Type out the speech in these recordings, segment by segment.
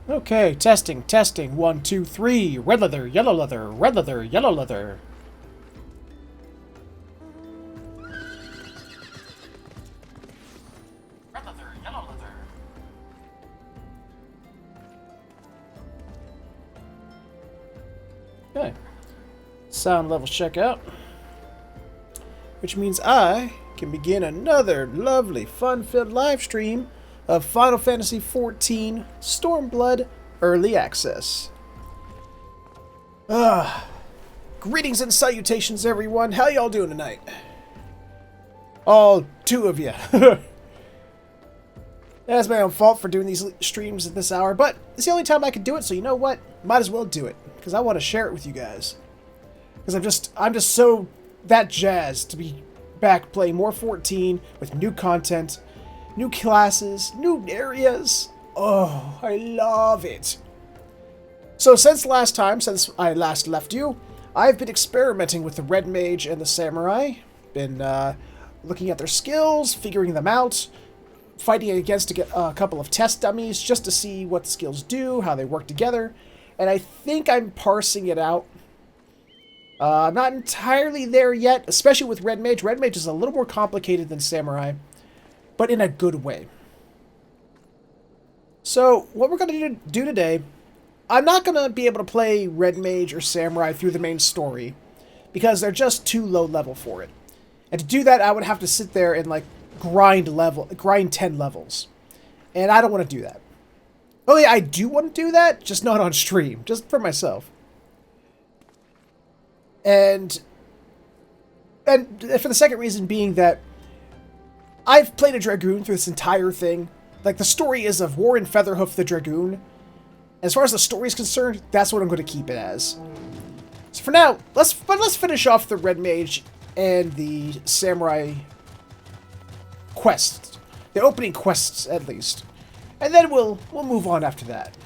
Okay, testing, testing. 1, 2, 3. Red leather, yellow leather, red leather, yellow leather. Red leather, yellow leather. Okay. Sound level checkout. Which means I can begin another lovely, fun-filled live stream of Final Fantasy XIV Stormblood Early Access. Greetings and salutations, everyone. How y'all doing tonight? All two of you. That's my own fault for doing these streams at this hour, but it's the only time I can do it, so you know what? Might as well do it, because I want to share it with you guys. Because I'm just so that jazzed to be back playing more 14 with new content, new classes, new areas. Oh, I love it. So since I last left you, I've been experimenting with the Red Mage and the Samurai. Been looking at their skills, figuring them out, fighting against a couple of test dummies just to see what the skills do, how they work together. And I think I'm parsing it out. I'm not entirely there yet, especially with Red Mage. Red Mage is a little more complicated than Samurai, but in a good way. So, what we're going to do today, I'm not going to be able to play Red Mage or Samurai through the main story, because they're just too low level for it. And to do that, I would have to sit there and, like, grind 10 levels. And I don't want to do that. Oh yeah, I do want to do that, just not on stream, just for myself. And for the second reason being that I've played a Dragoon through this entire thing. Like, the story is of War in Featherhoof the Dragoon. As far as the story is concerned, that's what I'm going to keep it as. So for now, let's finish off the Red Mage and the Samurai quests. The opening quests, at least. And then we'll move on after that.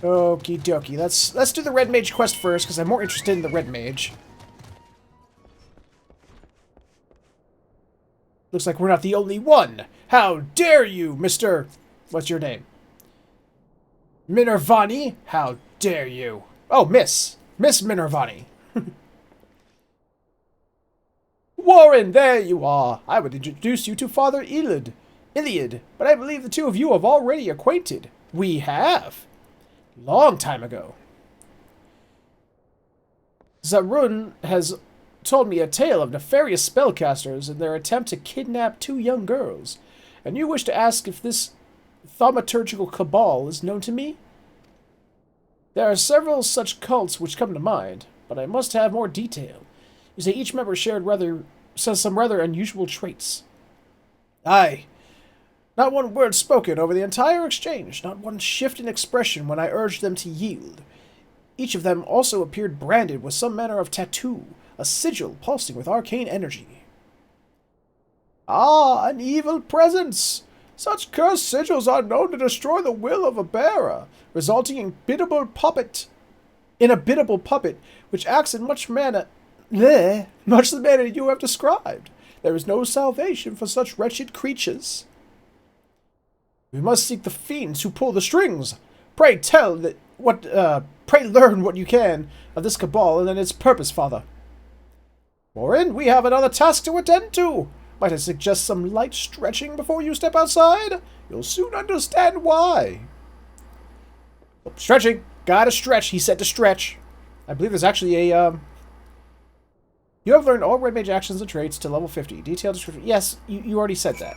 Okie dokie. Let's do the Red Mage quest first, because I'm more interested in the Red Mage. Looks like we're not the only one. How dare you, Mr. What's your name? Minervani? How dare you? Oh, Miss Minervani. Warren, there you are. I would introduce you to Father Iliad, but I believe the two of you have already acquainted. We have. Long time ago. Zarun has told me a tale of nefarious spellcasters and their attempt to kidnap two young girls, and you wish to ask if this thaumaturgical cabal is known to me? There are several such cults which come to mind, but I must have more detail. You say each member says some rather unusual traits. Aye. Not one word spoken over the entire exchange, not one shift in expression when I urged them to yield. Each of them also appeared branded with some manner of tattoo, a sigil pulsing with arcane energy. Ah, an evil presence! Such cursed sigils are known to destroy the will of a bearer, resulting in a biddable puppet, which acts in much the manner you have described. There is no salvation for such wretched creatures. We must seek the fiends who pull the strings. Pray learn what you can of this cabal and its purpose, Father. Morin, we have another task to attend to. Might I suggest some light stretching before you step outside? You'll soon understand why. Oh, stretching. Gotta stretch. He said to stretch. I believe there's actually a, You have learned all Red Mage actions and traits to level 50. Detailed description. Yes, you already said that.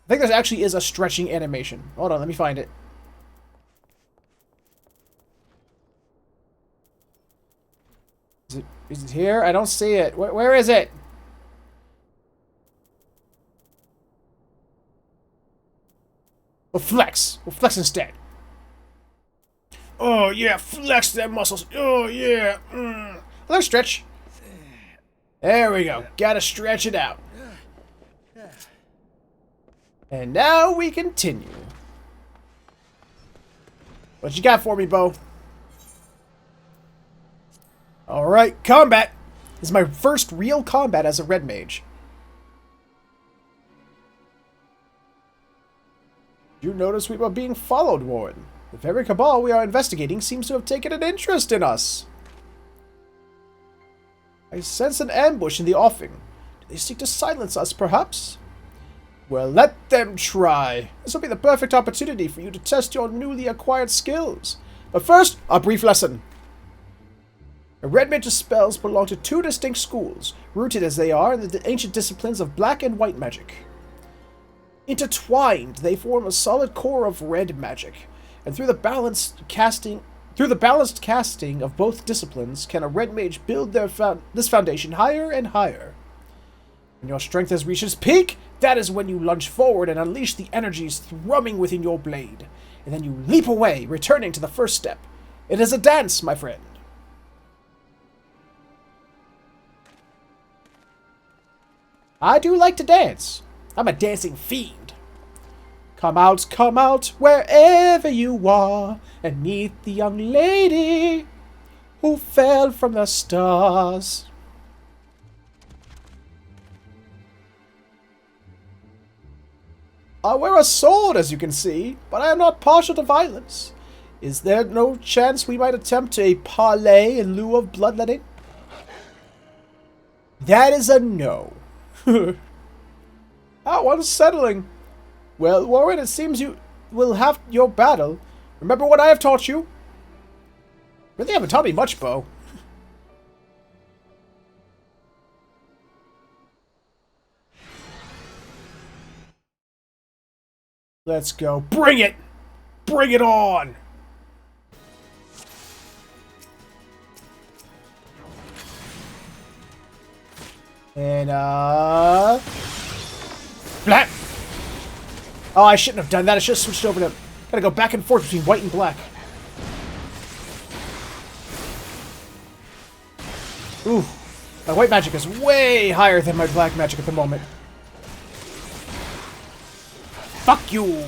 I think there actually is a stretching animation. Hold on, let me find it. Is it here? I don't see it. Where is it? We'll flex. We'll flex instead. Oh, yeah. Flex them muscles. Oh, yeah. Let's stretch. There we go. Gotta stretch it out. And now we continue. What you got for me, Bo? Alright, combat! This is my first real combat as a red mage. You notice we were being followed, Warren. The very cabal we are investigating seems to have taken an interest in us. I sense an ambush in the offing. Do they seek to silence us, perhaps? Well, let them try. This will be the perfect opportunity for you to test your newly acquired skills. But first, a brief lesson. The red mage's spells belong to two distinct schools, rooted as they are in the ancient disciplines of black and white magic. Intertwined, they form a solid core of red magic, and through the balanced casting of both disciplines can a red mage build this foundation higher and higher. When your strength has reached its peak, that is when you lunge forward and unleash the energies thrumming within your blade, and then you leap away, returning to the first step. It is a dance, my friend. I do like to dance. I'm a dancing fiend. Come out, wherever you are, and meet the young lady who fell from the stars. I wear a sword, as you can see, but I am not partial to violence. Is there no chance we might attempt a parley in lieu of bloodletting? That is a no. How unsettling. Well, Warren, it seems you will have your battle. Remember what I have taught you? Really haven't taught me much, Bo. Let's go. Bring it! Bring it on! And, Black! Oh, I shouldn't have done that. I should have switched over to... Gotta go back and forth between white and black. Ooh. My white magic is way higher than my black magic at the moment. Fuck you!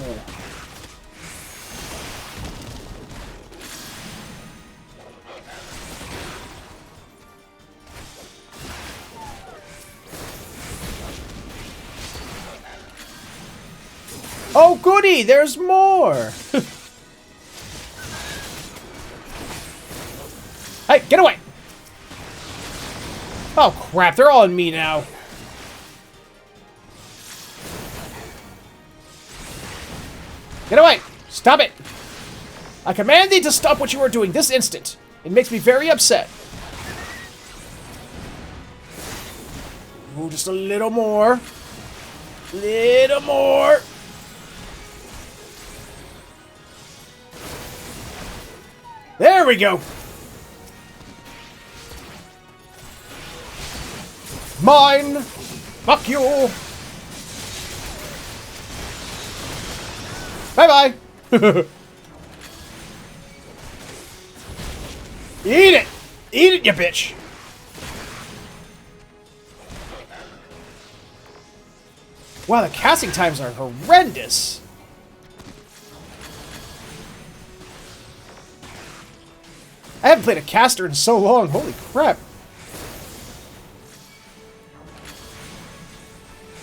Oh, goody! There's more! Hey, get away! Oh, crap. They're all on me now. Get away! Stop it! I command thee to stop what you are doing this instant. It makes me very upset. Ooh, just a little more. Little more. There we go. Mine. Fuck you. Bye-bye. Eat it. Eat it, you bitch. Wow, the casting times are horrendous. I haven't played a caster in so long. Holy crap.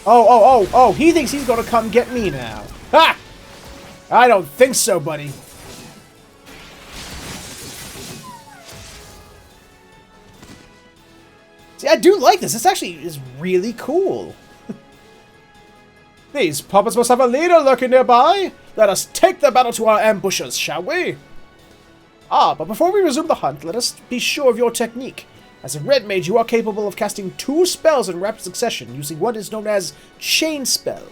Oh, he thinks he's gonna come get me now. Ha! I don't think so, buddy. See, I do like this. This actually is really cool. These puppets must have a leader lurking nearby. Let us take the battle to our ambushes, shall we? Ah, but before we resume the hunt, let us be sure of your technique. As a red mage, you are capable of casting 2 spells in rapid succession, using what is known as chain spell.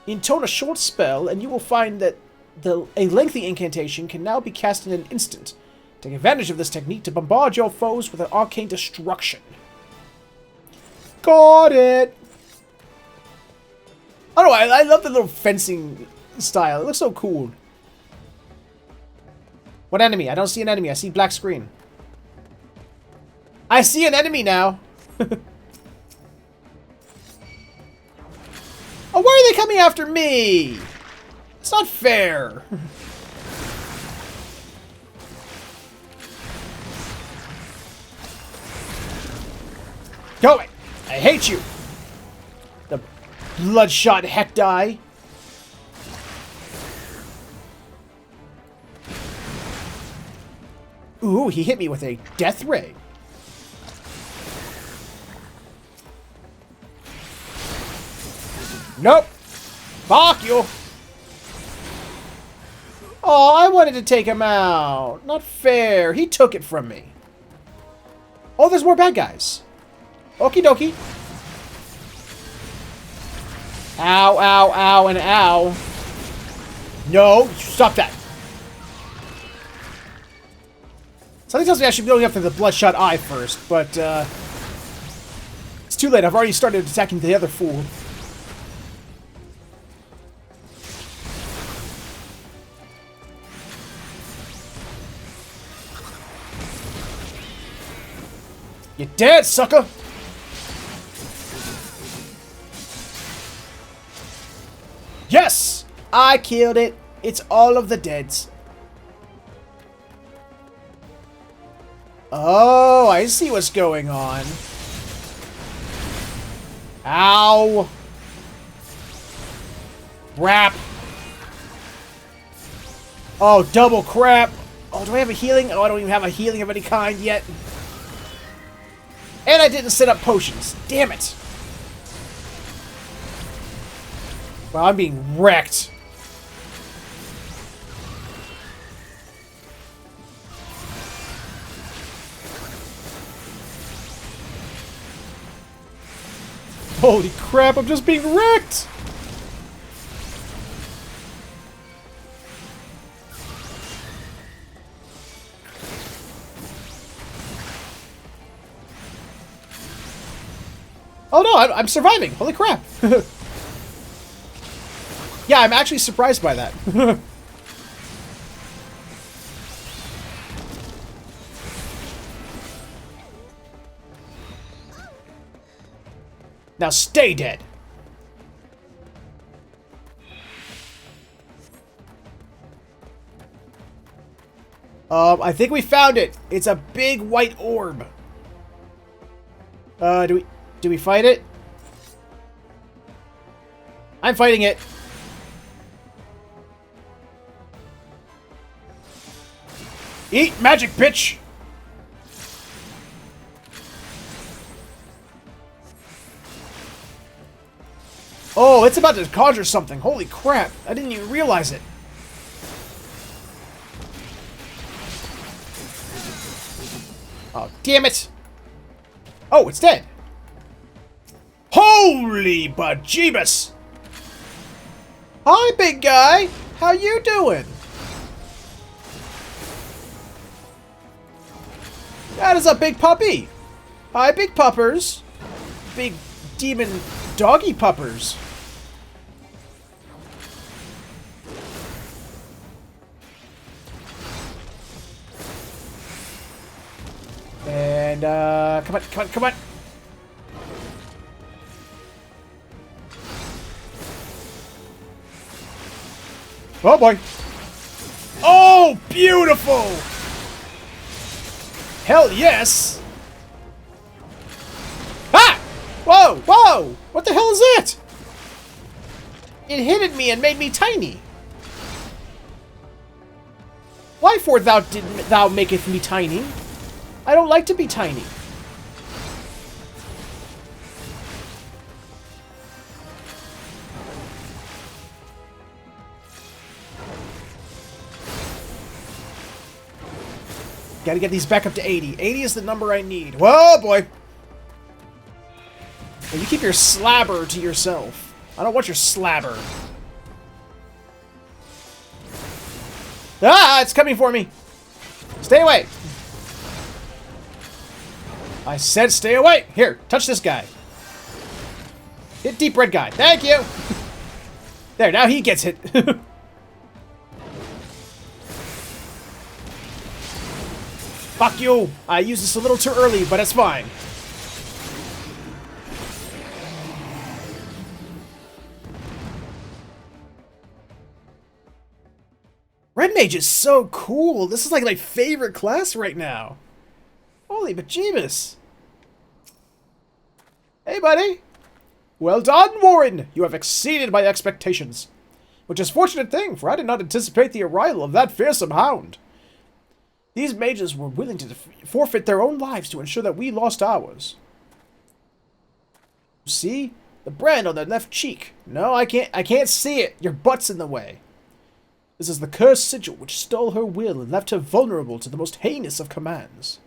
Intone a short spell, and you will find that a lengthy incantation can now be cast in an instant. Take advantage of this technique to bombard your foes with an arcane destruction. Got it! I don't know, I love the little fencing style. It looks so cool. What enemy? I don't see an enemy. I see black screen. I see an enemy now. Oh, why are they coming after me? It's not fair. Go away! I hate you! The bloodshot Hekdai. Ooh, he hit me with a death ray. Nope. Fuck you. Oh, I wanted to take him out. Not fair. He took it from me. Oh, there's more bad guys. Okie dokie. Ow, ow, ow, and ow. No, stop that. Something tells me I should be going after the bloodshot eye first, but it's too late. I've already started attacking the other fool. You're dead, sucker! Yes! I killed it. It's all of the deads. Oh, I see what's going on. Ow! Crap! Oh, double crap! Oh, do I have a healing? Oh, I don't even have a healing of any kind yet. And I didn't set up potions. Damn it! Well, I'm being wrecked. Holy crap, I'm just being wrecked! Oh no, I'm surviving! Holy crap! Yeah, I'm actually surprised by that. Now stay dead! I think we found it! It's a big white orb! Do we fight it? I'm fighting it! Eat magic, bitch! Oh, it's about to conjure something. Holy crap. I didn't even realize it. Oh, damn it. Oh, it's dead. Holy bejeebus. Hi, big guy. How you doing? That is a big puppy. Hi, big puppers. Big demon doggy puppers. And, come on, come on, come on. Oh, boy. Oh, beautiful. Hell yes. Ah! Whoa, whoa. What the hell is it? It hit me and made me tiny. Wherefore thou maketh me tiny? I don't like to be tiny. Gotta get these back up to 80. 80 is the number I need. Whoa, boy! Well, you keep your slabber to yourself. I don't want your slabber. Ah, it's coming for me. Stay away. I said stay away. Here, touch this guy. Hit deep red guy. Thank you. There, now he gets hit. Fuck you. I used this a little too early, but it's fine. Red Mage is so cool. This is like my favorite class right now. Holy bejeebus. Hey, buddy! Well done, Warren! You have exceeded my expectations. Which is a fortunate thing, for I did not anticipate the arrival of that fearsome hound. These mages were willing to forfeit their own lives to ensure that we lost ours. See? The brand on their left cheek. No, I can't see it. Your butt's in the way. This is the cursed sigil which stole her will and left her vulnerable to the most heinous of commands.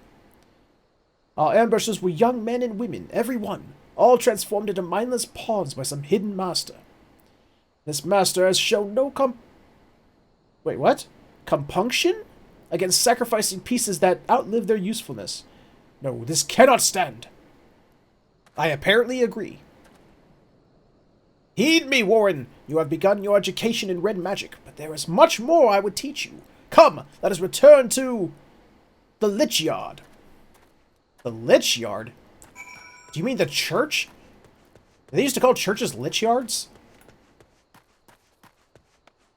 Our ambushers were young men and women, every one, all transformed into mindless pawns by some hidden master. This master has shown no Wait, what? Compunction? Against sacrificing pieces that outlive their usefulness. No, this cannot stand. I apparently agree. Heed me, Warren. You have begun your education in red magic, but there is much more I would teach you. Come, let us return to the Lich Yard. The Lich Yard? Do you mean the church? They used to call churches Lich Yards?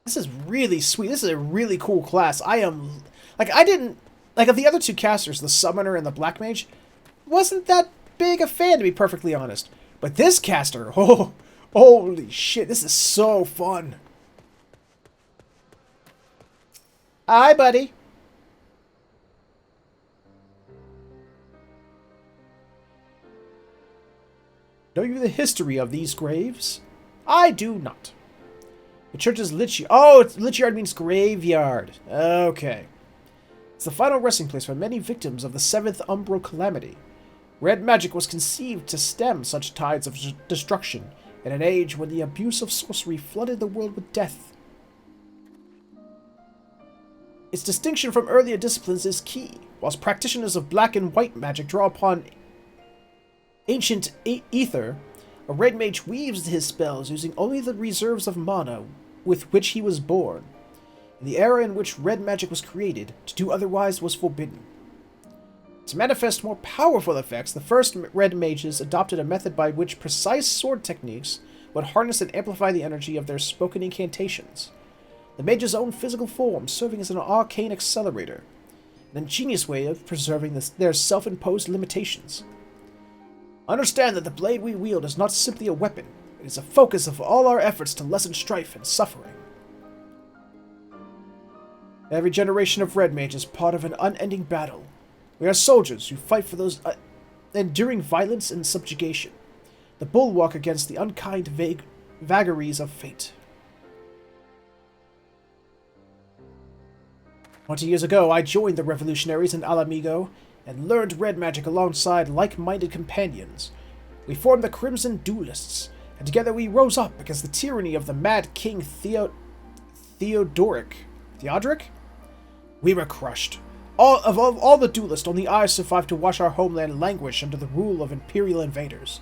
This is really sweet. This is a really cool class. I am... Like, I didn't... Like, of the other two casters, the Summoner and the Black Mage, wasn't that big a fan, to be perfectly honest. But this caster, oh... Holy shit, this is so fun. Hi, buddy. Know you the history of these graves? I do not. The church's Lich Yard. Oh, Lich Yard means graveyard. Okay. It's the final resting place for many victims of the 7th Umbral Calamity. Red magic was conceived to stem such tides of destruction in an age when the abuse of sorcery flooded the world with death. Its distinction from earlier disciplines is key. Whilst practitioners of black and white magic draw upon ancient ether, a red mage weaves his spells using only the reserves of mana with which he was born. In the era in which red magic was created, to do otherwise was forbidden. To manifest more powerful effects, the first red mages adopted a method by which precise sword techniques would harness and amplify the energy of their spoken incantations. The mage's own physical form serving as an arcane accelerator, an ingenious way of preserving their self-imposed limitations. Understand that the blade we wield is not simply a weapon, it is a focus of all our efforts to lessen strife and suffering. Every generation of red mage is part of an unending battle. We are soldiers who fight for those enduring violence and subjugation, the bulwark against the unkind vagaries of fate. 20 years ago, I joined the revolutionaries in Alamigo and learned red magic alongside like-minded companions. We formed the Crimson Duelists, and together we rose up against the tyranny of the mad King Theodoric. We were crushed. All the duelists, only I survived to watch our homeland languish under the rule of imperial invaders.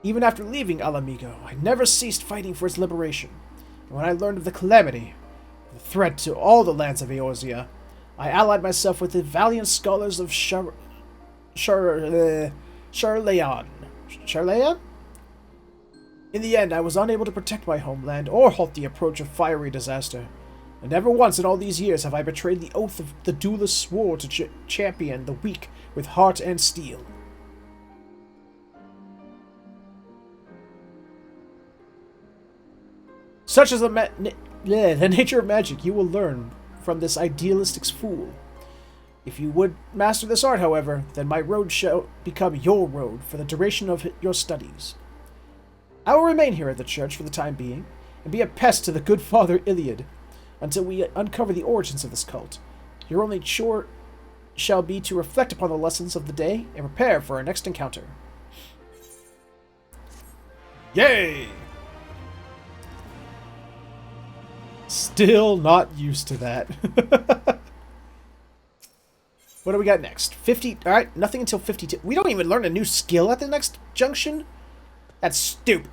Even after leaving Alamigo, I never ceased fighting for its liberation. And when I learned of the calamity, the threat to all the lands of Eorzea, I allied myself with the valiant scholars of Charlayan. In the end, I was unable to protect my homeland or halt the approach of fiery disaster. And never once in all these years have I betrayed the oath of the duelist swore to champion the weak with heart and steel. Such is the nature of magic you will learn from this idealistic fool. If you would master this art, however, then my road shall become your road for the duration of your studies. I will remain here at the church for the time being, and be a pest to the good Father Iliad, until we uncover the origins of this cult. Your only chore shall be to reflect upon the lessons of the day and prepare for our next encounter. Yay! Still not used to that. What do we got next? 50. Alright, nothing until 52. We don't even learn a new skill at the next junction? That's stupid.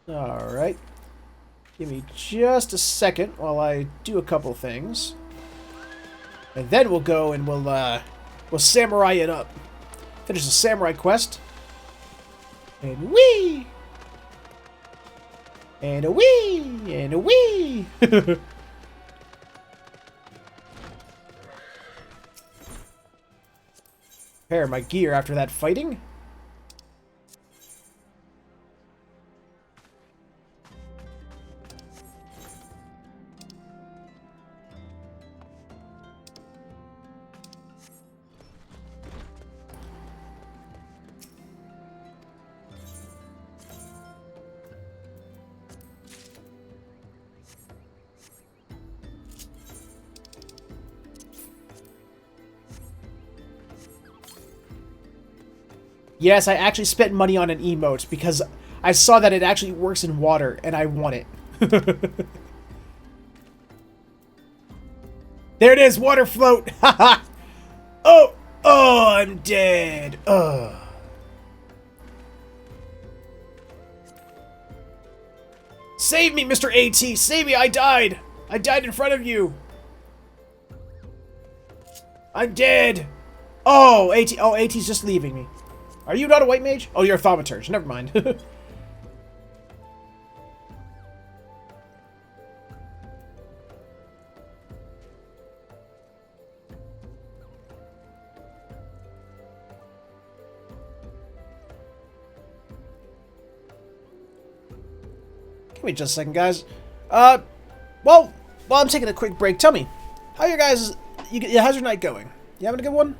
Alright. Give me just a second while I do a couple things. And then we'll go and we'll samurai it up. Finish the samurai quest. And wee! And a wee! And a wee! Repair my gear after that fighting. Yes, I actually spent money on an emote because I saw that it actually works in water, and I want it. There it is, water float! Haha! Oh! Oh, I'm dead! Ugh. Save me, Mr. AT! Save me! I died! I died in front of you! I'm dead! Oh, AT! Oh, AT's just leaving me. Are you not a white mage? Oh, you're a thaumaturge. Never mind. Give me just a second, guys. Well, while I'm taking a quick break, tell me, how you guys, how's your night going? You having a good one?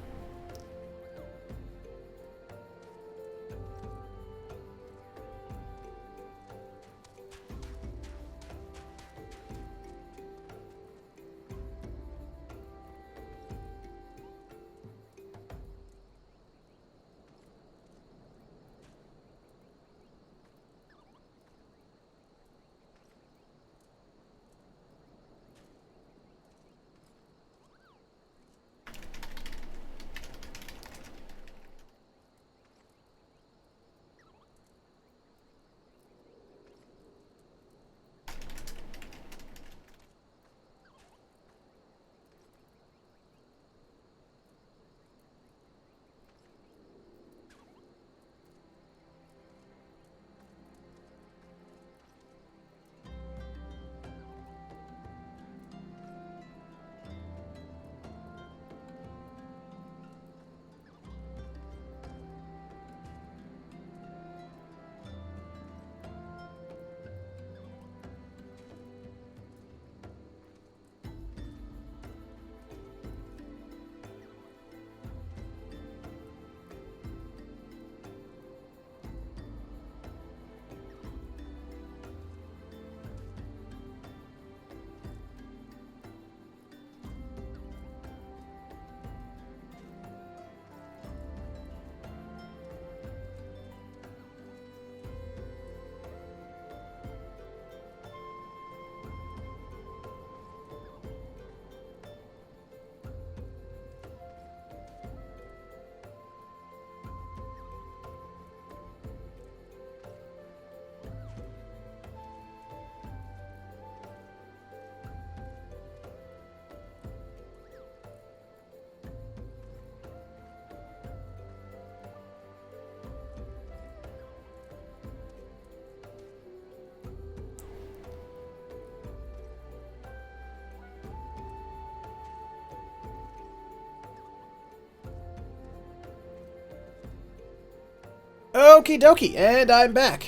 Okie dokie, and I'm back.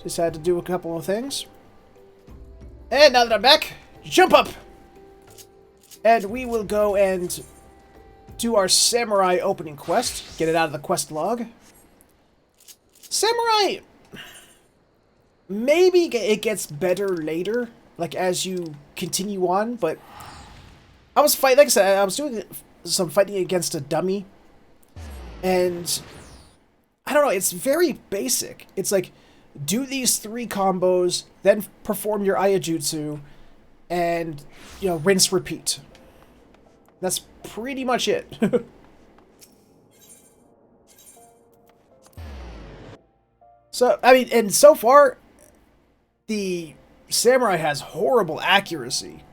Just had to do a couple of things. And now that I'm back, jump up! And we will go and do our samurai opening quest. Get it out of the quest log. Samurai! Maybe it gets better later, like as you continue on, but I was fighting, like I said, I was doing some fighting against a dummy, and I don't know, it's very basic. It's like, do these 3 combos, then perform your Ayajutsu, and, you know, rinse, repeat. That's pretty much it. So, I mean, and so far, the samurai has horrible accuracy.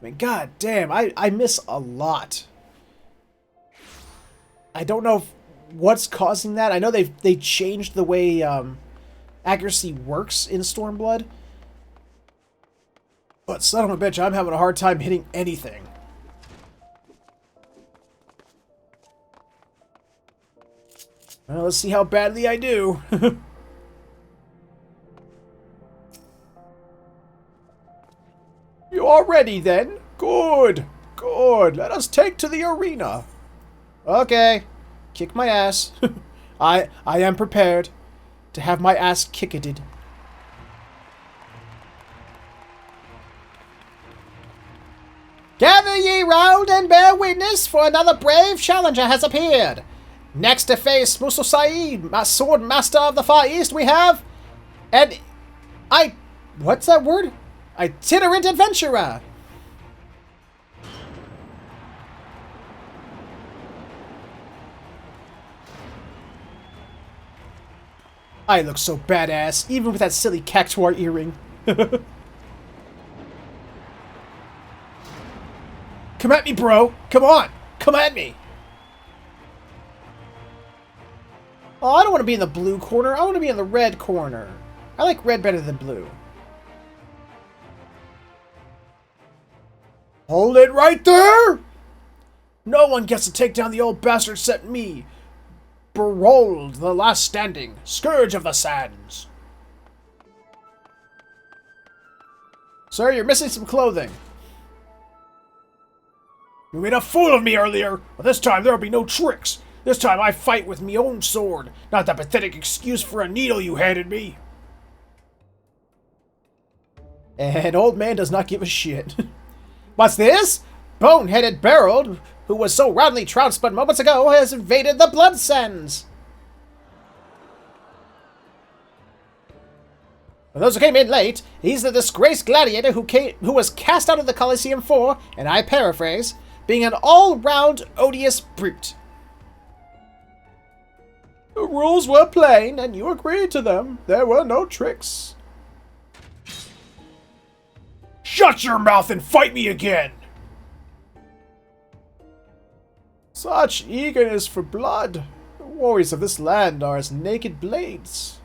I mean, god damn, I miss a lot. I don't know what's causing that. I know they changed the way accuracy works in Stormblood. But son of a bitch, I'm having a hard time hitting anything. Well, let's see how badly I do. You are ready, then? Good. Good. Let us take to the arena. Okay. Kick my ass. I am prepared to have my ass kicked. Gather ye round and bear witness, for another brave challenger has appeared. Next to face Musa Saeed, sword master of the Far East, we have... What's that word? Itinerant adventurer. I look so badass, even with that silly cactuar earring. Come at me, bro. Come on. Come at me. Oh, I don't want to be in the blue corner. I want to be in the red corner. I like red better than blue. Hold it right there! No one gets to take down the old bastard except me. Berold, the last standing, scourge of the sands. Sir, you're missing some clothing. You made a fool of me earlier, but this time there'll be no tricks. This time I fight with me own sword, not that pathetic excuse for a needle you handed me. And old man does not give a shit. What's this? Bone-headed Berold, who was so roundly trounced but moments ago, has invaded the Blood Sands. For those who came in late, he's the disgraced gladiator who was cast out of the Colosseum for, and I paraphrase, being an all-round odious brute. The rules were plain, and you agreed to them. There were no tricks. Shut your mouth and fight me again! Such eagerness for blood. The warriors of this land are as naked blades.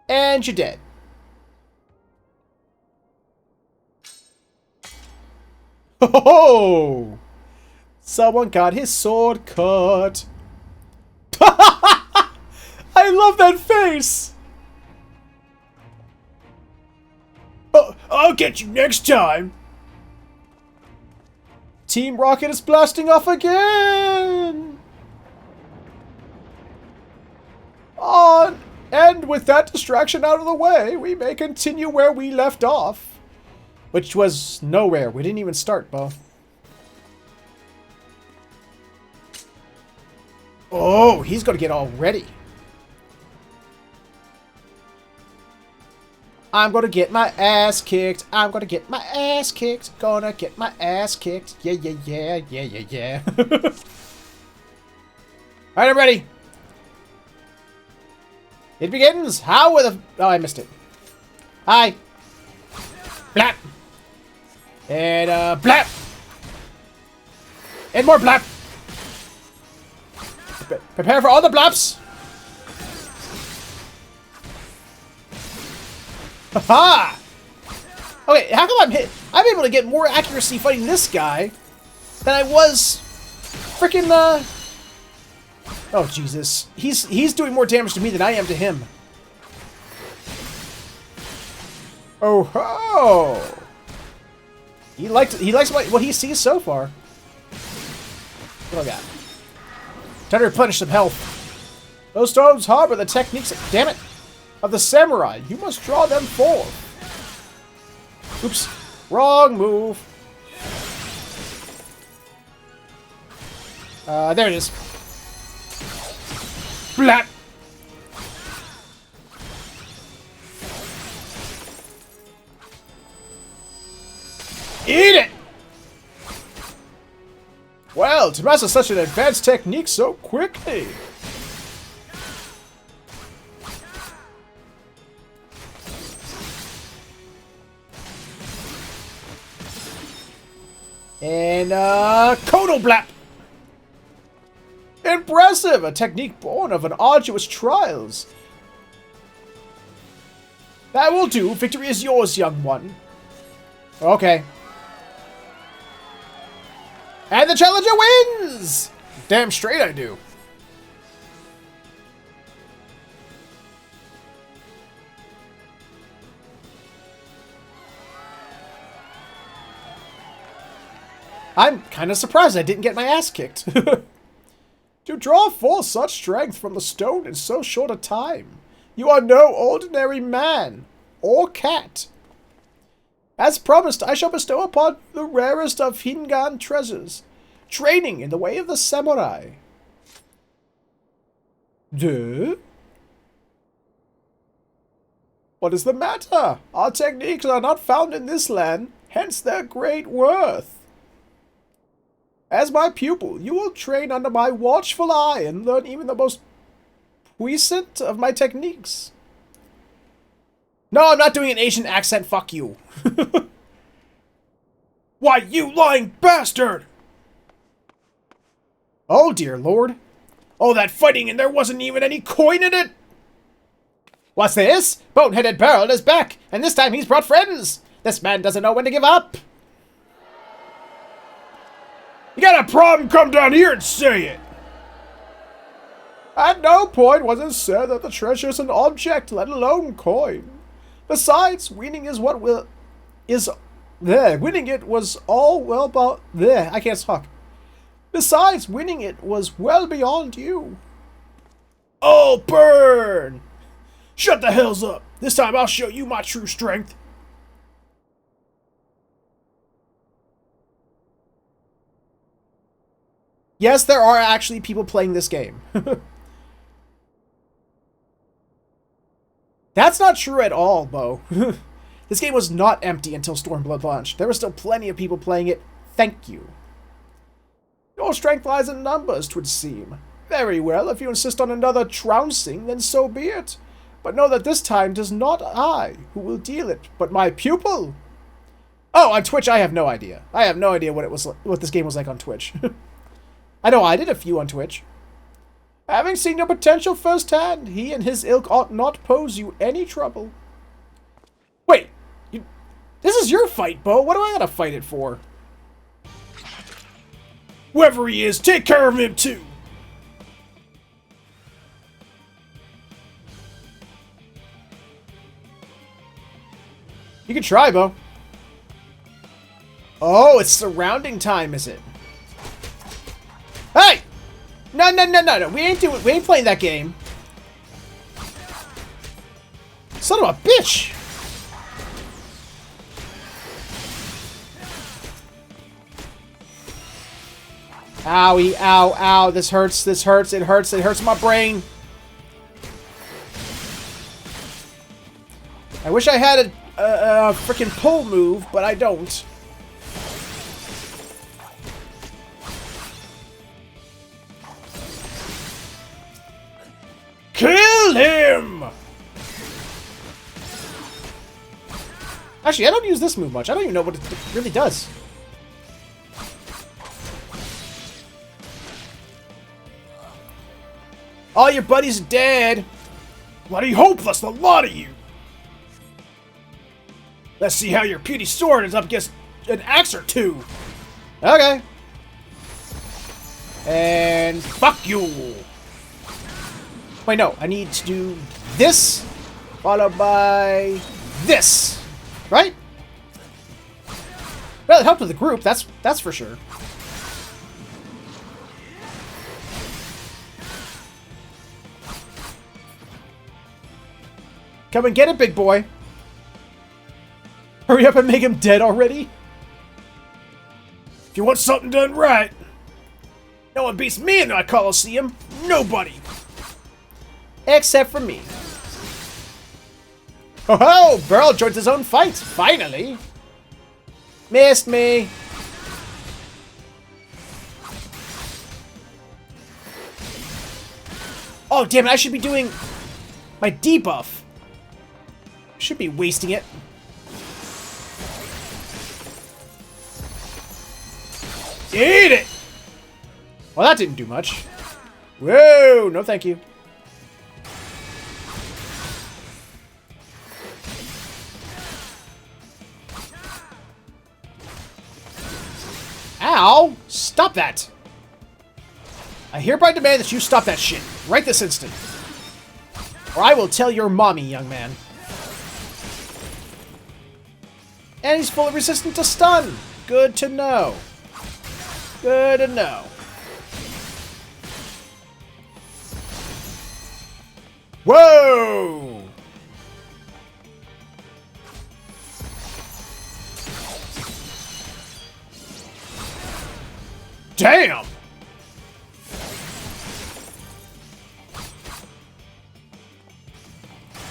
And you're dead. Oh! Someone got his sword cut. I love that face! Oh, I'll get you next time! Team Rocket is blasting off again! On! And with that distraction out of the way, we may continue where we left off. Which was nowhere. We didn't even start, Bo. Oh, he's gonna get all ready. I'm gonna get my ass kicked. I'm gonna get my ass kicked. Gonna get my ass kicked. Yeah, yeah, yeah, yeah, yeah, yeah. Alright, I'm ready. It begins. How with a... Oh, I missed it. Hi. Blap. And, blap. And more blap. Prepare for all the blaps. Haha! Okay, how come I'm able to get more accuracy fighting this guy than I was freaking oh Jesus. He's doing more damage to me than I am to him. Oh ho! He likes what he sees so far. What do I got? Time to replenish some health. Those stones harbor the techniques, damn it, of the samurai. You must draw them forth. Oops. Wrong move. There it is. Blat. Eat it! Well, to master such an advanced technique so quickly. And, Kodo Blap! Impressive! A technique born of an arduous trials. That will do. Victory is yours, young one. Okay. And the challenger wins! Damn straight I do. I'm kind of surprised I didn't get my ass kicked. To draw full such strength from the stone in so short a time, you are no ordinary man or cat. As promised, I shall bestow upon the rarest of Hingan treasures, training in the way of the samurai. Duh? What is the matter? Our techniques are not found in this land, hence their great worth. As my pupil, you will train under my watchful eye and learn even the most puissant of my techniques. No, I'm not doing an Asian accent, fuck you. Why, you lying bastard! Oh, dear lord. Oh, that fighting and there wasn't even any coin in it! What's this? Bone-headed Beryl is back, and this time he's brought friends! This man doesn't know when to give up! You got a problem, come down here and say it! At no point was it said that the treasure is an object, let alone coin. Besides, winning is what will... winning it was all well about... I can't talk. Besides, winning it was well beyond you. Oh, burn! Shut the hells up! This time I'll show you my true strength. Yes, there are actually people playing this game. That's not true at all, Bo. This game was not empty until Stormblood launched. There were still plenty of people playing it. Thank you. Your strength lies in numbers, 'twould seem. Very well, if you insist on another trouncing, then so be it. But know that this time 'tis not I who will deal it, but my pupil. Oh, on Twitch, I have no idea. I have no idea what this game was like on Twitch. I know I did a few on Twitch. Having seen your potential firsthand, he and his ilk ought not pose you any trouble. Wait, this is your fight, Bo. What do I gotta fight it for? Whoever he is, take care of him too. You can try, Bo. Oh, it's surrounding time, is it? Hey! No. We ain't playing that game. Son of a bitch! Owie, ow. This hurts. It hurts my brain. I wish I had a freaking pull move, but I don't. Kill him! Actually, I don't use this move much. I don't even know what it really does. All your buddies are dead. Bloody hopeless, the lot of you. Let's see how your puny sword is up against an axe or two. Okay. And fuck you. Wait, no. I need to do this, followed by this. Right? Well, it helped with the group. That's for sure. Come and get it, big boy. Hurry up and make him dead already. If you want something done right, no one beats me in the Coliseum. Nobody. Except for me. Oh, Beryl joins his own fight. Finally. Missed me. Oh, damn it. I should be doing my debuff. Should be wasting it. Eat it! Well, that didn't do much. Whoa, no thank you. Ow. Ow! Stop that! I hereby demand that you stop that shit. Right this instant. Or I will tell your mommy, young man. And he's fully resistant to stun. Good to know. Good to know. Whoa! Damn!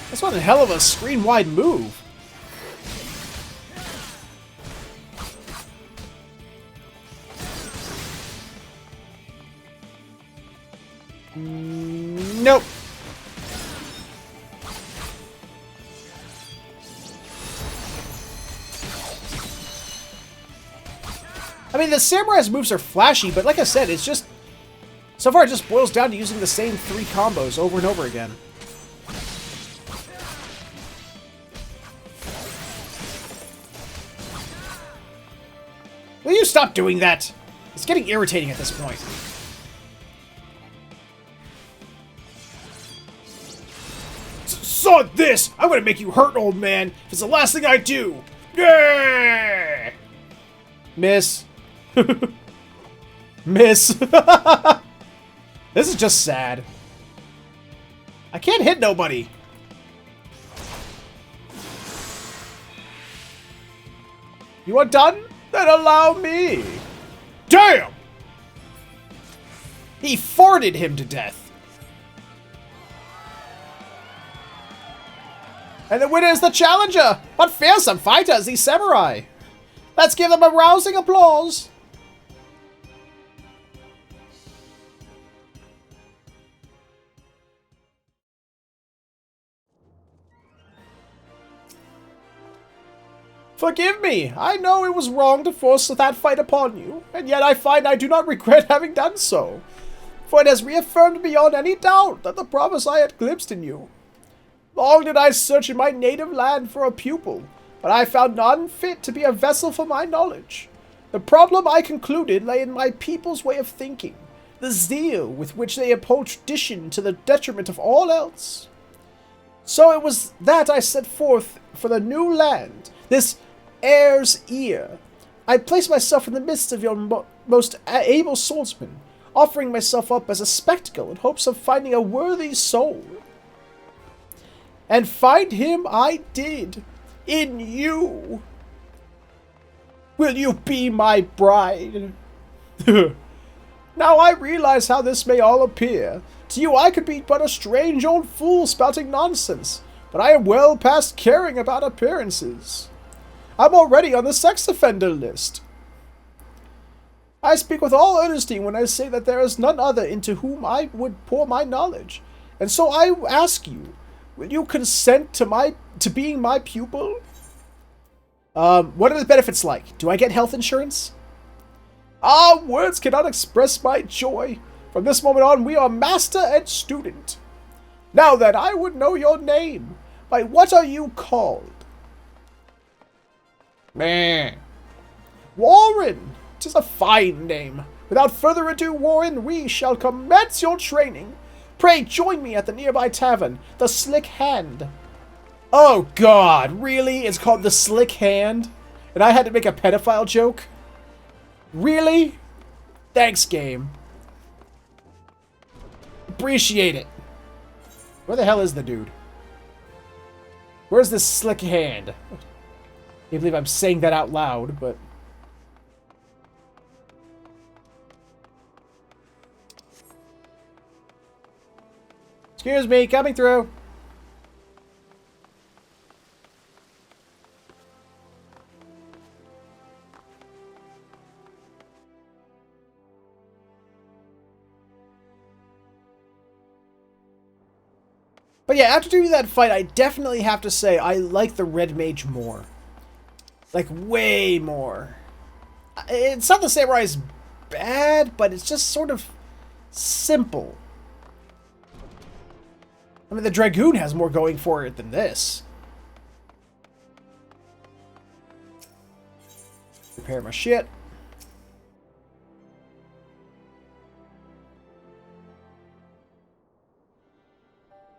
That's one hell of a screen-wide move. Nope. I mean, the Samurai's moves are flashy, but like I said, it's just... So far, it just boils down to using the same 3 combos over and over again. Will you stop doing that? It's getting irritating at this point. Saw this! I'm gonna make you hurt, old man! If it's the last thing I do! Yeah! Miss. Miss. This is just sad. I can't hit nobody. You are done? Then allow me. Damn! He farted him to death. And the winner is the challenger! What fearsome fighters, these samurai! Let's give them a rousing applause! Forgive me! I know it was wrong to force that fight upon you, and yet I find I do not regret having done so, for it has reaffirmed beyond any doubt that the promise I had glimpsed in you. Long did I search in my native land for a pupil, but I found none fit to be a vessel for my knowledge. The problem, I concluded, lay in my people's way of thinking, the zeal with which they uphold tradition to the detriment of all else. So it was that I set forth for the new land, this heir's ear. I placed myself in the midst of your most able swordsmen, offering myself up as a spectacle in hopes of finding a worthy soul. And find him I did, in you. Will you be my bride? Now I realize how this may all appear. To you I could be but a strange old fool spouting nonsense, but I am well past caring about appearances. I'm already on the sex offender list. I speak with all earnesty when I say that there is none other into whom I would pour my knowledge, and so I ask you, will you consent to being my pupil? What are the benefits like? Do I get health insurance? Ah, words cannot express my joy. From this moment on, we are master and student. Now then, I would know your name. By what are you called? Meh. Warren. 'Tis a fine name. Without further ado, Warren, we shall commence your training. Pray join me at the nearby tavern, the Slick Hand. Oh god, really? It's called the Slick Hand? And I had to make a pedophile joke? Really? Thanks, game. Appreciate it. Where the hell is the dude? Where's this Slick Hand? Can't believe I'm saying that out loud, but... Excuse me, coming through. But yeah, after doing that fight, I definitely have to say I like the Red Mage more. Like, way more. It's not the Samurai's bad, but it's just sort of simple. I mean, the Dragoon has more going for it than this. Repair my shit.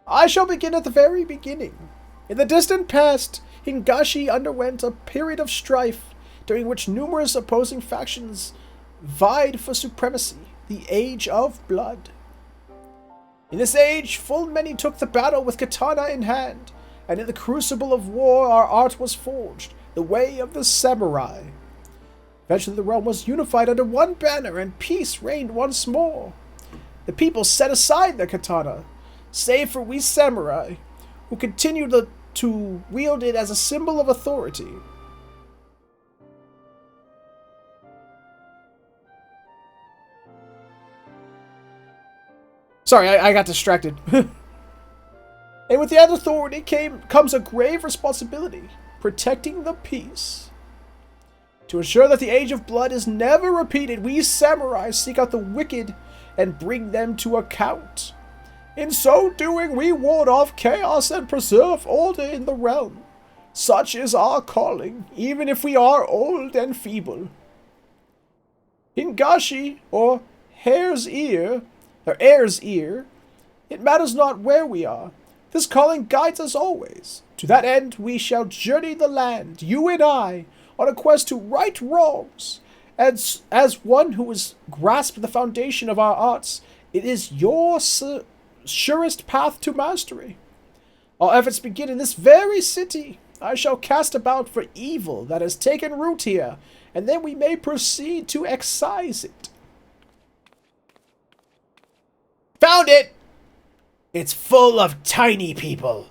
I shall begin at the very beginning. In the distant past, Hingashi underwent a period of strife during which numerous opposing factions vied for supremacy, the Age of Blood. In this age, full many took the battle with katana in hand, and in the crucible of war our art was forged, the way of the samurai. Eventually the realm was unified under one banner, and peace reigned once more. The people set aside their katana, save for we samurai, who continued to wield it as a symbol of authority. Sorry, I got distracted. And with that authority comes a grave responsibility, protecting the peace. To ensure that the Age of Blood is never repeated, we samurai seek out the wicked and bring them to account. In so doing, we ward off chaos and preserve order in the realm. Such is our calling, even if we are old and feeble. Hingashi, or Hare's Ear, it matters not where we are. This calling guides us always. To that end, we shall journey the land, you and I, on a quest to right wrongs. As one who has grasped the foundation of our arts, it is your surest path to mastery. Our efforts begin in this very city. I shall cast about for evil that has taken root here, and then we may proceed to excise it. Found it! It's full of tiny people.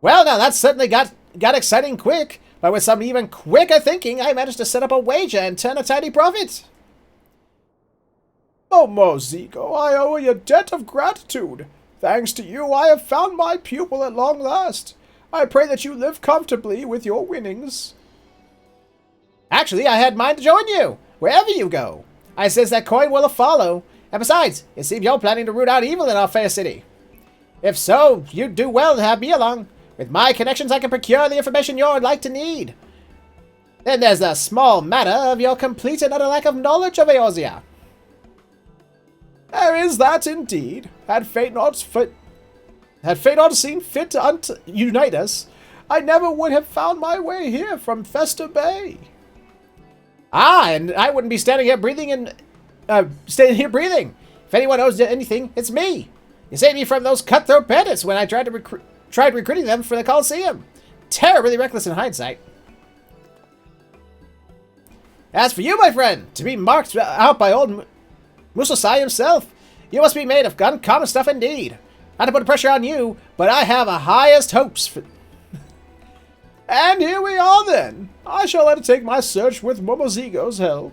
Well, now that certainly got exciting quick, but with some even quicker thinking, I managed to set up a wager and turn a tidy profit. Oh, Mozigo, I owe you a debt of gratitude. Thanks to you, I have found my pupil at long last. I pray that you live comfortably with your winnings. Actually, I had mine to join you, wherever you go. I says that coin will follow. And besides, it seems you're planning to root out evil in our fair city. If so, you'd do well to have me along. With my connections, I can procure the information you'd like to need. Then there's the small matter of your complete and utter lack of knowledge of Eorzea. There is that indeed. Had fate not seen fit to unite us, I never would have found my way here from Festa Bay. Ah, and I wouldn't be standing here breathing. If anyone owes anything, it's me. You saved me from those cutthroat bandits when I tried recruiting them for the Coliseum. Terribly reckless in hindsight. As for you, my friend, to be marked out by old Musosai himself, you must be made of uncommon stuff indeed. Not to put pressure on you, but I have the highest hopes for... And here we are then. I shall undertake my search with Momozigo's help.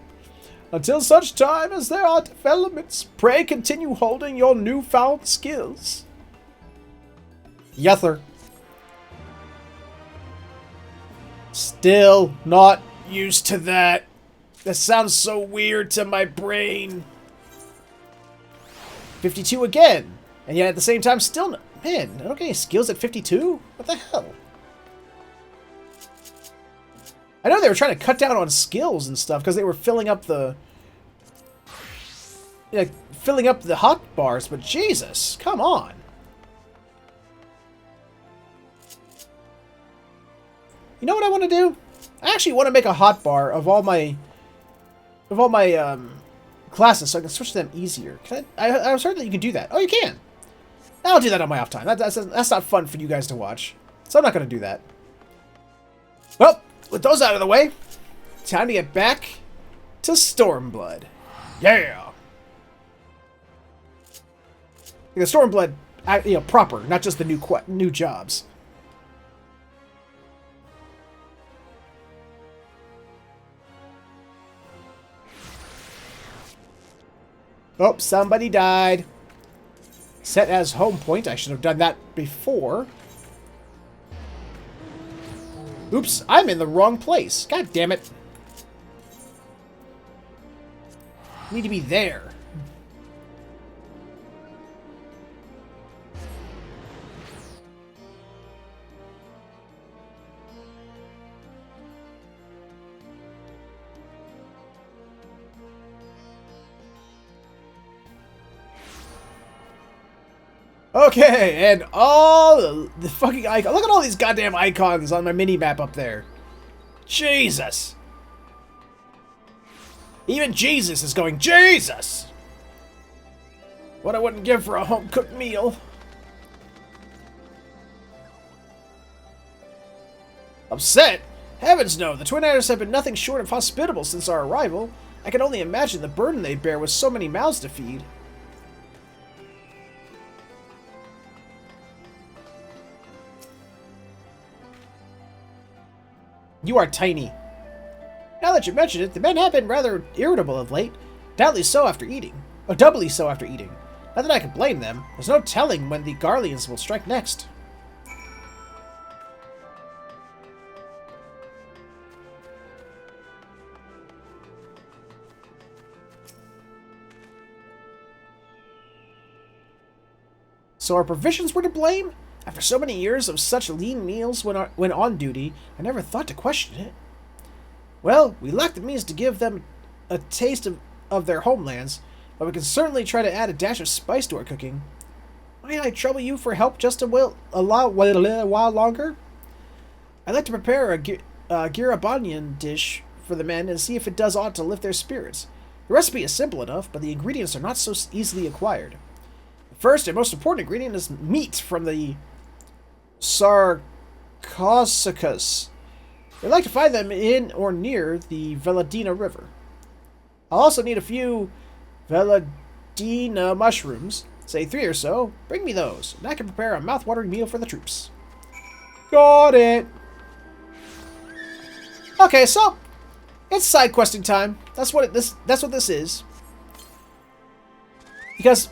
Until such time as there are developments, pray continue holding your newfound skills. Yuther. Still not used to that. That sounds so weird to my brain. 52 again. And yet at the same time still not... Man, I don't get any skills at 52? What the hell? I know they were trying to cut down on skills and stuff because they were filling up the hot bars, but Jesus, come on. You know what I want to do? I actually want to make a hot bar of all my classes so I can switch to them easier. I was heard that you can do that. Oh, you can. I'll do that on my off time. That's not fun for you guys to watch, so I'm not going to do that. Well, with those out of the way, time to get back to Stormblood. Yeah! The Stormblood, proper, not just the new jobs. Oh, somebody died. Set as home point. I should have done that before. Oops, I'm in the wrong place. God damn it. Need to be there. Okay, and all the fucking icons. Look at all these goddamn icons on my mini-map up there. Jesus. Even Jesus is going, Jesus! What I wouldn't give for a home-cooked meal. Upset? Heavens no, the Twin Adders have been nothing short of hospitable since our arrival. I can only imagine the burden they bear with so many mouths to feed. You are tiny. Now that you mention it, the men have been rather irritable of late. Doubly so after eating. Oh, doubly so after eating. Not that I can blame them. There's no telling when the Garleans will strike next. So our provisions were to blame? After so many years of such lean meals when on duty, I never thought to question it. Well, we lack the means to give them a taste of their homelands, but we can certainly try to add a dash of spice to our cooking. Might I trouble you for help just a while longer? I'd like to prepare a Girabanian dish for the men and see if it does aught to lift their spirits. The recipe is simple enough, but the ingredients are not so easily acquired. The first and most important ingredient is meat from the Sarcosuchus. We'd like to find them in or near the Veladina River. I'll also need a few Veladina mushrooms, say 3 or so. Bring me those, and I can prepare a mouth-watering meal for the troops. Got it! Okay, so it's side questing time. That's what this is. Because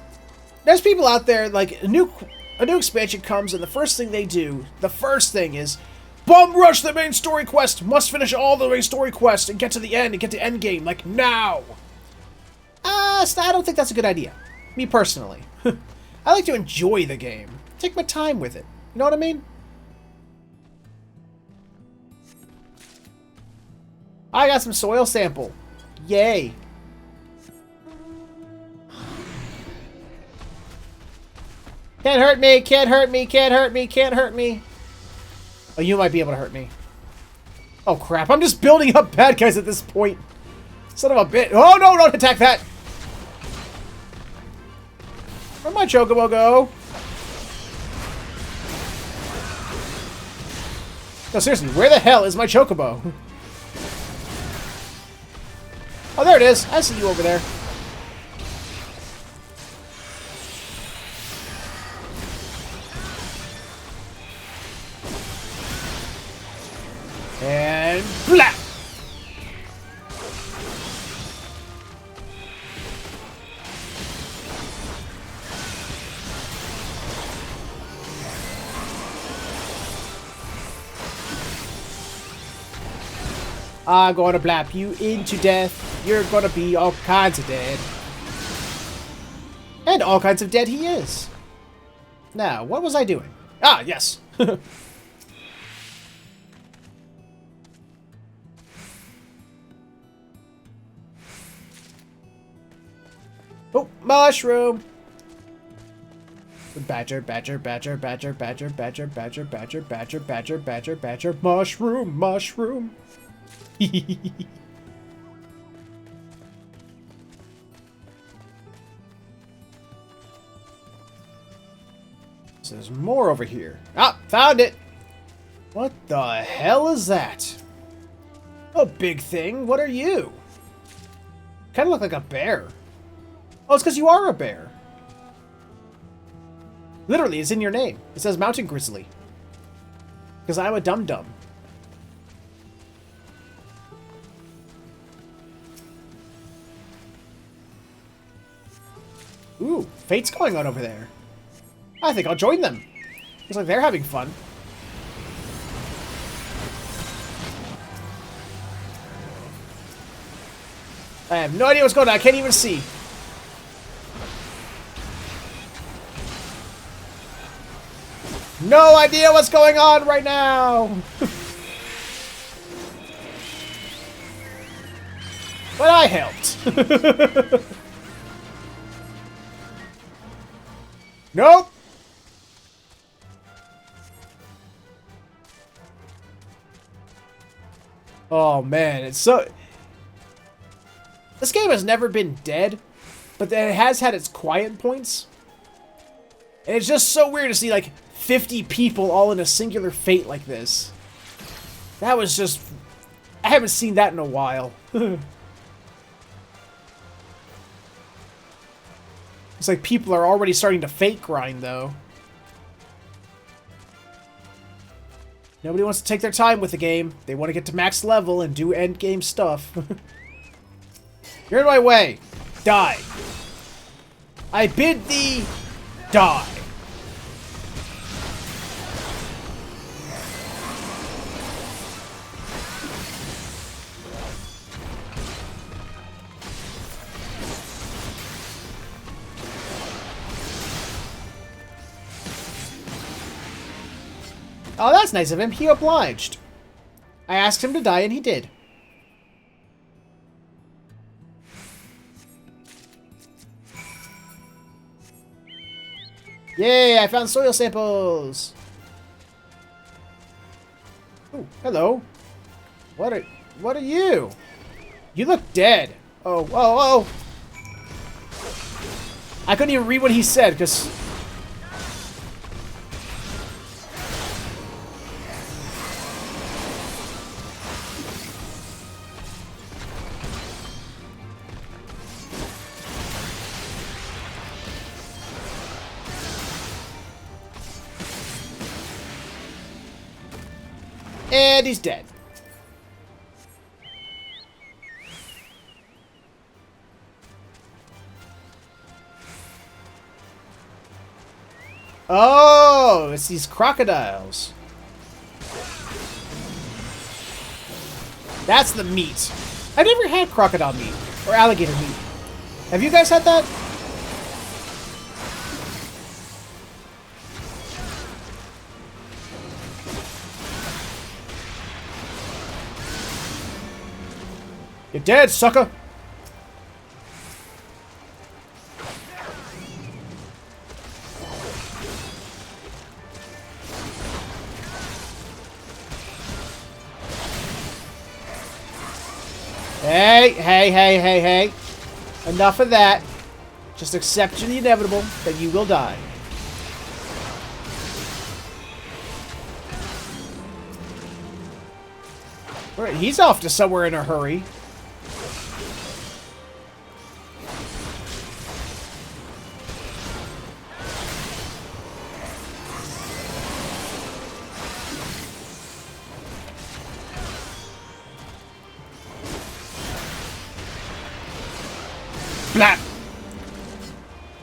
there's people out there, like, a new expansion comes, and the first thing they do, the first thing is bum rush the main story quest! Must finish all the main story quests and get to the end and get to end game, like, now! I don't think that's a good idea. Me personally. I like to enjoy the game. Take my time with it. You know what I mean? I got some soil sample. Yay. Can't hurt me, can't hurt me, can't hurt me, can't hurt me. Oh, you might be able to hurt me. Oh, crap. I'm just building up bad guys at this point. Son of a bitch. Oh, no, don't attack that. Where'd my chocobo go? No, seriously, where the hell is my chocobo? Oh, there it is. I see you over there. And blah! I'm gonna blap you into death. You're gonna be all kinds of dead. And all kinds of dead he is. Now, what was I doing? Ah, yes. Oh, mushroom! Badger, badger, badger, badger, badger, badger, badger, badger, badger, badger, badger, badger, mushroom, mushroom. So there's more over here. Ah, found it! What the hell is that? Oh, big thing, what are you? Kind of look like a bear. Oh, it's because you are a bear. Literally, it's in your name. It says Mountain Grizzly. Because I'm a dum-dum. Ooh, fate's going on over there. I think I'll join them. Looks like they're having fun. I have no idea what's going on. I can't even see. No idea what's going on right now. But I helped. Nope. Oh man, it's so... This game has never been dead, but it has had its quiet points. And it's just so weird to see like 50 people all in a singular fate like this. That was just... I haven't seen that in a while. It's like people are already starting to fate grind, though. Nobody wants to take their time with the game. They want to get to max level and do end game stuff. You're in my way. Die. I bid thee die. Oh, that's nice of him. He obliged. I asked him to die, and he did. Yay, I found soil samples! Ooh, hello. What are you? You look dead. Oh. I couldn't even read what he said, because... And he's dead. Oh, it's these crocodiles. That's the meat. I've never had crocodile meat or alligator meat. Have you guys had that? You're dead, sucker! Hey! Enough of that. Just accept the inevitable that you will die. Alright, he's off to somewhere in a hurry. Blap!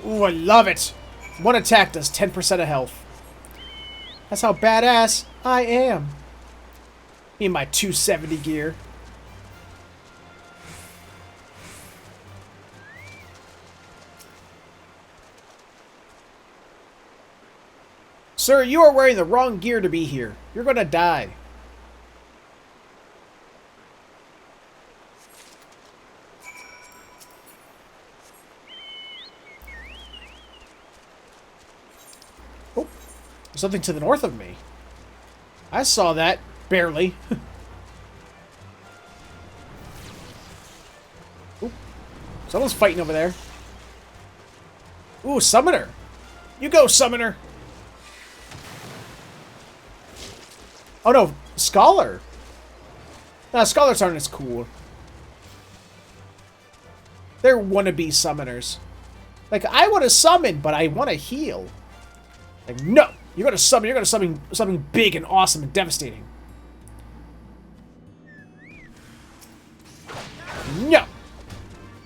Ooh, I love it! One attack does 10% of health. That's how badass I am. Me and my 270 gear. Sir, you are wearing the wrong gear to be here. You're gonna die. Oh, there's something to the north of me. I saw that. Barely. Ooh, someone's fighting over there. Ooh, summoner. You go, summoner. Oh no, scholar. Nah, scholars aren't as cool. They're wannabe summoners. Like, I want to summon, but I want to heal. Like, no. You're gonna summon something big and awesome and devastating. No!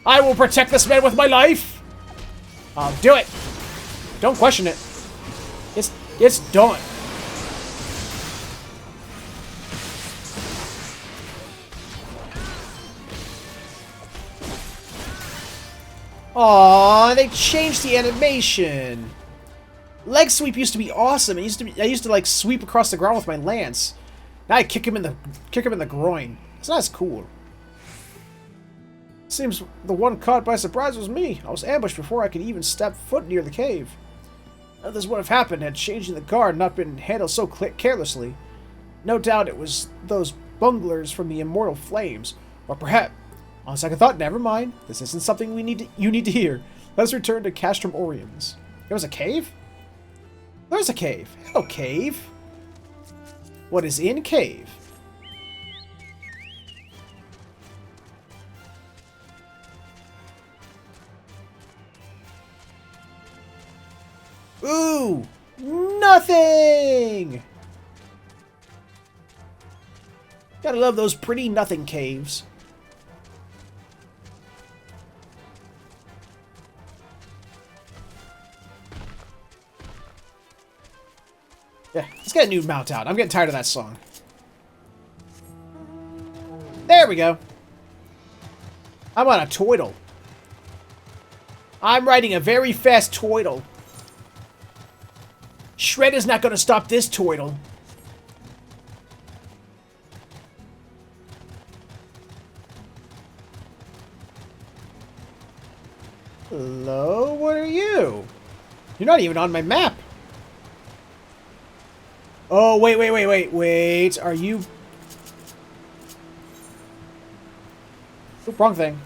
I will protect this man with my life! I'll do it! Don't question it. It's done. Aww, they changed the animation. Leg sweep used to be awesome. I used to like sweep across the ground with my lance. Now I kick him in the groin. It's not as cool. Seems the one caught by surprise was me. I was ambushed before I could even step foot near the cave. Now this would have happened had changing the guard not been handled so carelessly. No doubt it was those bunglers from the immortal flames. Or perhaps, on second thought, never mind. This isn't something you need to hear. Let's return to Castrum Oriens. There was a cave? There's a cave. Hello, cave. What is in cave? Ooh! Nothing! Gotta love those pretty nothing caves. Yeah, let's get a new mount out. I'm getting tired of that song. There we go. I'm on a toidle. I'm riding a very fast toidle. Shred is not going to stop this toidle. Hello? What are you? You're not even on my map. Oh, wait. Are you... Oop, wrong thing.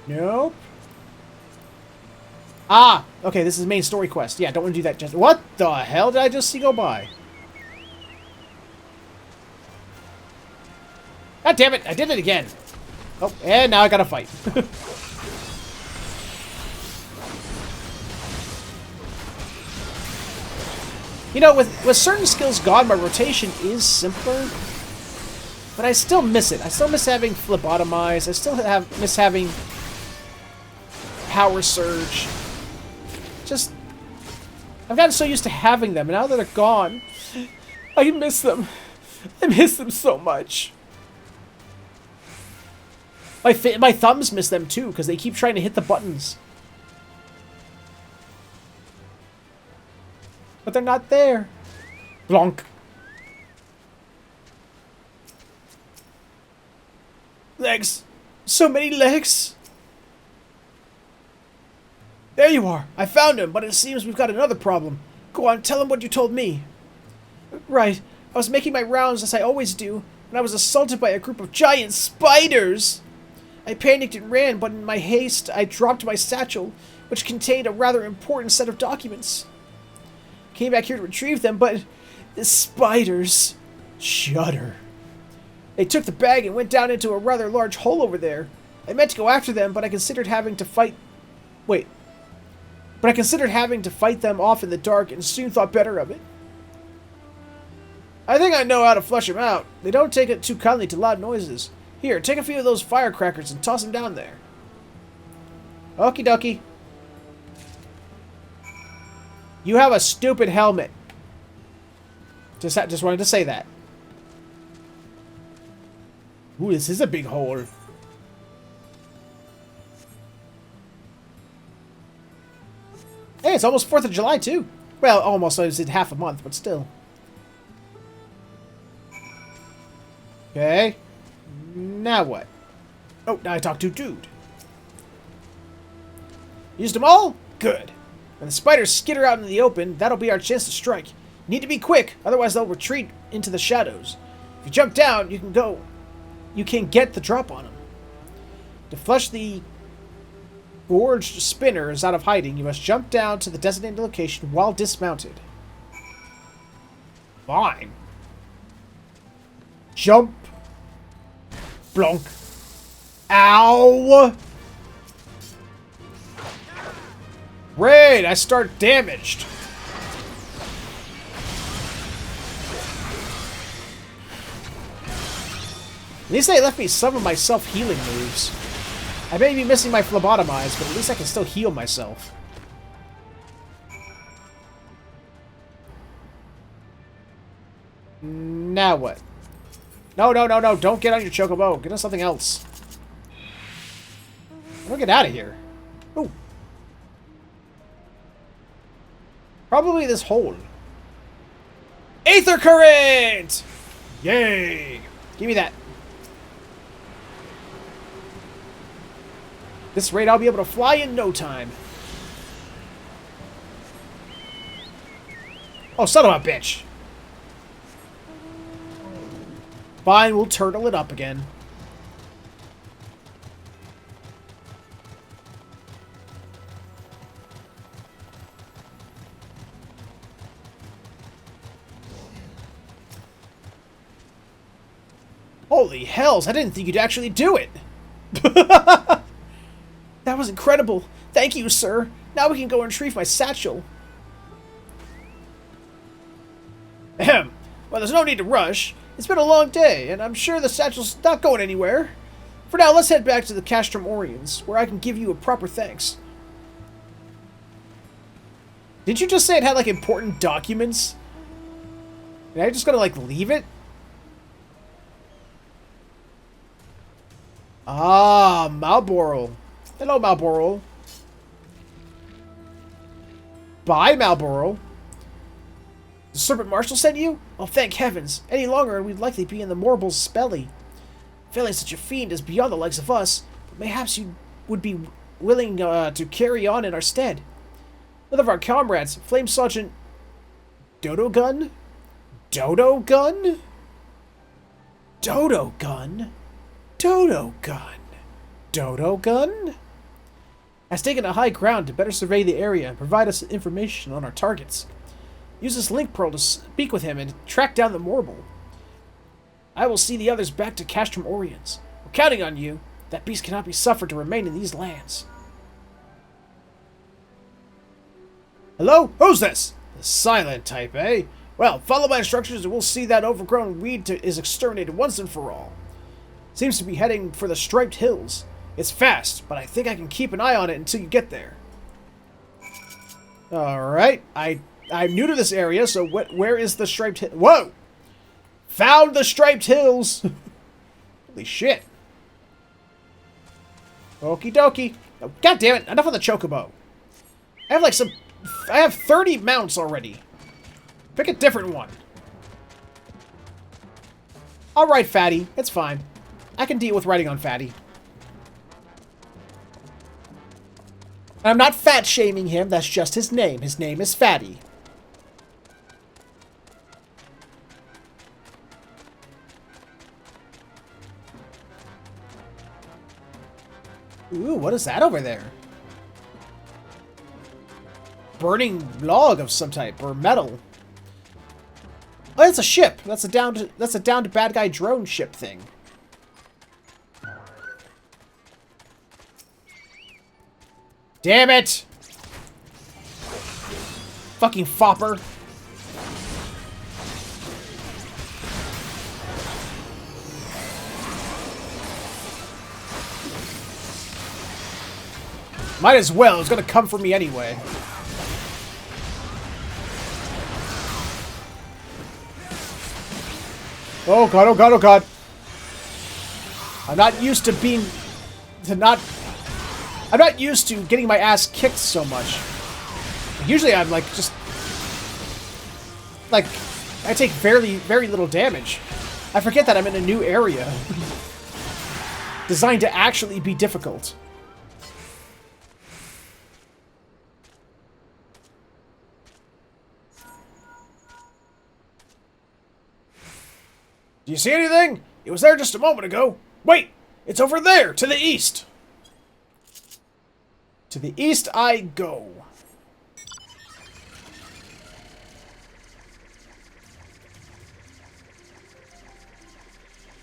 Nope. Ah! Okay, this is main story quest. Yeah, don't want to do that just... What the hell did I just see go by? God damn it! I did it again! Oh, and now I gotta fight. You know, with certain skills gone, my rotation is simpler. But I still miss it. I still miss having phlebotomize. I still miss having power surge. Just... I've gotten so used to having them, and now that they're gone, I miss them. I miss them so much. My thumbs miss them too, because they keep trying to hit the buttons. But they're not there. Blonk. Legs. So many legs. There you are. I found him, but it seems we've got another problem. Go on, tell him what you told me. Right. I was making my rounds as I always do, when I was assaulted by a group of giant spiders. I panicked and ran, but in my haste, I dropped my satchel, which contained a rather important set of documents. Came back here to retrieve them, but the spiders shudder. They took the bag and went down into a rather large hole over there. I meant to go after them, but I considered having to fight... Wait. But I considered having to fight them off in the dark and soon thought better of it. I think I know how to flush them out. They don't take it too kindly to loud noises. Here, take a few of those firecrackers and toss them down there. Okie dokie. You have a stupid helmet. Just wanted to say that. Ooh, this is a big hole. Hey, it's almost 4th of July, too. Well, almost. I was in half a month, but still. Okay. Now what? Oh, now I talk to dude. Used them all? Good. When the spiders skitter out into the open, that'll be our chance to strike. You need to be quick, otherwise they'll retreat into the shadows. If you jump down, you can get the drop on them. To flush the gorged spinners out of hiding, you must jump down to the designated location while dismounted. Fine. Jump. Blonk. Ow! Raid! I start damaged. At least they left me some of my self-healing moves. I may be missing my phlebotomize, but at least I can still heal myself. Now what? No, don't get on your chocobo. Get on something else. I'm gonna get out of here. Ooh. Probably this hole. Aether current! Yay! Give me that. This rate, I'll be able to fly in no time. Oh, son of a bitch. Fine, we'll turtle it up again. Holy hells, I didn't think you'd actually do it. That was incredible. Thank you, sir. Now we can go and retrieve my satchel. Ahem. Well, there's no need to rush. It's been a long day, and I'm sure the satchel's not going anywhere. For now, let's head back to the Castrum Oriens, where I can give you a proper thanks. Did you just say it had, like, important documents? Am I just gonna, like, leave it? Ah, Malboro. Hello, Malboro. Bye, Malboro. The Serpent Marshal sent you? Oh, thank heavens. Any longer and we'd likely be in the Morble's belly. Failing such a fiend is beyond the likes of us, but mayhaps you would be willing to carry on in our stead. One of our comrades, Flame Sergeant Dodo Gun? Dodo Gun? Dodo Gun? Dodo Gun? Dodo Gun? Has taken a high ground to better survey the area and provide us information on our targets. Use this link pearl to speak with him and track down the Morble. I will see the others back to Castrum Oriens. We're counting on you. That beast cannot be suffered to remain in these lands. Hello? Who's this? The silent type, eh? Well, follow my instructions and we'll see that overgrown weed is exterminated once and for all. Seems to be heading for the Striped Hills. It's fast, but I think I can keep an eye on it until you get there. Alright, I'm new to this area, so where is the Striped Hills? Whoa! Found the Striped Hills! Holy shit. Okie dokie. Oh, God damn it, enough of the chocobo. I have 30 mounts already. Pick a different one. I'll ride Fatty, it's fine. I can deal with riding on Fatty. I'm not fat-shaming him, that's just his name. His name is Fatty. Ooh, what is that over there? Burning log of some type, or metal. Oh, that's a ship. That's a down to bad guy drone ship thing. Damn it! Fucking fopper. Might as well. It's gonna come for me anyway. Oh god, oh god, oh god. I'm not used to being... I'm not used to getting my ass kicked so much. Usually I'm like, just... like, I take very little damage. I forget that I'm in a new area. Designed to actually be difficult. Do you see anything? It was there just a moment ago. Wait! It's over there, to the east! To the east I go.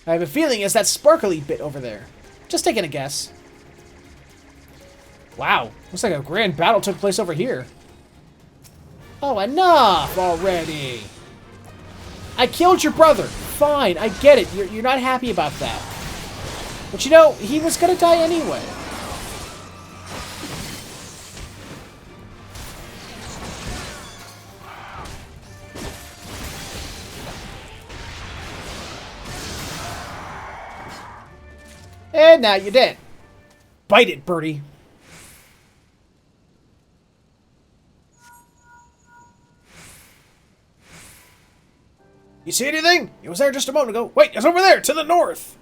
I have a feeling it's that sparkly bit over there. Just taking a guess. Wow, looks like a grand battle took place over here. Oh, enough already! I killed your brother! Fine, I get it. You're not happy about that. But you know, he was gonna die anyway. And now you're dead. Bite it, birdie. You see anything? It was there just a moment ago. Wait, it's over there, to the north.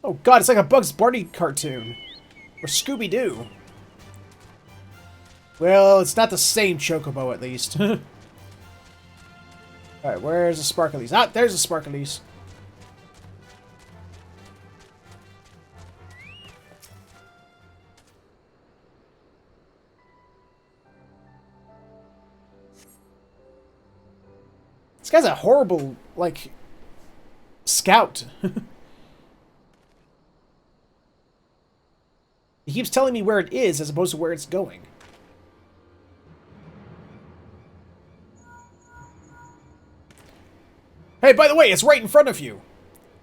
Oh god, it's like a Bugs Bunny cartoon. Or Scooby-Doo. Well, it's not the same Chocobo, at least. Alright, where's the Sparklies? Ah, there's the Sparklies. This guy's a horrible, like, scout. He keeps telling me where it is as opposed to where it's going. Hey, by the way, it's right in front of you.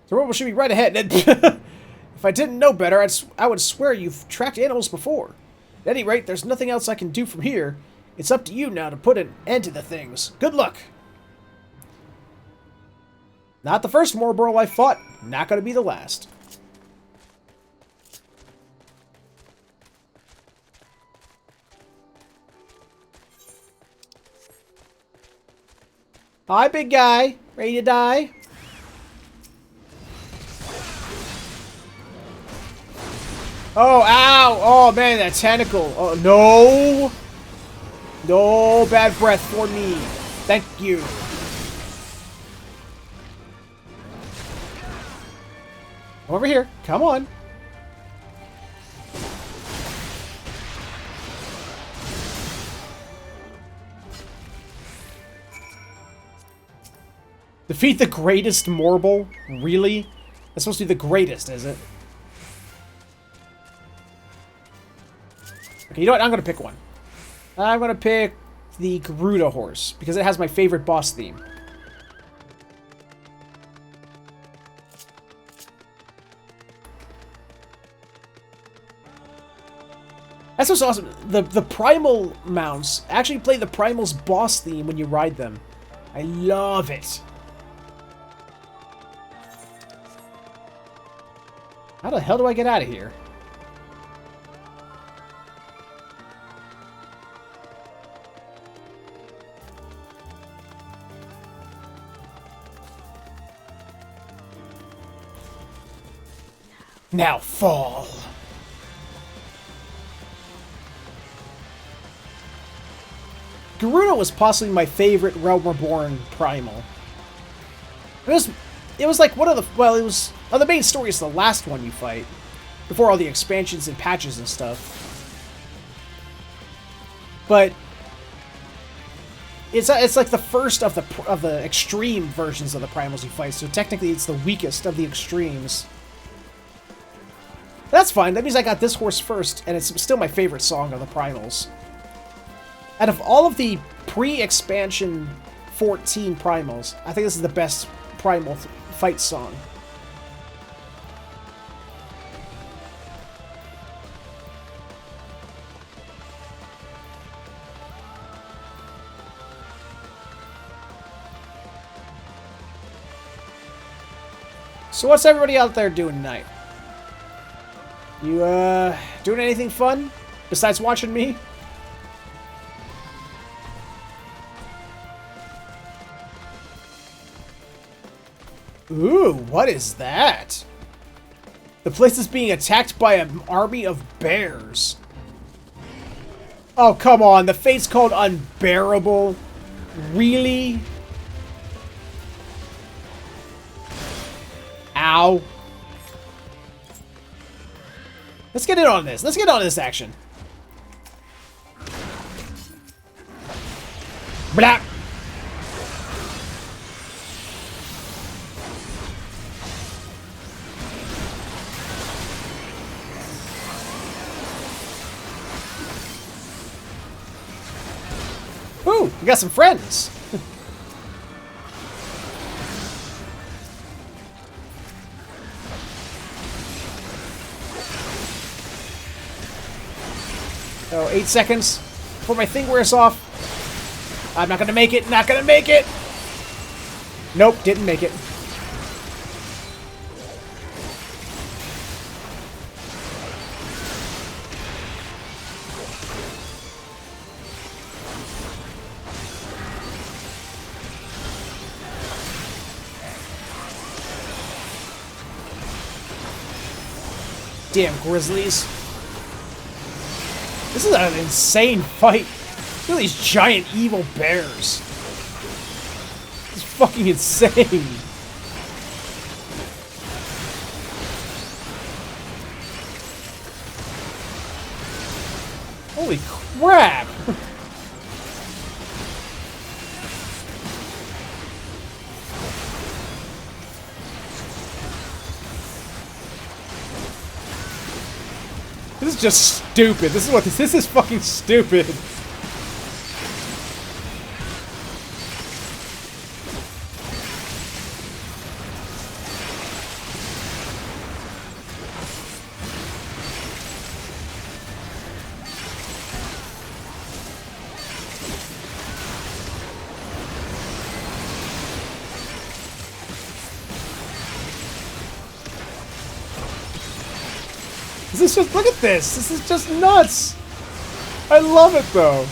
The robot should be right ahead. If I didn't know better, I would swear you've tracked animals before. At any rate, there's nothing else I can do from here. It's up to you now to put an end to the things. Good luck. Not the first Morborl I fought. Not going to be the last. Hi, big guy. Ready to die? Oh, ow! Oh, man, that tentacle. Oh, no! No bad breath for me. Thank you. Over here. Come on. Defeat the greatest Morborl? Really? That's supposed to be the greatest, is it? Okay, you know what? I'm going to pick one. I'm going to pick the Garuda horse, because it has my favorite boss theme. That's what's awesome. The Primal mounts actually play the Primal's boss theme when you ride them. I love it. How the hell do I get out of here? Now fall. Garuda was possibly my favorite Realm Reborn Primal. It was like one of the, well, it was, oh, the main story is the last one you fight, before all the expansions and patches and stuff. But it's like the first of the extreme versions of the primals you fight, so technically it's the weakest of the extremes. That's fine, that means I got this horse first, and it's still my favorite song of the primals. Out of all of the pre-expansion 14 primals, I think this is the best primal fight song. So what's everybody out there doing tonight? You, doing anything fun? Besides watching me? Ooh, what is that? The place is being attacked by an army of bears. Oh, come on. The fate's called Unbearable. Really? Ow. Let's get in on this. Let's get on this action. Blah. Ooh, we got some friends. Oh, 8 seconds before my thing wears off. I'm not gonna make it. Not gonna make it. Nope, didn't make it. Damn grizzlies. This is an insane fight. Look at these giant evil bears. It's fucking insane. Holy crap! This is just stupid. This is fucking stupid. This is just, look at this! This is just nuts! I love it though!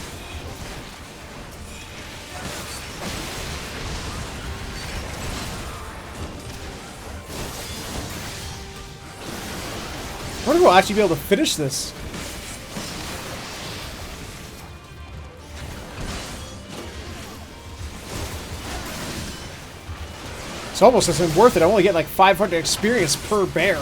I wonder if we'll actually be able to finish this. It's almost isn't worth it. I only get like 500 experience per bear.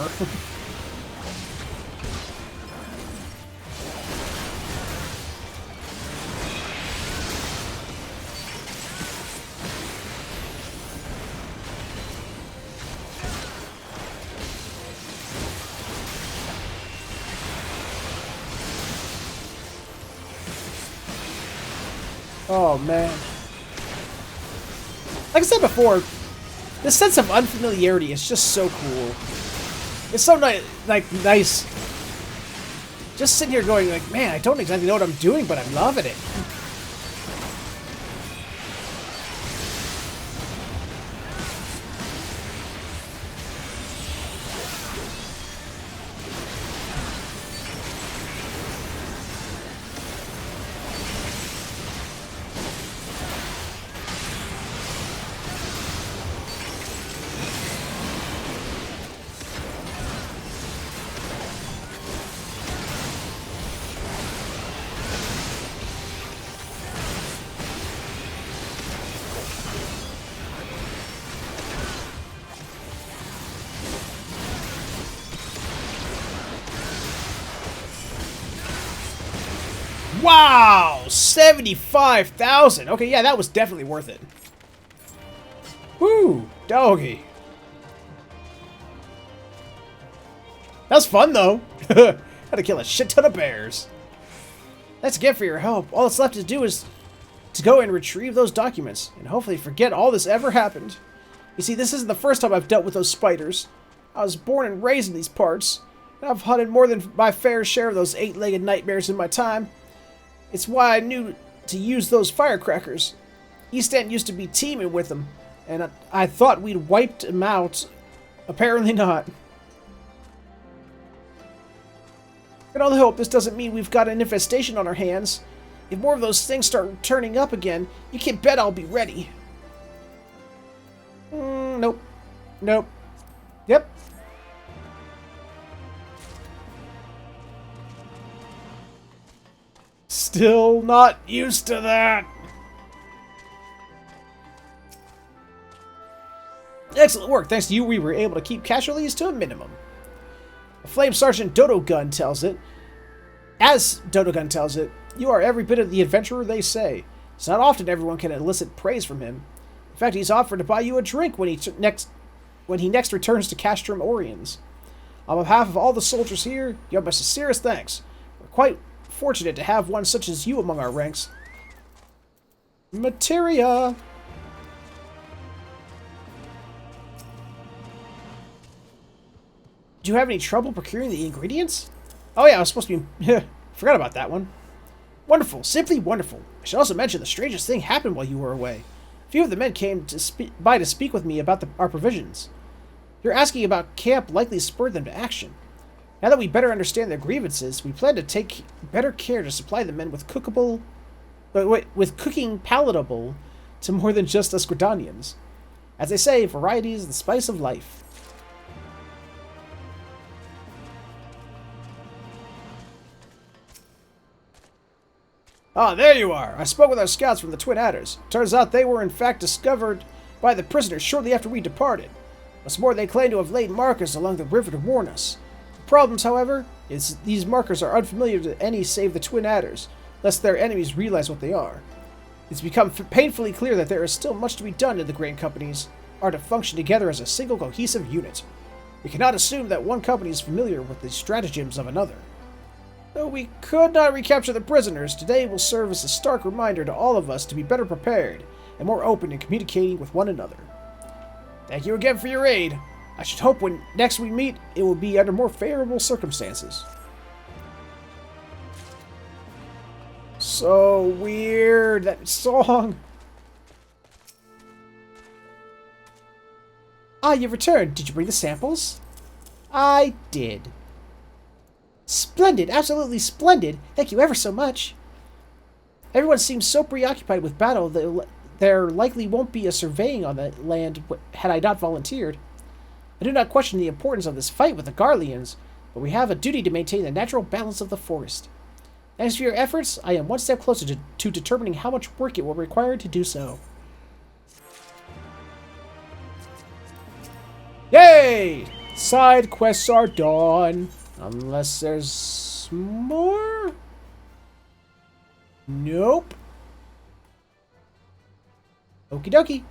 Oh, man. Like I said before, this sense of unfamiliarity is just so cool. It's so nice. Just sitting here going like, man, I don't exactly know what I'm doing, but I'm loving it. Wow! 75,000! Okay, yeah, that was definitely worth it. Woo! Doggy. That was fun, though. Had to kill a shit ton of bears. Thanks again for your help. All that's left to do is to go and retrieve those documents, and hopefully forget all this ever happened. You see, this isn't the first time I've dealt with those spiders. I was born and raised in these parts, and I've hunted more than my fair share of those eight-legged nightmares in my time. It's why I knew to use those firecrackers. East End used to be teeming with them, and I thought we'd wiped them out. Apparently not. I can only hope this doesn't mean we've got an infestation on our hands. If more of those things start turning up again, you can bet I'll be ready. Nope. Nope. Yep. Still not used to that. Excellent work. Thanks to you, we were able to keep casualties to a minimum. A Flame Sergeant Dodo Gun tells it. As Dodo Gun tells it, you are every bit of the adventurer they say. It's not often everyone can elicit praise from him. In fact, he's offered to buy you a drink when he next returns to Castrum Oriens. On behalf of all the soldiers here, you have my sincerest thanks. We're quite fortunate to have one such as you among our ranks. Materia! Do you have any trouble procuring the ingredients? Oh yeah, I was supposed to be... Forgot about that one. Wonderful. Simply wonderful. I should also mention the strangest thing happened while you were away. A few of the men came to speak with me about our provisions. Your asking about camp likely spurred them to action. Now that we better understand their grievances, we plan to take better care to supply the men with cooking palatable to more than just us Gridanians. As they say, variety is the spice of life. Ah, there you are! I spoke with our scouts from the Twin Adders. Turns out they were in fact discovered by the prisoners shortly after we departed. What's more, they claim to have laid markers along the river to warn us. The problems, however, is these markers are unfamiliar to any save the Twin Adders, lest their enemies realize what they are. It's become painfully clear that there is still much to be done, and the Grand Companies are to function together as a single cohesive unit. We cannot assume that one company is familiar with the stratagems of another. Though we could not recapture the prisoners, today will serve as a stark reminder to all of us to be better prepared and more open in communicating with one another. Thank you again for your aid. I should hope when next we meet, it will be under more favorable circumstances. So weird, that song. Ah, you've returned. Did you bring the samples? I did. Splendid, absolutely splendid. Thank you ever so much. Everyone seems so preoccupied with battle that there likely won't be a surveying on the land had I not volunteered. I do not question the importance of this fight with the Garleans, but we have a duty to maintain the natural balance of the forest. Thanks for your efforts, I am one step closer to determining how much work it will require to do so. Yay! Side quests are done. Unless there's more? Nope. Okie dokie.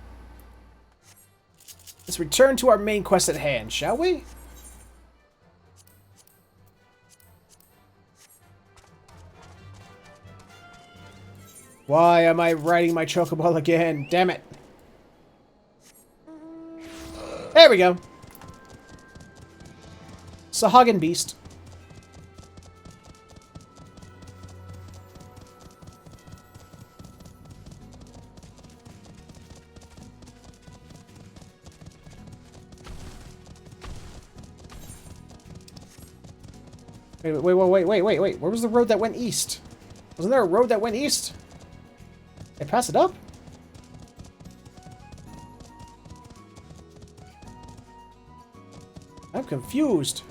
Let's return to our main quest at hand, shall we? Why am I riding my Chocoball again? Damn it. There we go. Sahagin Beast. Wait. Where was the road that went east? Wasn't there a road that went east? Did I pass it up? I'm confused.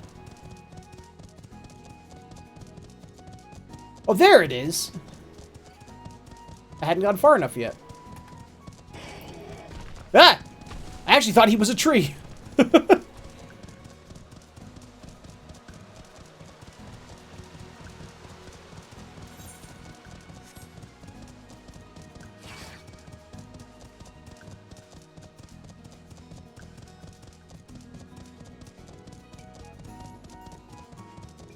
Oh, there it is. I hadn't gone far enough yet. Ah! I actually thought he was a tree.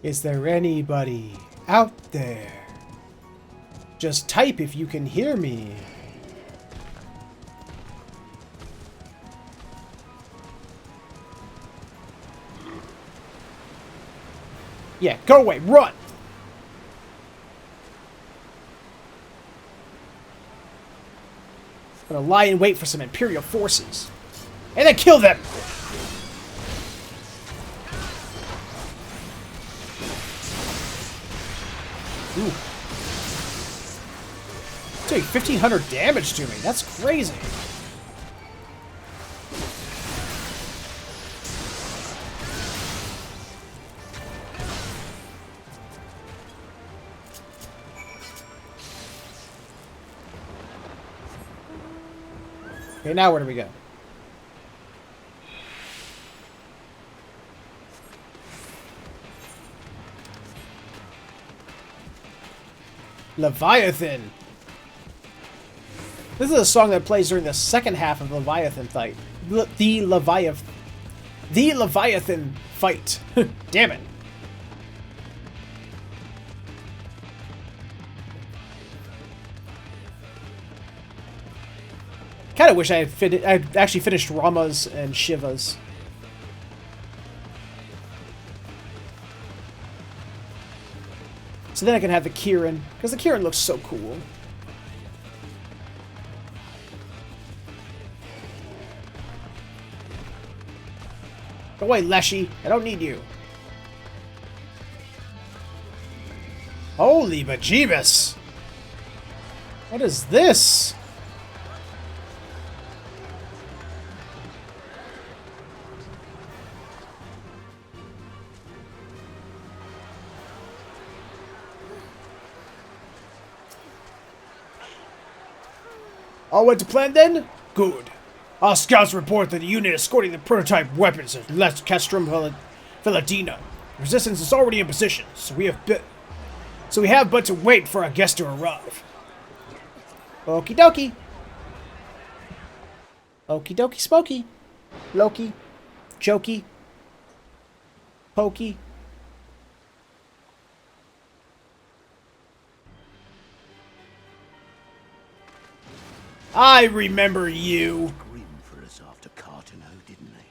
Is there anybody out there? Just type if you can hear me. Yeah, go away, run! I'm gonna lie in wait for some Imperial forces. And then kill them! Ooh. Doing 1,500 damage to me. That's crazy. Okay, now where do we go? Leviathan. This is a song that plays during the second half of the Leviathan fight. The Leviathan fight. Damn it. Kind of wish I'd actually finished Rama's and Shiva's. So then I can have the Kirin, because the Kirin looks so cool. Go away, Leshy. I don't need you. Holy bejeebus! What is this? All went to plan then? Good. Our scouts report that the unit escorting the prototype weapons has left Castrum Villadina. Resistance is already in position, so we have but to wait for our guest to arrive. Okie dokie. Okie dokie smoky. Loki. Jokey. Pokey. I remember you. Grim for us after Cartano, didn't they?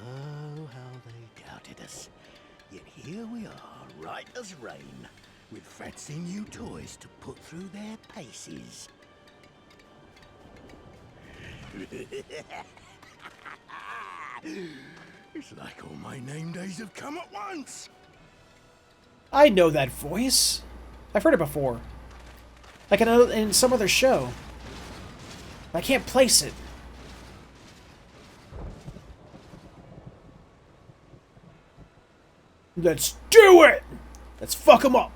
Oh, how they doubted us. Yet here we are, right as rain, with fancy new toys to put through their paces. It's like all my name days have come at once. I know that voice. I've heard it before. Like in some other show. I can't place it. Let's do it! Let's fuck him up.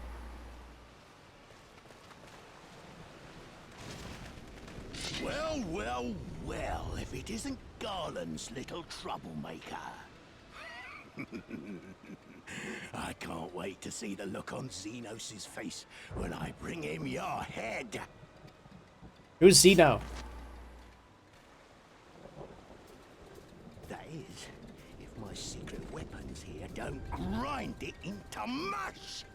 Well, well, well, if it isn't Garland's little troublemaker. I can't wait to see the look on Xenos' face when I bring him your head. Who's Xeno? That is, if my secret weapons here don't grind it into mush.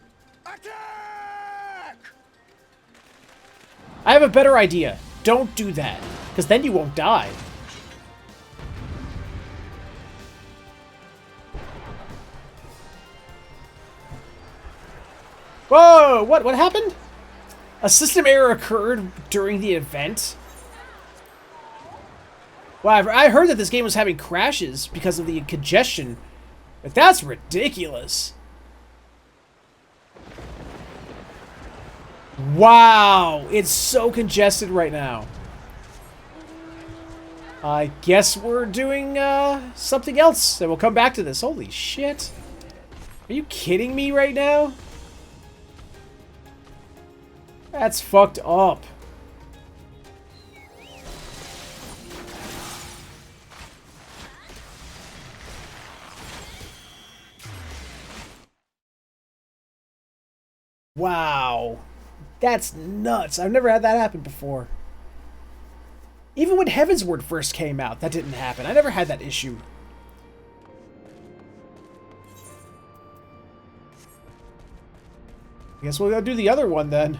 Attack! I have a better idea. Don't do that, because then you won't die. Whoa! What happened? A system error occurred during the event? Well, I heard that this game was having crashes because of the congestion, but that's ridiculous. Wow, it's so congested right now. I guess we're doing something else, and we'll come back to this. Holy shit. Are you kidding me right now? That's fucked up. Wow. That's nuts. I've never had that happen before. Even when Heavensward first came out, that didn't happen. I never had that issue. I guess we'll go do the other one then.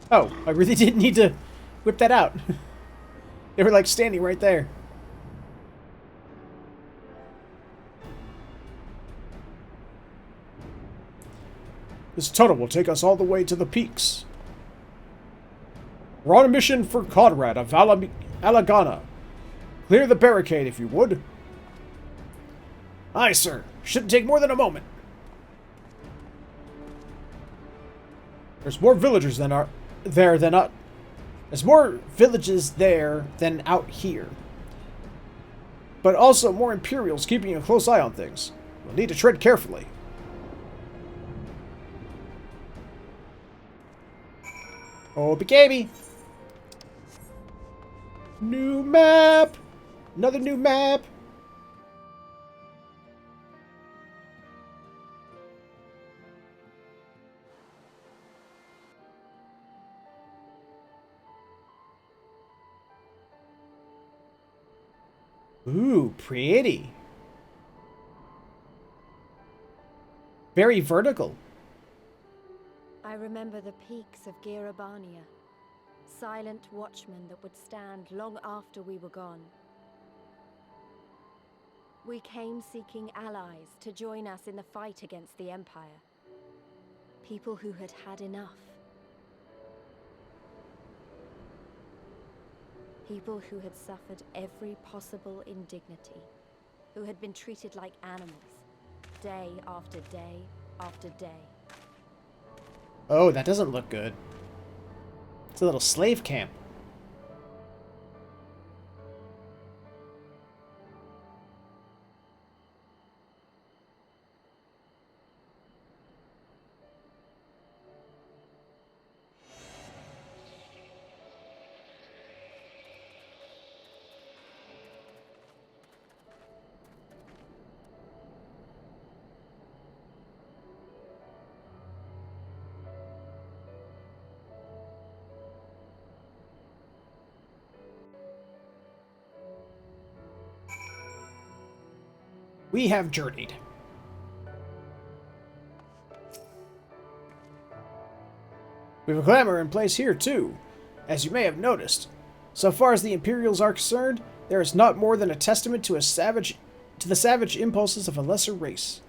Oh, I really didn't need to whip that out. They were like standing right there. This tunnel will take us all the way to the peaks. We're on a mission for Conrad of Alagana. Clear the barricade if you would. Aye, sir. Shouldn't take more than a moment. There's more villagers than There's more villages there than out here. But also more Imperials keeping a close eye on things. We'll need to tread carefully. Oh, baby. New map. Another new map. Ooh, pretty. Very vertical. I remember the peaks of Girabania, silent watchmen that would stand long after we were gone. We came seeking allies to join us in the fight against the Empire. People who had had enough. People who had suffered every possible indignity, who had been treated like animals, day after day after day. Oh, that doesn't look good. It's a little slave camp. We have journeyed. We have a glamour in place here, too, as you may have noticed. So far as the Imperials are concerned, there is not more than a testament to the savage impulses of a lesser race.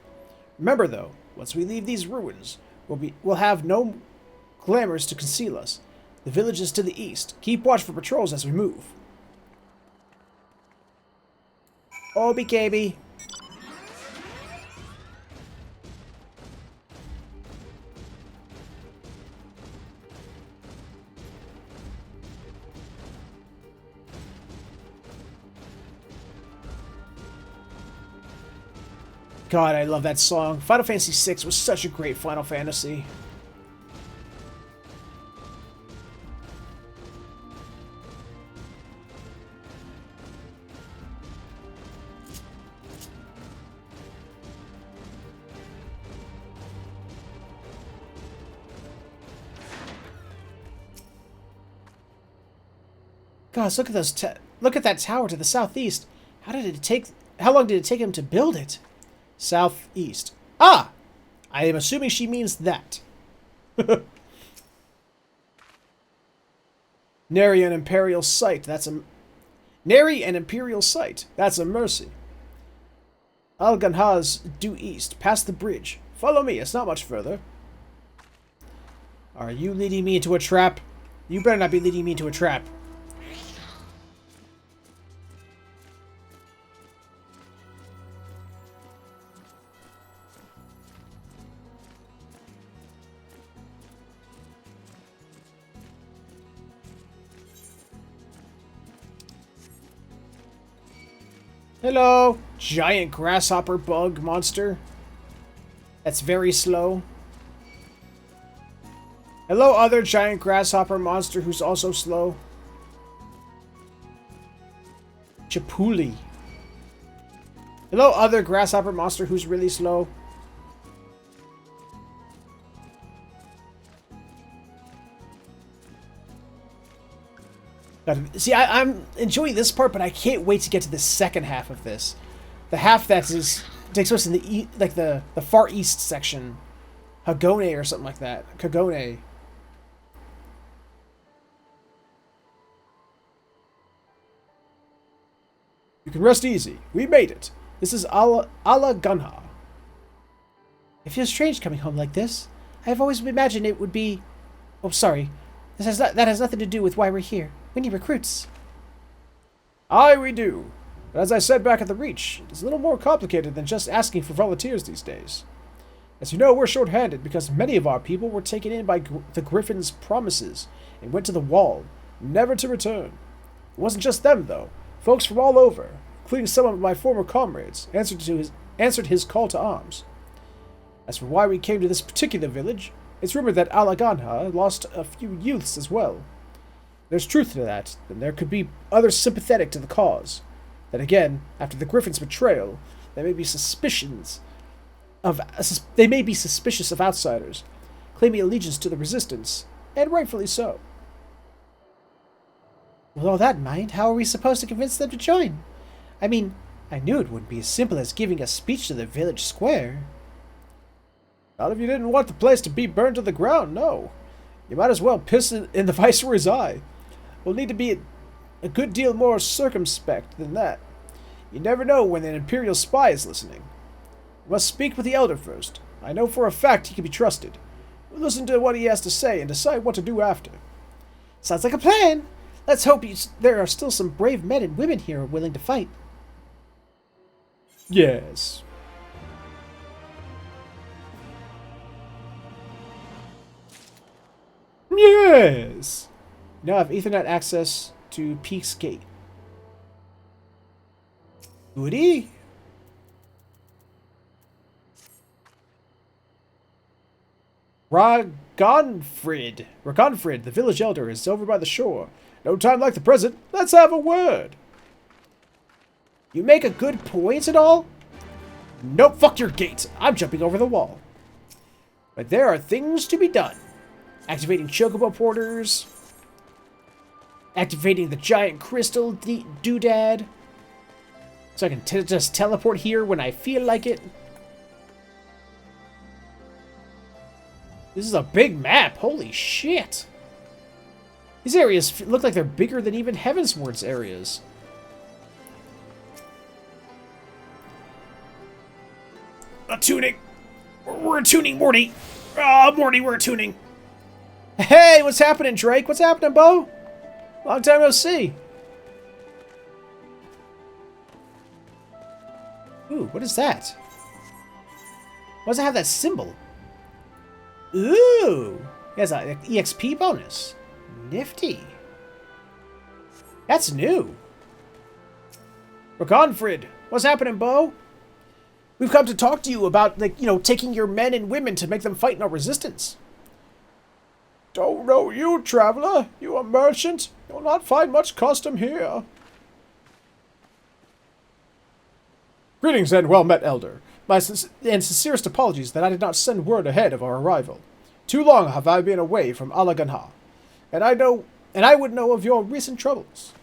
Remember, though, once we leave these ruins, we'll have no glamours to conceal us. The village is to the east. Keep watch for patrols as we move. Obi KB. God, I love that song. Final Fantasy VI was such a great Final Fantasy. Gosh, look at those. Look at that tower to the southeast. How long did it take him to build it? Southeast. Ah! I am assuming she means that. Nary an Imperial site. Nary an Imperial site. That's a mercy. Ul'dah's due east, past the bridge. Follow me, it's not much further. Are you leading me into a trap? You better not be leading me into a trap. Hello, giant grasshopper bug monster. That's very slow. Hello, other giant grasshopper monster who's also slow. Chapuli. Hello, other grasshopper monster who's really slow. See, I'm enjoying this part, but I can't wait to get to the second half of this. The half that takes place in the the far east section, Hagone or something like that. Kagone. You can rest easy. We made it. This is Ul'dah. It feels strange coming home like this. I have always imagined it would be. Oh, sorry. That has nothing to do with why we're here. We need recruits. Aye, we do. But as I said back at the Reach, it is a little more complicated than just asking for volunteers these days. As you know, we're short-handed because many of our people were taken in by the Griffin's promises and went to the Wall, never to return. It wasn't just them, though. Folks from all over, including some of my former comrades, answered his call to arms. As for why we came to this particular village, it's rumored that Ul'dah lost a few youths as well. There's truth to that, and there could be others sympathetic to the cause. Then again, after the Griffin's betrayal, they may be suspicious of outsiders, claiming allegiance to the Resistance, and rightfully so. With all that in mind, how are we supposed to convince them to join? I mean, I knew it wouldn't be as simple as giving a speech to the village square. Not if you didn't want the place to be burned to the ground, no. You might as well piss in the Viceroy's eye. We'll need to be a good deal more circumspect than that. You never know when an Imperial spy is listening. We must speak with the Elder first. I know for a fact he can be trusted. We'll listen to what he has to say and decide what to do after. Sounds like a plan. Let's hope there are still some brave men and women here willing to fight. Yes. Yes! Now I have Ethernet access to Peak's Gate. Goody? Ragonfrid, the village elder, is over by the shore. No time like the present. Let's have a word. You make a good point and all? Nope, fuck your gate. I'm jumping over the wall. But there are things to be done. Activating chocobo porters. Activating the giant crystal doodad. So I can just teleport here when I feel like it. This is a big map. Holy shit. These areas look like they're bigger than even Heavensward's areas. Tuning. We're tuning, Morty. Oh, Morty, we're tuning. Hey, what's happening, Drake? What's happening, Bo? Long time no see. Ooh, what is that? Why does it have that symbol? Ooh, it has an EXP bonus. Nifty. That's new. Ragonfrid, what's happening, Bo? We've come to talk to you about, like, taking your men and women to make them fight in our resistance. Don't know you, traveler. You a merchant? You'll not find much custom here. Greetings and well met, Elder. My sincerest apologies that I did not send word ahead of our arrival. Too long have I been away from Ul'dah, and I would know of your recent troubles.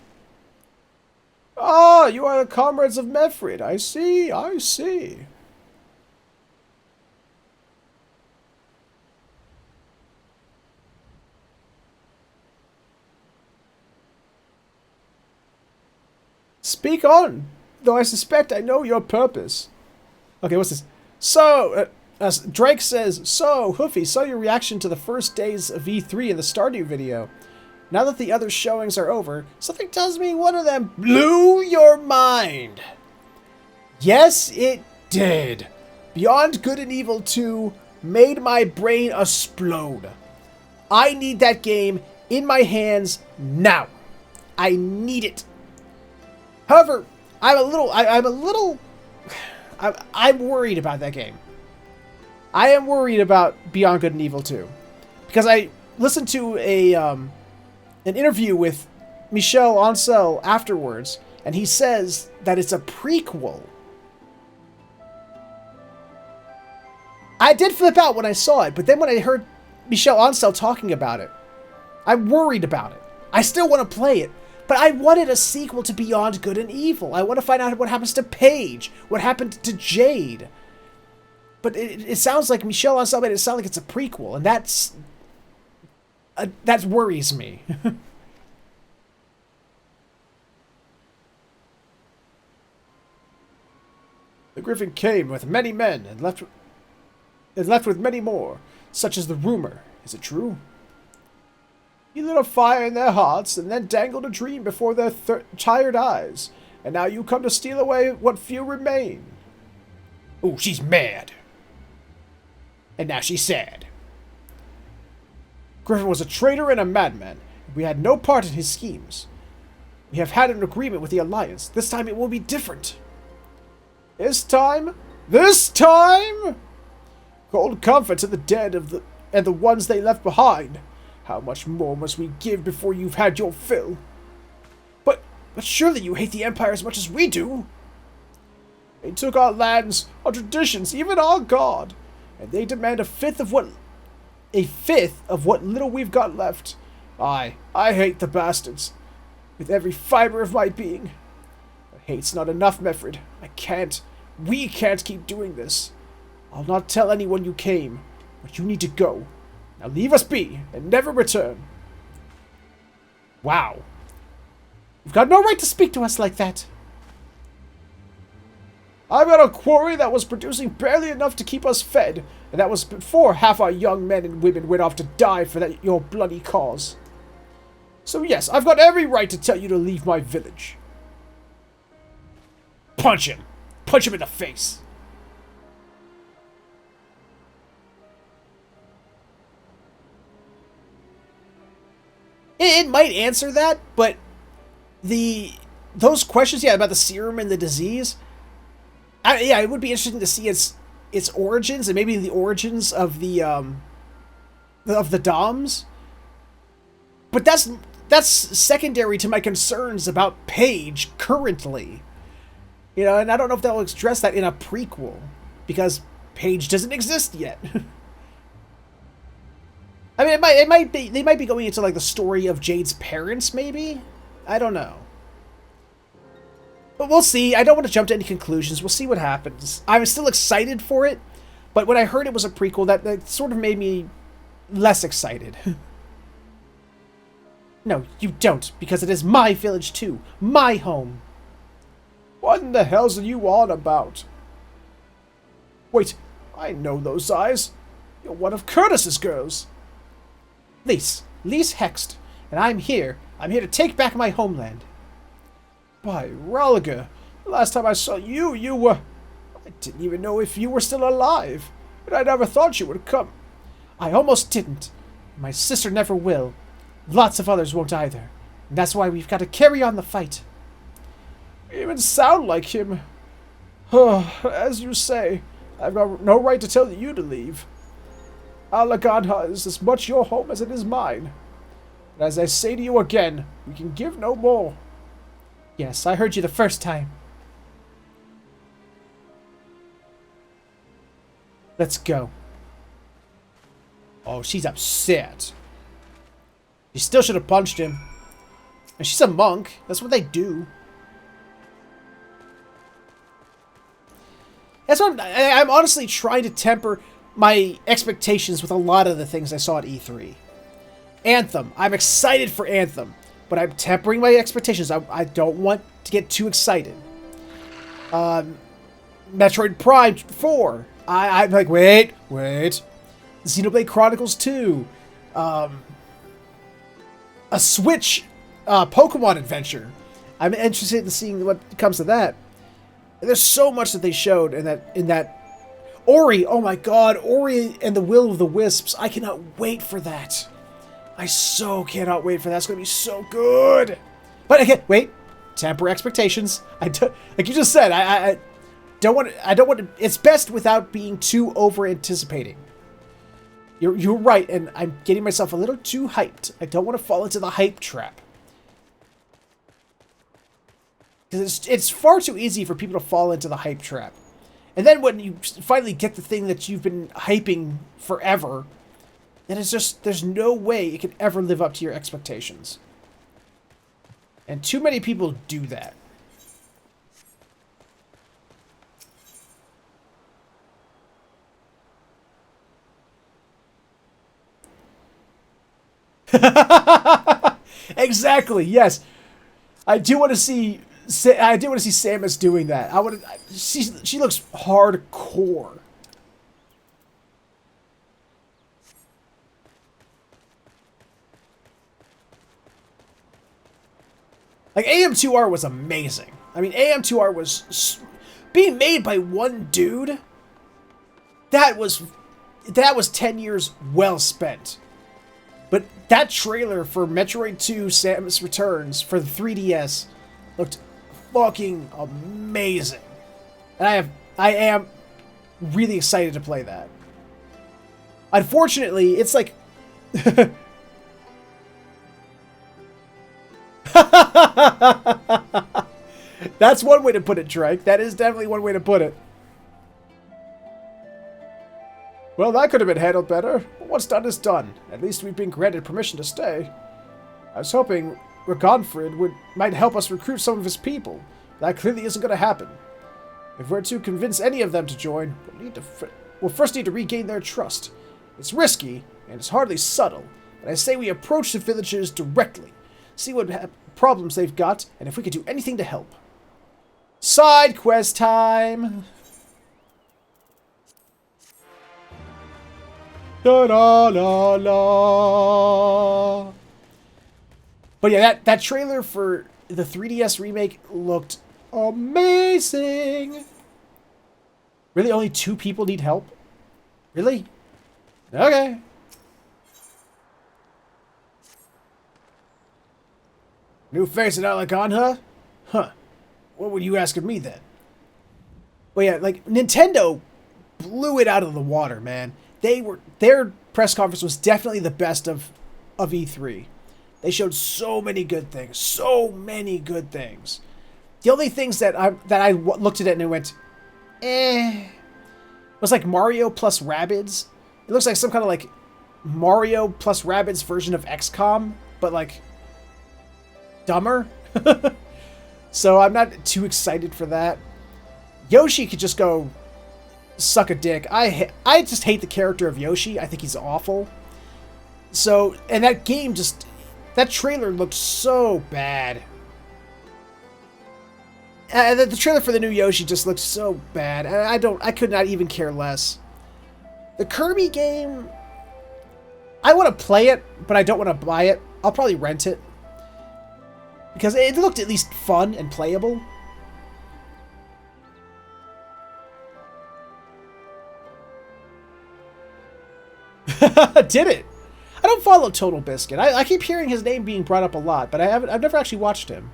Ah, you are the comrades of Mefrid. I see, I see. Speak on, though I suspect I know your purpose. Okay, what's this? So, as Drake says, so, Hoofy, saw your reaction to the first days of E3 in the Stardew video. Now that the other showings are over, something tells me one of them blew your mind. Yes, it did. Beyond Good and Evil 2 made my brain explode. I need that game in my hands now. I need it. However, I'm worried about that game. I am worried about Beyond Good and Evil 2. Because I listened to an interview with Michel Ancel afterwards, and he says that it's a prequel. I did flip out when I saw it, but then when I heard Michel Ancel talking about it, I'm worried about it. I still want to play it, but I wanted a sequel to Beyond Good and Evil. I want to find out what happens to Paige, what happened to Jade. But it sounds like Michel Ancel made it sound like it's a prequel, and that worries me. The Griffin came with many men and left with many more, such as the rumor. Is it true? You lit a fire in their hearts and then dangled a dream before their tired eyes, and now you come to steal away what few remain. Ooh, she's mad. And now she's sad. Griffin was a traitor and a madman. We had no part in his schemes. We have had an agreement with the Alliance. This time it will be different. This time? Cold comfort to the dead and the ones they left behind. How much more must we give before you've had your fill? But surely you hate the Empire as much as we do. They took our lands, our traditions, even our god, and they demand a fifth of what little we've got left. I hate the bastards with every fiber of my being. But hate's not enough, Mefrid. We can't keep doing this. I'll not tell anyone you came, but you need to go. Now leave us be and never return. Wow. You've got no right to speak to us like that. I've got a quarry that was producing barely enough to keep us fed, and that was before half our young men and women went off to die for your bloody cause. So yes, I've got every right to tell you to leave my village. Punch him! Punch him in the face! It might answer that, but those questions, yeah, about the serum and the disease, yeah, it would be interesting to see its origins and maybe the origins of the DOMs. But that's secondary to my concerns about Paige currently. You know, and I don't know if they'll address that in a prequel, because Paige doesn't exist yet. I mean, they might be going into like the story of Jade's parents, maybe. I don't know, but we'll see. I don't want to jump to any conclusions. We'll see what happens. I'm still excited for it, but when I heard it was a prequel, that sort of made me less excited. No, you don't, because it is my village too, my home. What in the hell's are you on about? Wait, I know those eyes. You're one of Curtis's girls. Lise Hext, and I'm here to take back my homeland. By Ralaga, the last time I saw you, you were... I didn't even know if you were still alive, and I never thought you would come. I almost didn't. My sister never will. Lots of others won't either, and that's why we've got to carry on the fight. You even sound like him. As you say, I've got no right to tell you to leave. Alagandha is as much your home as it is mine. But as I say to you again, we can give no more. Yes, I heard you the first time. Let's go. Oh, she's upset. She still should have punched him. And she's a monk. That's what they do. That's what I'm honestly trying to temper my expectations with a lot of the things I saw at E3. Anthem. I'm excited for Anthem, but I'm tempering my expectations. I don't want to get too excited. Metroid Prime 4. I'm like, wait. Xenoblade Chronicles 2. A Switch Pokemon adventure. I'm interested in seeing what comes of that. There's so much that they showed in that Ori. Oh my god, Ori and the Will of the Wisps. I cannot wait for that. I so cannot wait for that. It's going to be so good. But again, wait. Temper expectations. Like you just said, I don't want to. It's best without being too over anticipating. You're right, and I'm getting myself a little too hyped. I don't want to fall into the hype trap. Because it's far too easy for people to fall into the hype trap. And then when you finally get the thing that you've been hyping forever, then it's just, there's no way it can ever live up to your expectations. And too many people do that. Exactly, yes. I do want to see Samus doing that. She looks hardcore. Like, AM2R was amazing. I mean, AM2R was being made by one dude. That was 10 years well spent. But that trailer for Metroid 2 Samus Returns for the 3DS looked fucking amazing. And I am really excited to play that. Unfortunately, it's like that's one way to put it, Drake. That is definitely one way to put it. Well, that could have been handled better. But what's done is done. At least we've been granted permission to stay. I was hoping Ragonfrid might help us recruit some of his people. That clearly isn't going to happen. If we're to convince any of them to join, we'll first need to regain their trust. It's risky, and it's hardly subtle, but I say we approach the villagers directly, see what problems they've got, and if we can do anything to help. Side quest time! Da la la la. But yeah, that trailer for the 3DS remake looked amazing. Really, only 2 people need help? Really? Okay. New face at Alakon, huh? Huh. What were you asking me then? Well, yeah, like, Nintendo blew it out of the water, man. Their press conference was definitely the best of E3. They showed so many good things. So many good things. The only things that I looked at it and I went, was like Mario plus Rabbids. It looks like some kind of like Mario plus Rabbids version of XCOM, but like dumber. So I'm not too excited for that. Yoshi could just go suck a dick. I just hate the character of Yoshi. I think he's awful. So, and that game just, that trailer looked so bad. The trailer for the new Yoshi just looks so bad. And I could not even care less. The Kirby game, I want to play it, but I don't want to buy it. I'll probably rent it. Because it looked at least fun and playable. Did it? I don't follow Total Biscuit. I keep hearing his name being brought up a lot, but I've never actually watched him.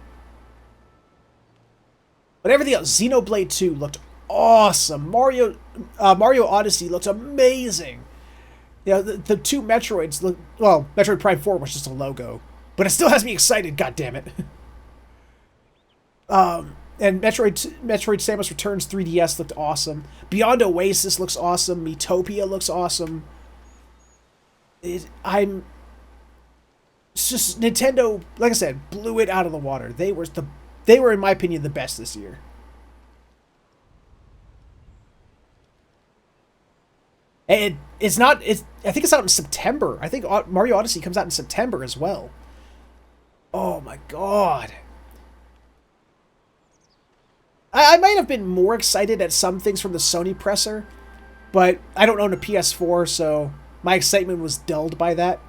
But everything else, Xenoblade 2 looked awesome. Mario Odyssey looked amazing. You know, the two Metroids look, well, Metroid Prime 4 was just a logo, but it still has me excited. God damn it. And Metroid Samus Returns 3DS looked awesome. Beyond Oasis looks awesome. Miitopia looks awesome. It's just Nintendo, like I said, blew it out of the water. They were, in my opinion, the best this year. And I think it's out in September. I think Mario Odyssey comes out in September as well. Oh my god. I might have been more excited at some things from the Sony presser, but I don't own a PS4, so my excitement was dulled by that.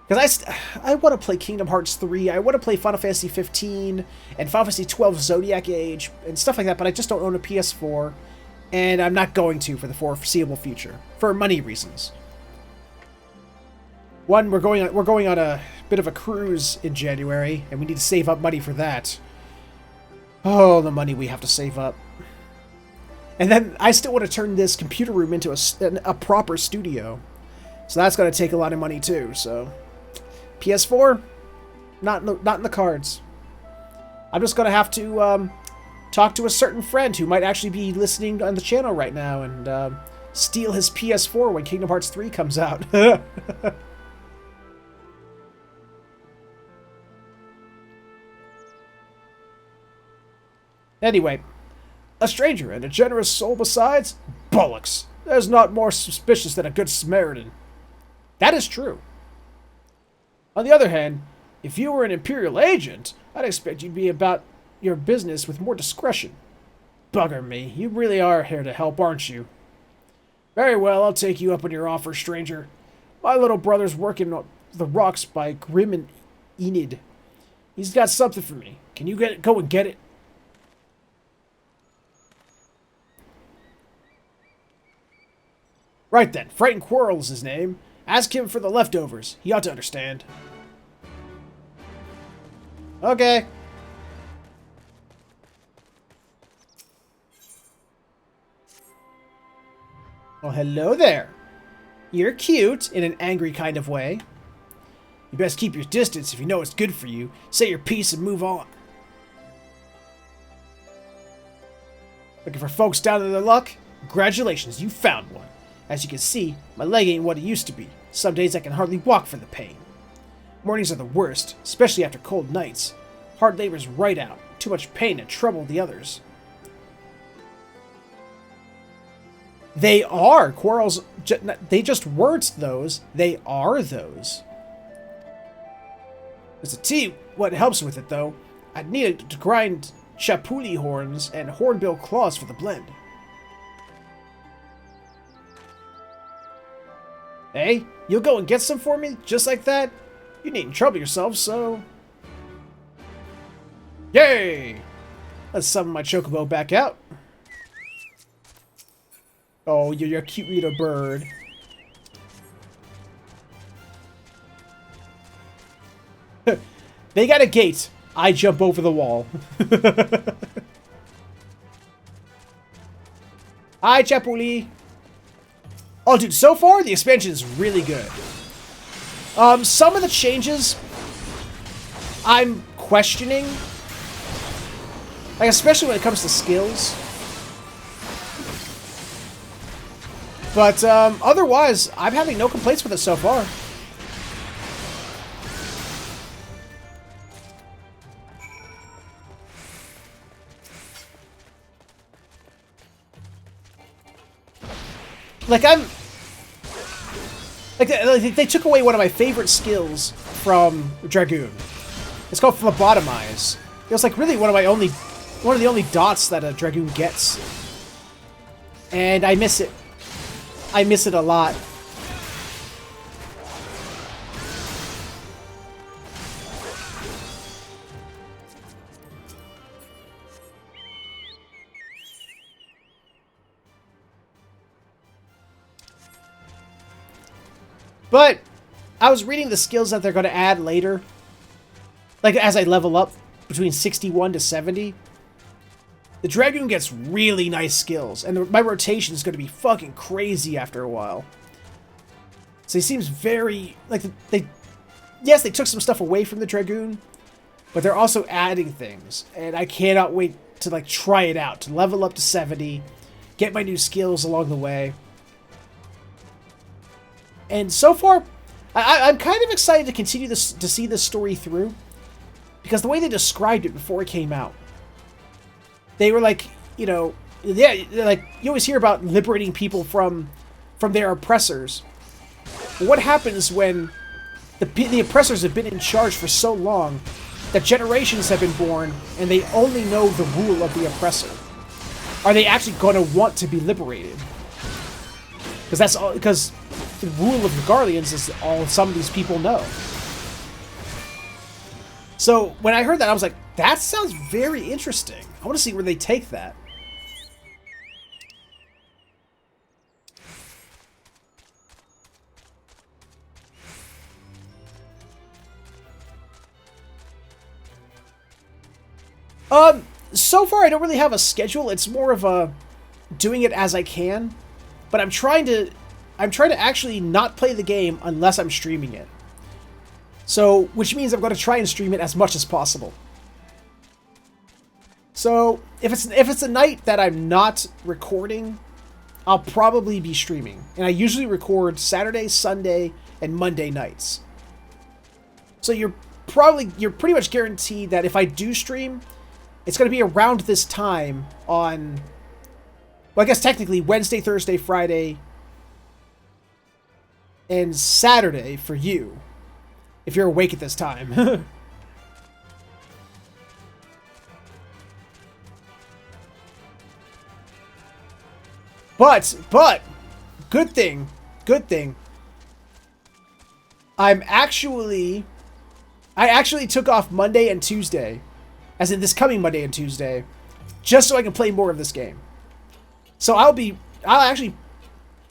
Because I want to play Kingdom Hearts 3, I want to play Final Fantasy 15, and Final Fantasy 12 Zodiac Age, and stuff like that, but I just don't own a PS4, and I'm not going to for the foreseeable future, for money reasons. One, we're going on a bit of a cruise in January, and we need to save up money for that. Oh, the money we have to save up. And then I still want to turn this computer room into a proper studio. So that's going to take a lot of money too, so... PS4? Not in the cards. I'm just going to have to talk to a certain friend who might actually be listening on the channel right now and steal his PS4 when Kingdom Hearts 3 comes out. Anyway, a stranger and a generous soul besides? Bollocks! There's not more suspicious than a good Samaritan. That is true. On the other hand, if you were an Imperial agent, I'd expect you'd be about your business with more discretion. Bugger me, you really are here to help, aren't you? Very well, I'll take you up on your offer, stranger. My little brother's working on the rocks by Grim and Enid. He's got something for me. Can you go and get it? Right then, Frightened Quarrel is his name. Ask him for the leftovers. He ought to understand. Okay. Well, hello there. You're cute, in an angry kind of way. You best keep your distance if you know it's good for you. Say your piece and move on. Looking for folks down to their luck? Congratulations, you found one. As you can see, my leg ain't what it used to be. Some days I can hardly walk for the pain. Mornings are the worst, especially after cold nights. Hard labor's right out. Too much pain to trouble the others. They are. Quarrels, they just words those. They are those. There's a tea what helps with it, though. I'd need it to grind chapuli horns and hornbill claws for the blend. Hey, you'll go and get some for me? Just like that? You needn't trouble yourself, so... Yay! Let's summon my chocobo back out. Oh, you're a cute little bird. They got a gate. I jump over the wall. Hi, Chapuli. Oh, dude, so far the expansion is really good. Some of the changes I'm questioning, like especially when it comes to skills. But otherwise, I'm having no complaints with it so far. Like they took away one of my favorite skills from Dragoon. It's called Phlebotomize. It was like really one of the only dots that a Dragoon gets. And I miss it. I miss it a lot. But I was reading the skills that they're going to add later. Like as I level up between 61 to 70. The Dragoon gets really nice skills. And my rotation is going to be fucking crazy after a while. So he seems very... like yes, they took some stuff away from the Dragoon. But they're also adding things. And I cannot wait to like try it out. To level up to 70. Get my new skills along the way. And so far, I'm kind of excited to continue this, to see this story through. Because the way they described it before it came out. They were like, you know, yeah, like, you always hear about liberating people from their oppressors. But what happens when the oppressors have been in charge for so long that generations have been born and they only know the rule of the oppressor? Are they actually going to want to be liberated? Because that's all, because the rule of the Guardians is all some of these people know. So when I heard that, I was like, that sounds very interesting. I want to see where they take that. So far I don't really have a schedule. It's more of a doing it as I can. But I'm trying to actually not play the game unless I'm streaming it. So, which means I'm going to try and stream it as much as possible. So, if it's a night that I'm not recording, I'll probably be streaming. And I usually record Saturday, Sunday, and Monday nights. So you're pretty much guaranteed that if I do stream, it's going to be around this time on, well, I guess technically Wednesday, Thursday, Friday, and Saturday for you, if you're awake at this time. But, good thing, I actually took off Monday and Tuesday, as in this coming Monday and Tuesday, just so I can play more of this game. So I'll actually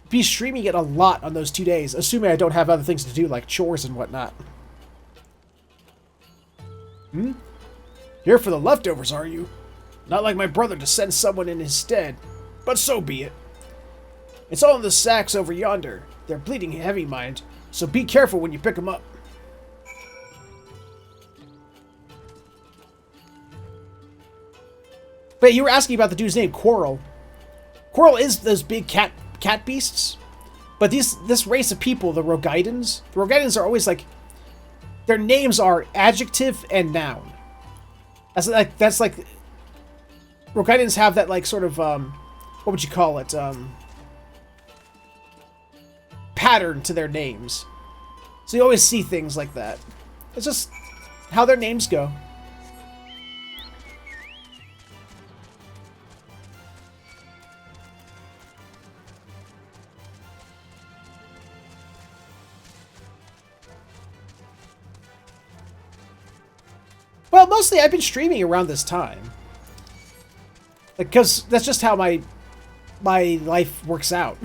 be streaming it a lot on those 2 days, assuming I don't have other things to do, like chores and whatnot. Here for the leftovers, are you? Not like my brother to send someone in his stead, but so be it. It's all in the sacks over yonder. They're bleeding heavy, mind, so be careful when you pick them up. But you were asking about the dude's name, Quarrel. Quarrel is those big cat beasts. But this race of people, the Rogaidans are always like, their names are adjective and noun. That's like Rogaidans have that like sort of what would you call it? Pattern to their names. So you always see things like that. It's just how their names go. Well, mostly I've been streaming around this time. Because that's just how my life works out.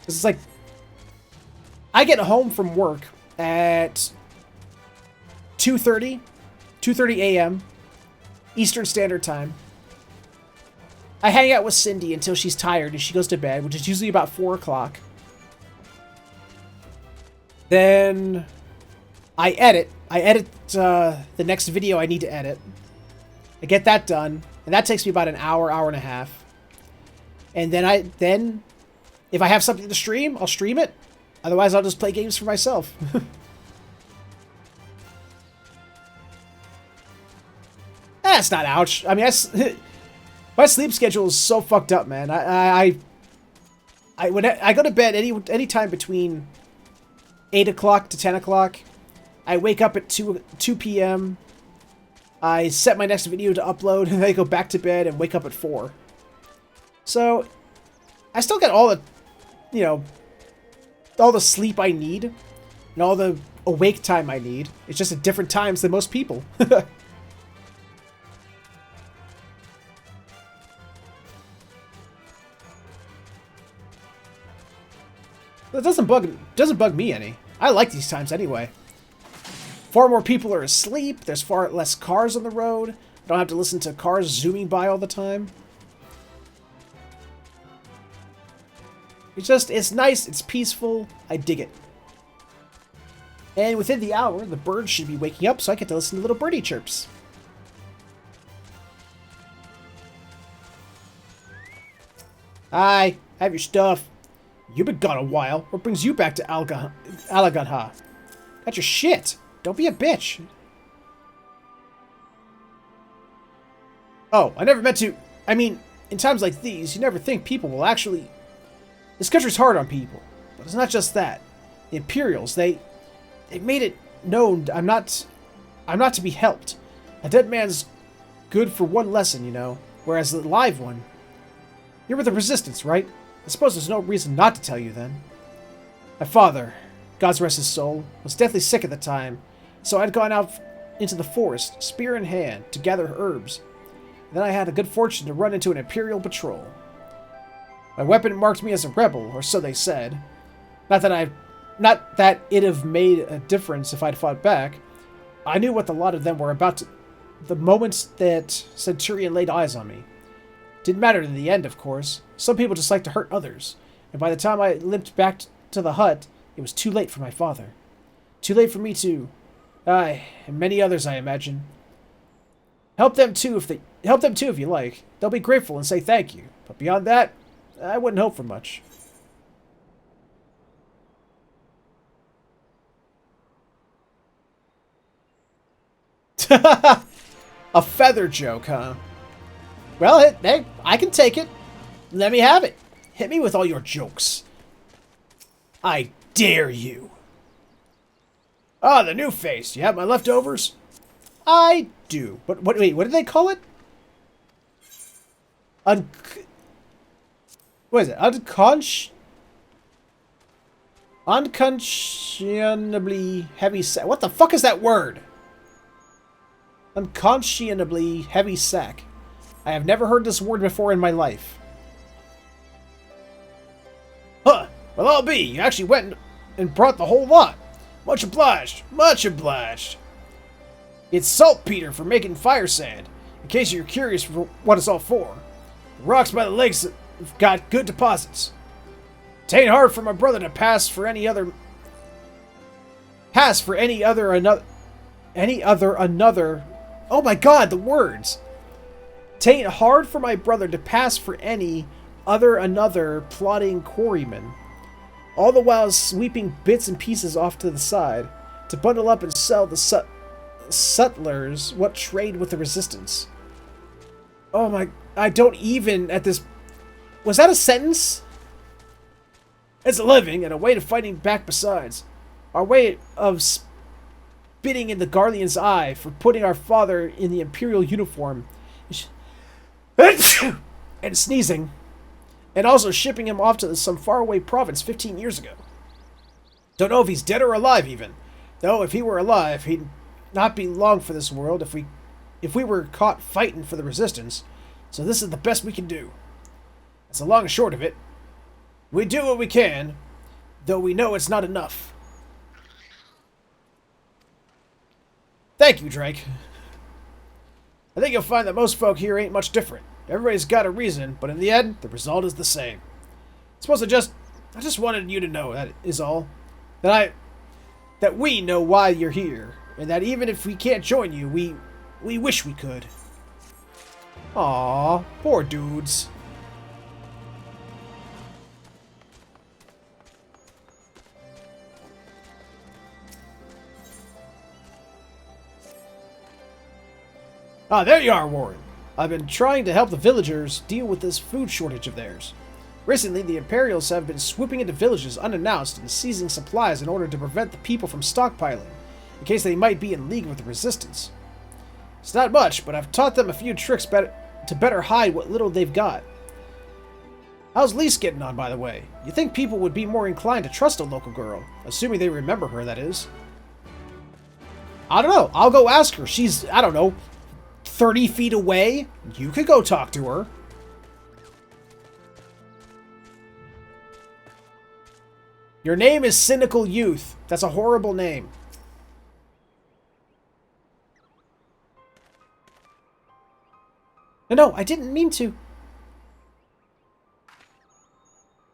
'Cause it's like, I get home from work at 2:30 a.m. Eastern Standard Time. I hang out with Cindy until she's tired and she goes to bed, which is usually about 4 o'clock. Then I edit. The next video I need to edit. I get that done, and that takes me about an hour, hour and a half. And then if I have something to stream, I'll stream it. Otherwise, I'll just play games for myself. That's not ouch. I mean, my sleep schedule is so fucked up, man. When I go to bed any time between 8 o'clock to 10 o'clock. I wake up at 2 p.m. I set my next video to upload, and then I go back to bed and wake up at 4. So, I still get all the, all the sleep I need, and all the awake time I need. It's just at different times than most people. It doesn't bug me any. I like these times anyway. Far more people are asleep. There's far less cars on the road. I don't have to listen to cars zooming by all the time. It's nice. It's peaceful. I dig it. And within the hour, the birds should be waking up, so I get to listen to little birdie chirps. Hi, have your stuff. You've been gone a while. What brings you back to Ul'dah? Got your shit. Don't be a bitch. Oh, I never meant to... I mean, in times like these, you never think people will actually... This country's hard on people. But it's not just that. The Imperials, they made it known I'm not to be helped. A dead man's good for one lesson, whereas the live one... You're with the Resistance, right? I suppose there's no reason not to tell you then. My father, God rest his soul, was deathly sick at the time, so I'd gone out into the forest, spear in hand, to gather herbs. And then I had the good fortune to run into an Imperial patrol. My weapon marked me as a rebel, or so they said. Not that it'd have made a difference if I'd fought back. I knew what the lot of them were about to... The moment that Centurion laid eyes on me. Didn't matter in the end, of course. Some people just like to hurt others. And by the time I limped back to the hut, it was too late for my father. Too late for me too. Aye, and many others, I imagine. Help them too if you like. They'll be grateful and say thank you. But beyond that, I wouldn't hope for much. A feather joke, huh? Well, hey, I can take it. Let me have it. Hit me with all your jokes. I dare you. Ah, the new face. You have my leftovers? I do. But wait, what did they call it? What is it? Unconscionably heavy sack. What the fuck is that word? Unconscionably heavy sack. I have never heard this word before in my life. Huh. Well, I'll be. You actually went and brought the whole lot. Much obliged. Much obliged. It's saltpeter for making fire sand. In case you're curious for what it's all for. The rocks by the lakes have got good deposits. Tain't hard for my brother to pass for any other another. Oh my god, the words. Tain't hard for my brother to pass for any another plotting quarryman. All the while sweeping bits and pieces off to the side to bundle up and sell the sutlers what trade with the Resistance. Oh my, I don't even at this... Was that a sentence? It's a living and a way of fighting back besides. Our way of spitting in the Guardian's eye for putting our father in the Imperial uniform and sneezing, and also shipping him off to some faraway province 15 years ago. Don't know if he's dead or alive even. Though if he were alive, he'd not be long for this world if we were caught fighting for the Resistance. So this is the best we can do. That's the long and short of it. We do what we can, though we know it's not enough. Thank you, Drake. I think you'll find that most folk here ain't much different. Everybody's got a reason, but in the end, the result is the same. I suppose I just wanted you to know, that is all. That we know why you're here, and that even if we can't join you, we wish we could. Aww, poor dudes. Ah, there you are, Warren. I've been trying to help the villagers deal with this food shortage of theirs. Recently, the Imperials have been swooping into villages unannounced and seizing supplies in order to prevent the people from stockpiling, in case they might be in league with the Resistance. It's not much, but I've taught them a few tricks to better hide what little they've got. How's Lise getting on, by the way? You think people would be more inclined to trust a local girl, assuming they remember her, that is. I don't know. I'll go ask her. She's, I don't know, 30 feet away? You could go talk to her. Your name is Cynical Youth. That's a horrible name. No, I didn't mean to.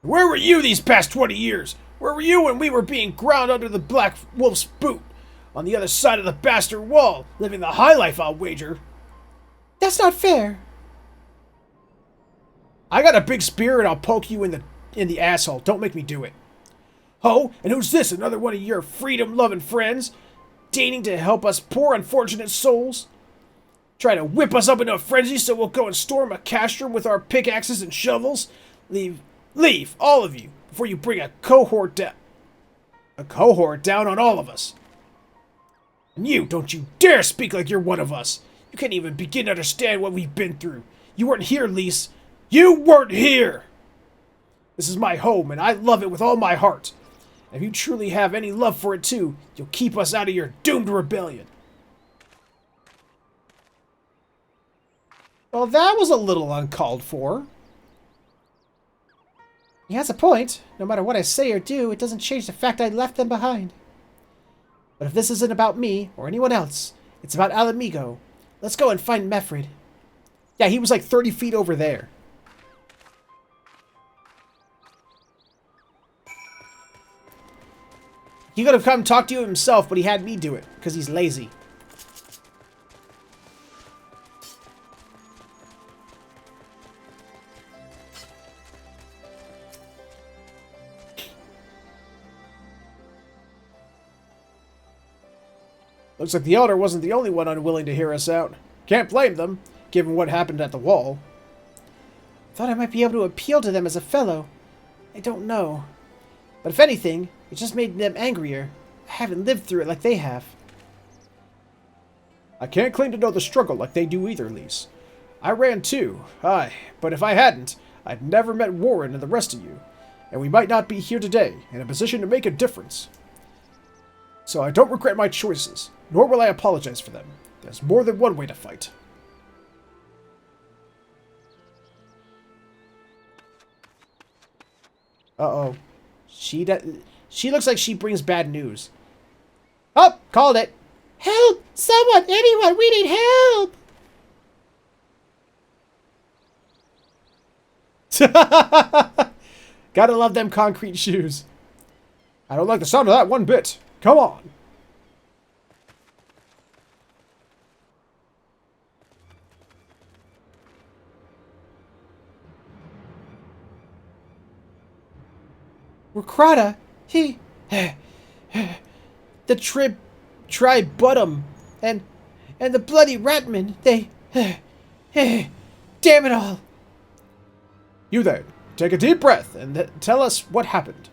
Where were you these past 20 years? Where were you when we were being ground under the Black Wolf's boot? On the other side of the bastard wall, living the high life, I'll wager. That's not fair. I got a big spear and I'll poke you in the asshole. Don't make me do it. Oh, and who's this? Another one of your freedom-loving friends? Deigning to help us poor unfortunate souls? Try to whip us up into a frenzy so we'll go and storm a castrum with our pickaxes and shovels? Leave, all of you, before you bring a cohort down on all of us. And you, don't you dare speak like you're one of us. You can't even begin to understand what we've been through. You weren't here, Lise. You weren't here! This is my home, and I love it with all my heart. And if you truly have any love for it too, you'll keep us out of your doomed rebellion. Well, that was a little uncalled for. He has a point. No matter what I say or do, it doesn't change the fact I left them behind. But if this isn't about me, or anyone else, it's about Alamigo. Let's go and find Mefrid. Yeah, he was like 30 feet over there. He could have come talk to you himself, but he had me do it, because he's lazy. Looks like the Elder wasn't the only one unwilling to hear us out. Can't blame them, given what happened at the wall. Thought I might be able to appeal to them as a fellow. I don't know. But if anything, it just made them angrier. I haven't lived through it like they have. I can't claim to know the struggle like they do either, Lise. I ran too, aye, but if I hadn't, I'd never met Warren and the rest of you, and we might not be here today, in a position to make a difference. So I don't regret my choices, nor will I apologize for them. There's more than one way to fight. Uh-oh. She looks like she brings bad news. Oh, called it. Help! Someone! Anyone! We need help! Gotta love them concrete shoes. I don't like the sound of that one bit. Come on. Miqo'te, he... the Tributtum, and the bloody Ratman, they... damn it all. You there, take a deep breath and tell us what happened.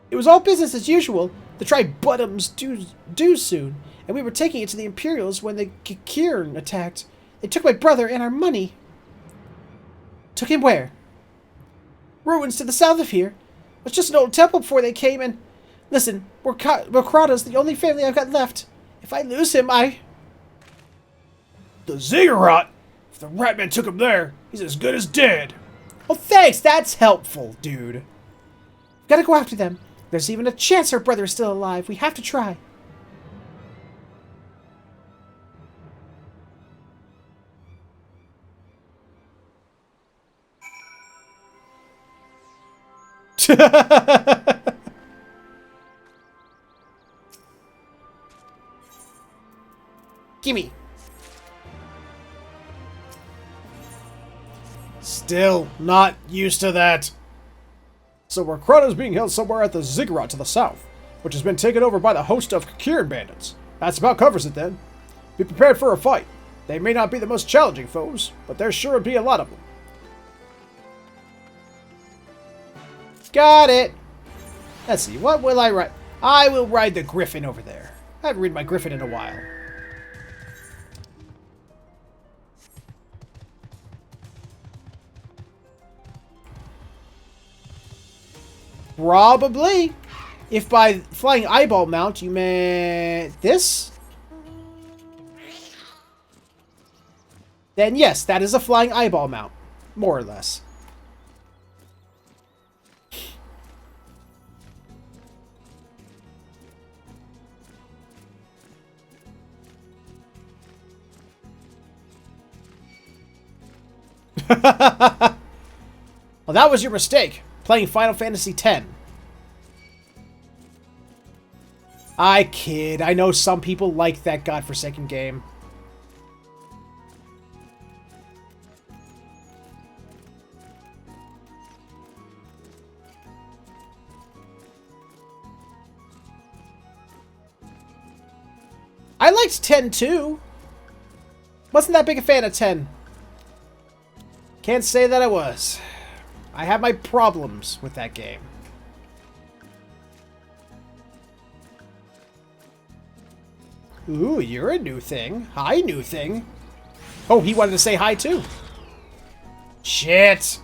It was all business as usual. The Tributtums due soon, and we were taking it to the Imperials when the Kikirn attacked. They took my brother and our money. Took him where? Ruins to the south of here. It was just an old temple before they came, and... Listen, Miqo'te's the only family I've got left. If I lose him, The ziggurat? the Ratman took him there, he's as good as dead. Oh, thanks. That's helpful, dude. Gotta go after them. There's even a chance our brother is still alive. We have to try. Gimme. Still not used to that. So Miqo'te is being held somewhere at the ziggurat to the south, which has been taken over by the host of Kirin bandits. That's about covers it then. Be prepared for a fight. They may not be the most challenging foes, but there sure would be a lot of them. Got it. Let's see, what will I ride? I will ride the Griffin over there. I haven't ridden my Griffin in a while. Probably. If by flying eyeball mount you meant this, then yes, that is a flying eyeball mount. More or less. Well, that was your mistake. Playing Final Fantasy X. I kid. I know some people like that godforsaken game. I liked 10 too. Wasn't that big a fan of 10. Can't say that I was. I have my problems with that game. Ooh, you're a new thing. Hi, new thing. Oh, he wanted to say hi too. Shit.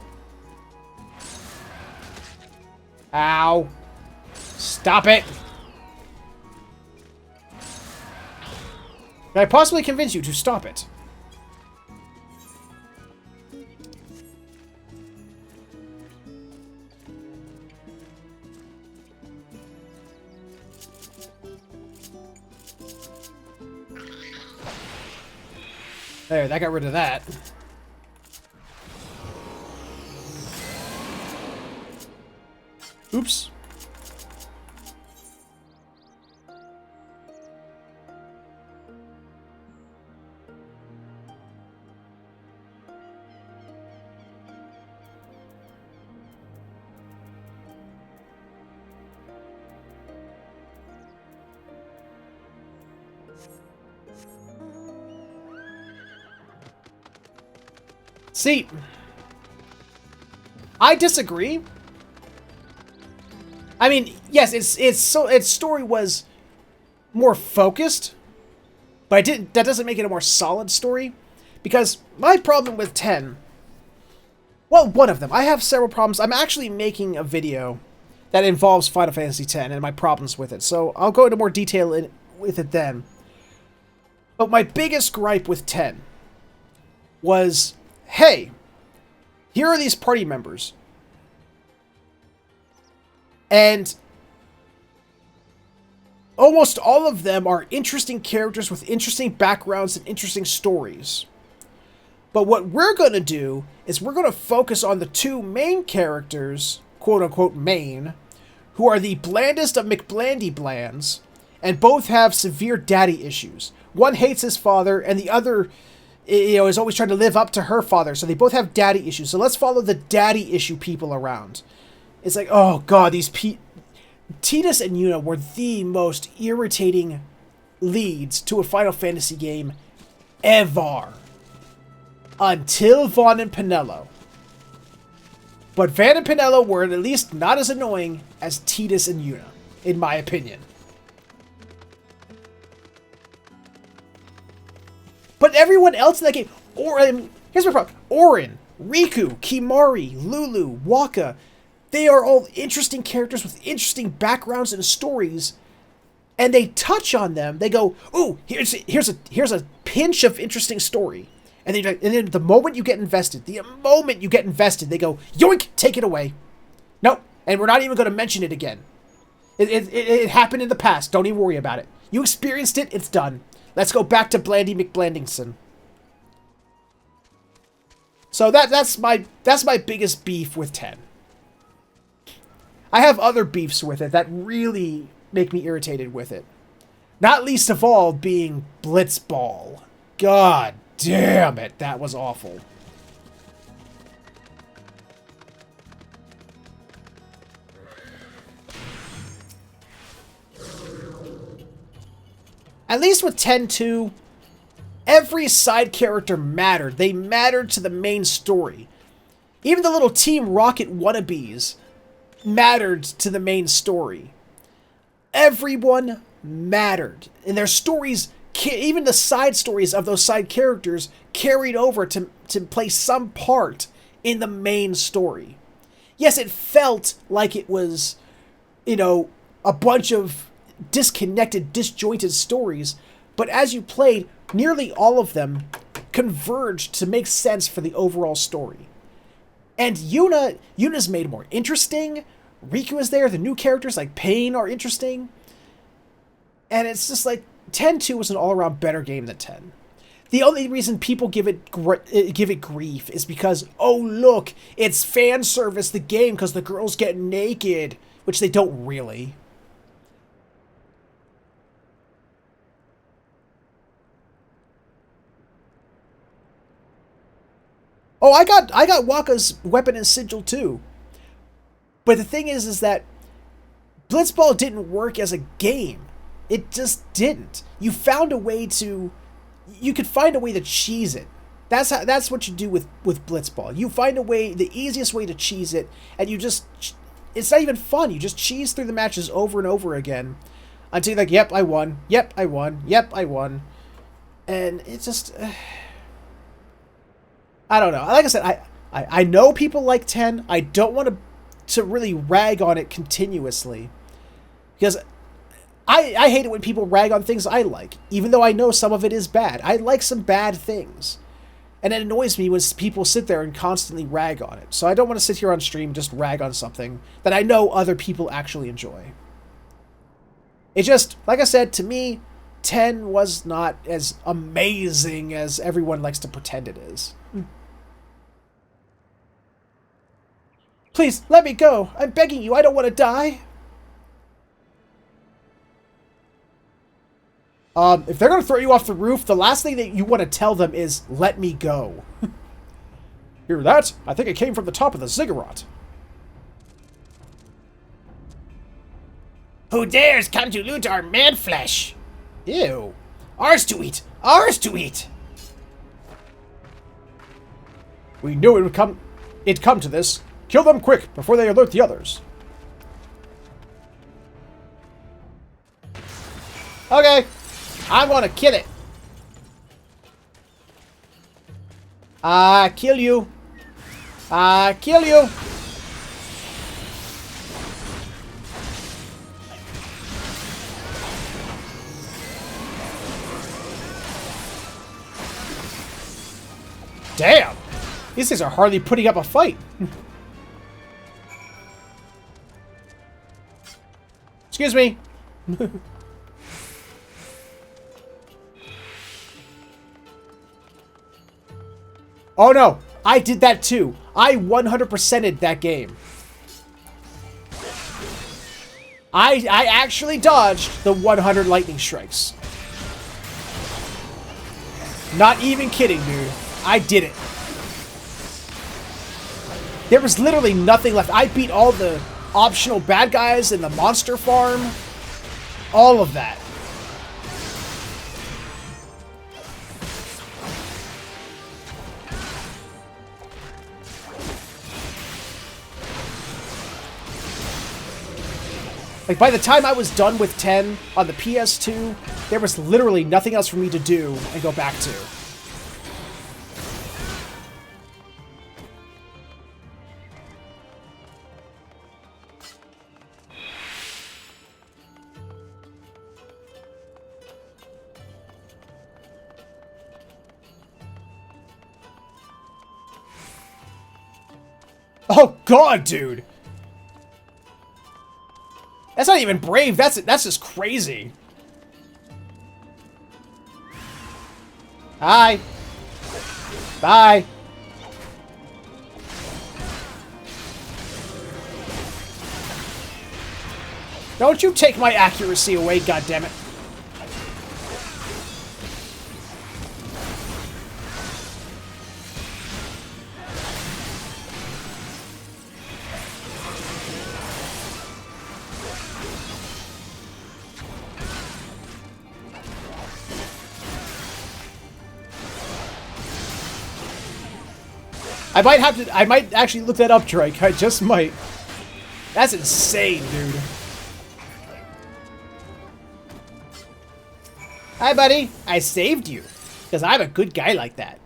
Ow. Stop it. Can I possibly convince you to stop it? There, that got rid of that. Oops. See, I disagree. I mean, yes, its story was more focused, but that doesn't make it a more solid story. Because my problem with 10, well, one of them, I have several problems. I'm actually making a video that involves Final Fantasy X and my problems with it, so I'll go into more detail with it then. But my biggest gripe with 10 was, hey, here are these party members. And almost all of them are interesting characters with interesting backgrounds and interesting stories. But what we're going to do is we're going to focus on the two main characters, quote-unquote main, who are the blandest of McBlandy Blands, and both have severe daddy issues. One hates his father, and the other, is always trying to live up to her father. So they both have daddy issues. So let's follow the daddy issue people around. It's like, oh god, these Tidus and Yuna were the most irritating leads to a Final Fantasy game ever. Until Vaughn and Penelo. But Van and Penelo were at least not as annoying as Tidus and Yuna, in my opinion. But everyone else in that game, here's my problem. Auron, Riku, Kimahri, Lulu, Wakka, they are all interesting characters with interesting backgrounds and stories, and they touch on them. They go, "Ooh, here's a pinch of interesting story," And then the moment you get invested, they go, yoink, take it away. Nope, and we're not even going to mention it again. It happened in the past. Don't even worry about it. You experienced it. It's done. Let's go back to Blandy McBlandingson. So that's my biggest beef with 10. I have other beefs with it that really make me irritated with it. Not least of all being Blitzball. God damn it, that was awful. At least with 10-2, every side character mattered. They mattered to the main story. Even the little Team Rocket wannabes mattered to the main story. Everyone mattered. And their stories, even the side stories of those side characters, carried over to play some part in the main story. Yes, it felt like it was, a bunch of disconnected, disjointed stories, but as you played, nearly all of them converged to make sense for the overall story. And Yuna's made more interesting. Riku is there. The new characters like Pain are interesting. And it's just like 10-2 was an all-around better game than 10. The only reason people give it grief is because, oh look, it's fan service the game because the girls get naked, which they don't really. Oh, I got Wakka's weapon and sigil too. But the thing is that Blitzball didn't work as a game. It just didn't. You could find a way to cheese it. That's what you do with Blitzball. You find a way, the easiest way to cheese it, and it's not even fun. You just cheese through the matches over and over again until you're like, yep, I won. Yep, I won. Yep, I won. And it's just... I don't know. Like I said, I know people like 10. I don't want to really rag on it continuously. Because I hate it when people rag on things I like. Even though I know some of it is bad. I like some bad things. And it annoys me when people sit there and constantly rag on it. So I don't want to sit here on stream and just rag on something that I know other people actually enjoy. It just, like I said, to me, 10 was not as amazing as everyone likes to pretend it is. Please, let me go. I'm begging you. I don't want to die. If they're going to throw you off the roof, the last thing that you want to tell them is, let me go. Hear that? I think it came from the top of the ziggurat. Who dares come to loot our man flesh? Ew. Ours to eat! Ours to eat! We knew it'd come to this. Kill them quick, before they alert the others. Okay. I'm gonna kill it. Kill you. Kill you. Damn. These things are hardly putting up a fight. Excuse me. Oh no, I did that too. I 100%ed that game. I actually dodged the 100 lightning strikes. Not even kidding, dude. I did it. There was literally nothing left. I beat all the optional bad guys in the monster farm. All of that. Like, by the time I was done with 10 on the PS2, there was literally nothing else for me to do and go back to. Oh god, dude! That's not even brave, that's just crazy. Hi. Bye. Don't you take my accuracy away, goddammit. I might actually look that up, Drake. I just might. That's insane, dude. Hi, buddy. I saved you. Because I'm a good guy like that.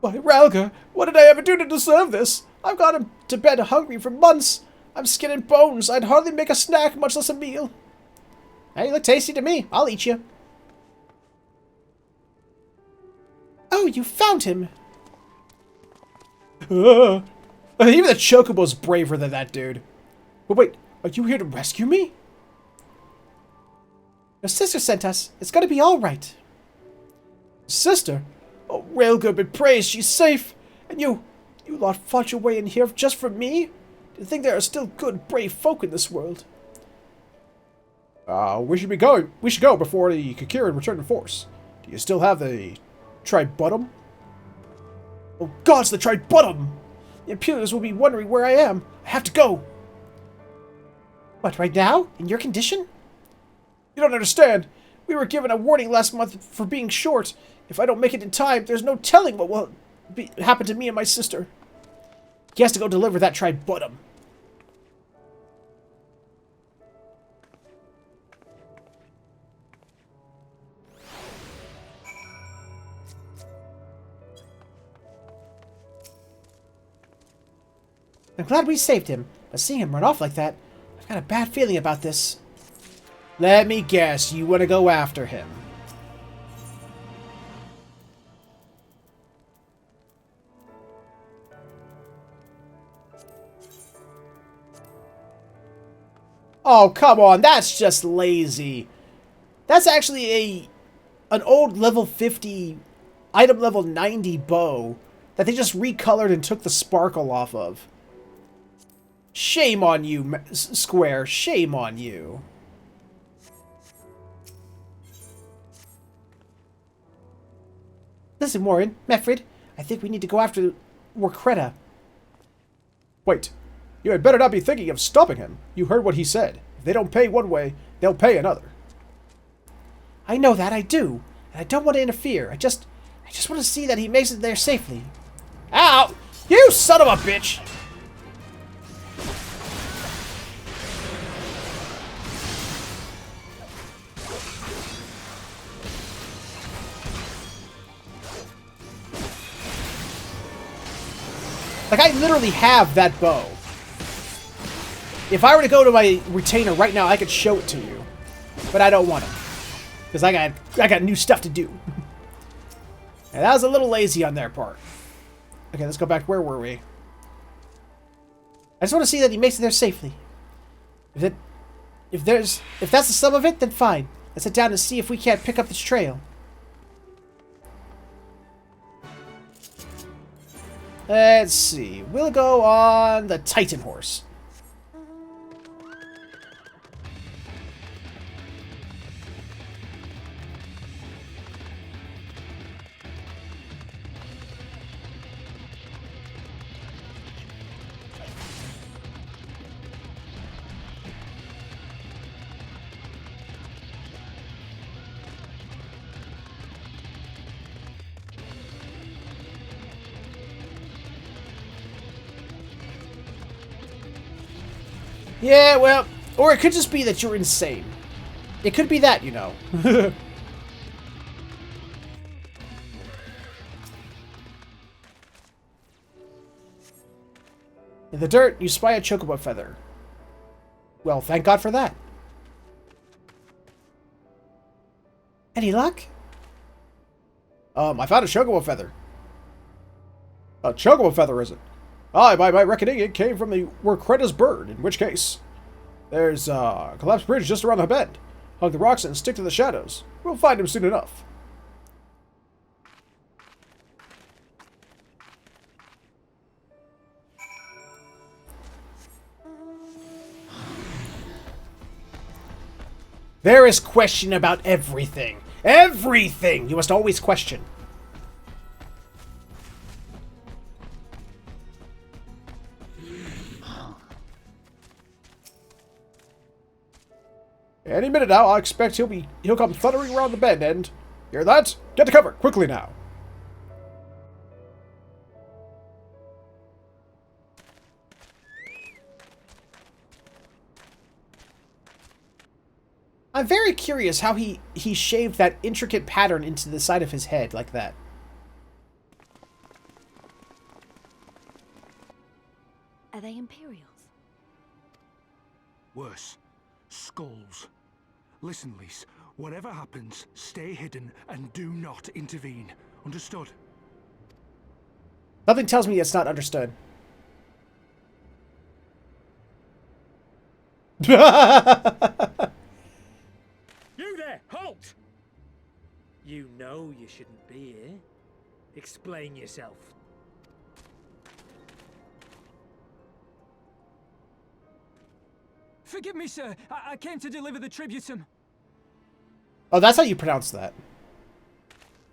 Why, Ralga, what did I ever do to deserve this? I've gone to bed hungry for months. I'm skin and bones. I'd hardly make a snack, much less a meal. Hey, you look tasty to me. I'll eat you. Oh, you found him. Even the Chocobo's braver than that dude. But wait, are you here to rescue me? Your sister sent us. It's gonna be alright. Sister? Oh, Railgun be praised, she's safe. And you lot fought your way in here just for me? Do you think there are still good, brave folk in this world? We should go before the Kikiran return in force. Do you still have the Tributtum? Oh god, it's the Tributtum! The Imperials will be wondering where I am. I have to go. What, right now? In your condition? You don't understand. We were given a warning last month for being short. If I don't make it in time, there's no telling what will happen to me and my sister. He has to go deliver that Tributtum. I'm glad we saved him, but seeing him run off like that, I've got a bad feeling about this. Let me guess, you want to go after him. Oh, come on, that's just lazy. That's actually an old level 50, item level 90 bow that they just recolored and took the sparkle off of. Shame on you, Square. Shame on you. Listen, Warren, Mefrid, I think we need to go after Warkreta. Wait, you had better not be thinking of stopping him. You heard what he said. If they don't pay one way, they'll pay another. I know that, I do. And I don't want to interfere. I just want to see that he makes it there safely. Ow! You son of a bitch! Like, I literally have that bow. If I were to go to my retainer right now, I could show it to you. But I don't want to. Because I got new stuff to do. And that was a little lazy on their part. Okay, let's go back. Where were we? I just want to see that he makes it there safely. If that's the sum of it, then fine. Let's head down and see if we can't pick up this trail. Let's see. We'll go on the Titan horse. Yeah, well, or it could just be that you're insane. It could be that, you know. In the dirt, you spy a chocobo feather. Well, thank God for that. Any luck? I found a chocobo feather. A chocobo feather, is it? Aye, by my reckoning, it came from the Miqo'te's bird, in which case... There's a collapsed bridge just around the bend. Hug the rocks and stick to the shadows. We'll find him soon enough. There is question about everything. Everything! You must always question. Any minute now, I expect he'll come thundering around the bend and... Hear that? Get to cover, quickly now. I'm very curious how he shaved that intricate pattern into the side of his head like that. Are they Imperials? Worse. Skulls. Listen, Lise. Whatever happens, stay hidden and do not intervene. Understood? Nothing tells me it's not understood. You there! Halt! You know you shouldn't be here. Explain yourself. Forgive me, sir. I came to deliver the tributum. Oh, that's how you pronounce that.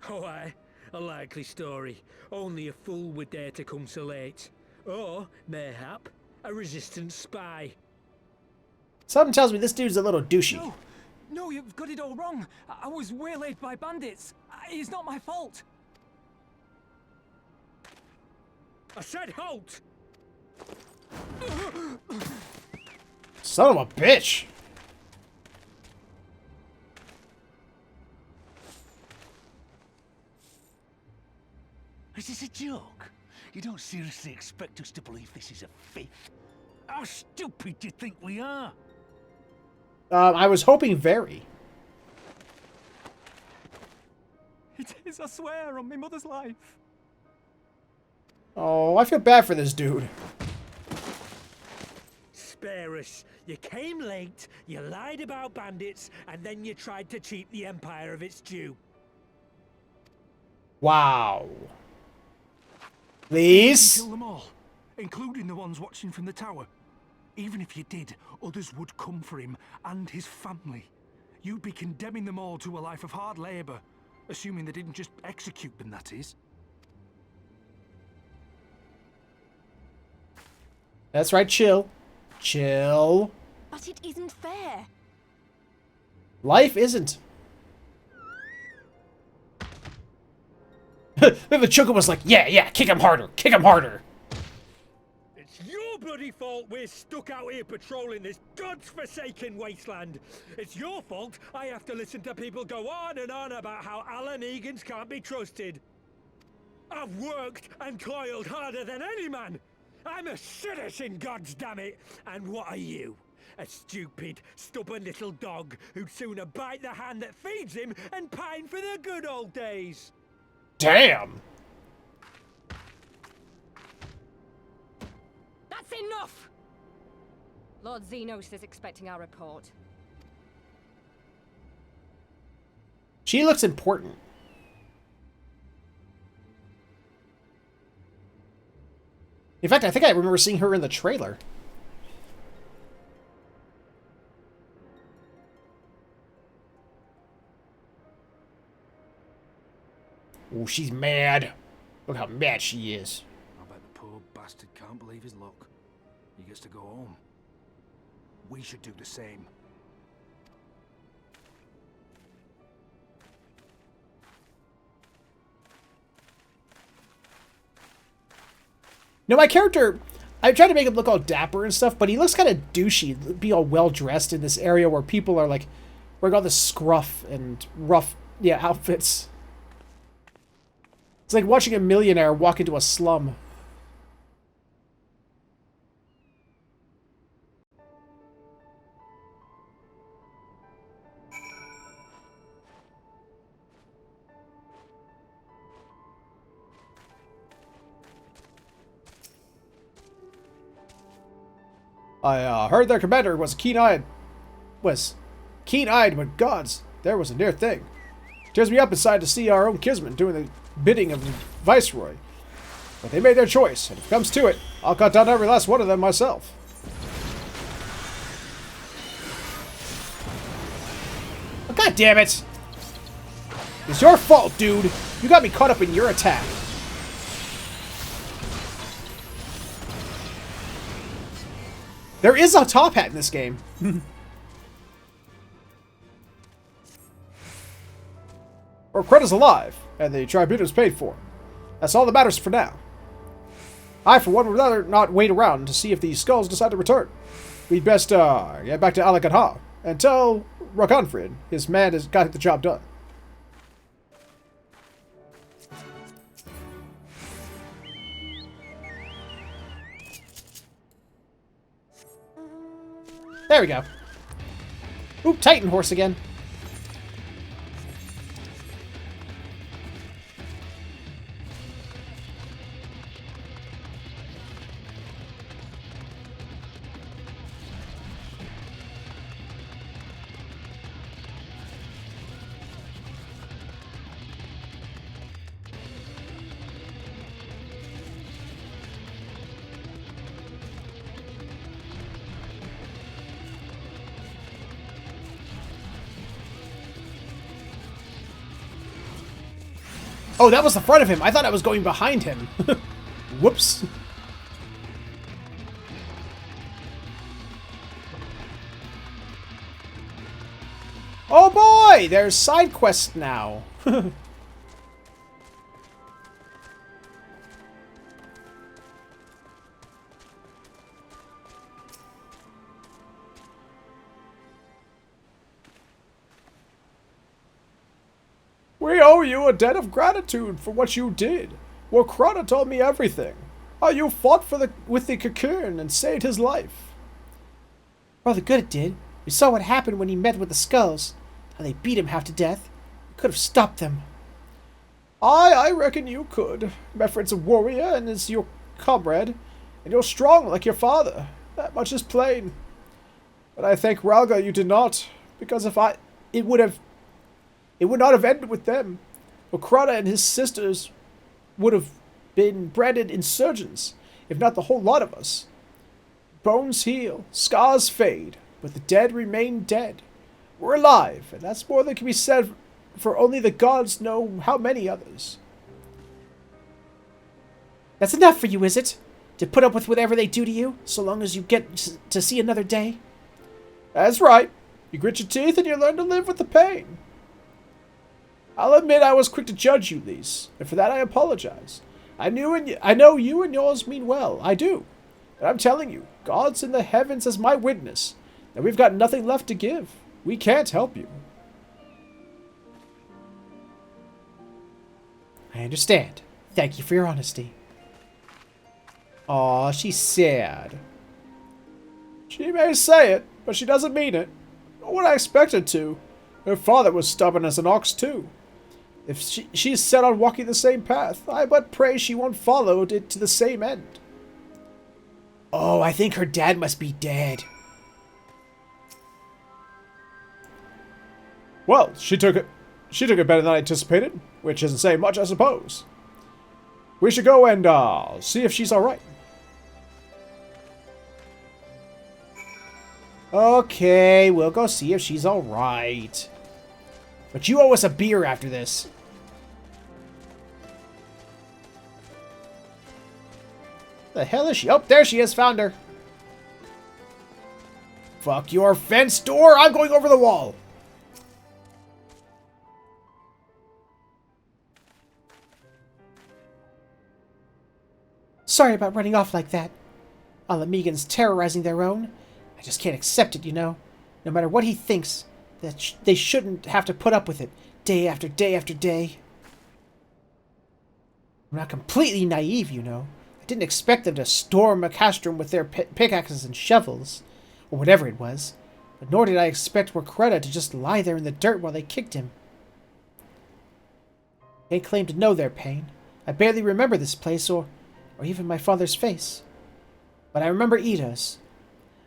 Oh, aye. A likely story. Only a fool would dare to come so late. Or, mayhap, a resistance spy. Something tells me this dude's a little douchey. No, you've got it all wrong. I was waylaid by bandits. It's not my fault. I said halt! Son of a bitch! Is this a joke? You don't seriously expect us to believe this is a fake? How stupid do you think we are? I was hoping very. It is, I swear, on my mother's life. Oh, I feel bad for this dude. Spare us. You came late, you lied about bandits, and then you tried to cheat the Empire of its due. Wow. Please? Kill them all, including the ones watching from the tower. Even if you did, others would come for him and his family. You'd be condemning them all to a life of hard labor, assuming they didn't just execute them, that is. That's right, chill. Chill. But it isn't fair. Life isn't. Then the Chocobo's like, yeah, kick him harder, kick him harder. It's your bloody fault we're stuck out here patrolling this godforsaken wasteland. It's your fault I have to listen to people go on and on about how Alan Egans can't be trusted. I've worked and toiled harder than any man. I'm a citizen, goddammit! And what are you? A stupid, stubborn little dog who'd sooner bite the hand that feeds him and pine for the good old days. Damn. That's enough! Lord Xenos is expecting our report. She looks important. In fact, I think I remember seeing her in the trailer. Oh, she's mad. Look how mad she is. I bet the poor bastard can't believe his luck. He gets to go home. We should do the same. No, my character, I tried to make him look all dapper and stuff, but he looks kind of douchey, be all well-dressed in this area where people are, like, wearing all this scruff and rough, outfits. It's like watching a millionaire walk into a slum. I heard their commander was keen-eyed when gods. There was a near thing. Tears me up inside to see our own kinsmen doing the bidding of the Viceroy. But they made their choice, and if it comes to it, I'll cut down every last one of them myself. Oh, God damn it! It's your fault, dude! You got me caught up in your attack. There is a top hat in this game. Or Kretta's alive, and the tribunal's paid for. That's all that matters for now. I, for one, would rather not wait around to see if the skulls decide to return. We'd best, get back to Alakadha and tell Rakanfrid his man has got the job done. There we go. Oop, Titan horse again. Oh, that was the front of him. I thought I was going behind him. Whoops. Oh boy, there's side quests now. We owe you a debt of gratitude for what you did. Miqo'te told me everything. How you fought with the cocoon and saved his life. Rather good it did. We saw what happened when he met with the skulls. How they beat him half to death. We could have stopped them. I reckon you could. Mefred's a warrior and is your comrade. And you're strong like your father. That much is plain. But I thank Ralga you did not. Because it would not have ended with them. Miqo'te and his sisters would have been branded insurgents, if not the whole lot of us. Bones heal, scars fade, but the dead remain dead. We're alive, and that's more than can be said, for only the gods know how many others. That's enough for you, is it? To put up with whatever they do to you, so long as you get to see another day? That's right. You grit your teeth and you learn to live with the pain. I'll admit I was quick to judge you, Lise, and for that I apologize. I know you and yours mean well, I do. But I'm telling you, God's in the heavens as my witness, and we've got nothing left to give. We can't help you. I understand. Thank you for your honesty. Aw, she's sad. She may say it, but she doesn't mean it. Nor would I expect her to. Her father was stubborn as an ox, too. If she's set on walking the same path, I but pray she won't follow it to the same end. Oh, I think her dad must be dead. Well, she took it better than I anticipated, which isn't saying much, I suppose. We should go and see if she's all right. Okay, we'll go see if she's all right. But you owe us a beer after this. The hell is she? Oh, there she is. Found her. Fuck your fence door. I'm going over the wall. Sorry about running off like that. All the Megans terrorizing their own. I just can't accept it, you know. No matter what he thinks, that they shouldn't have to put up with it day after day after day. I'm not completely naive, you know. I didn't expect them to storm a castrum with their pickaxes and shovels, or whatever it was. But nor did I expect Miqo'te to just lie there in the dirt while they kicked him. They claim to know their pain. I barely remember this place or even my father's face. But I remember Ul'dah's.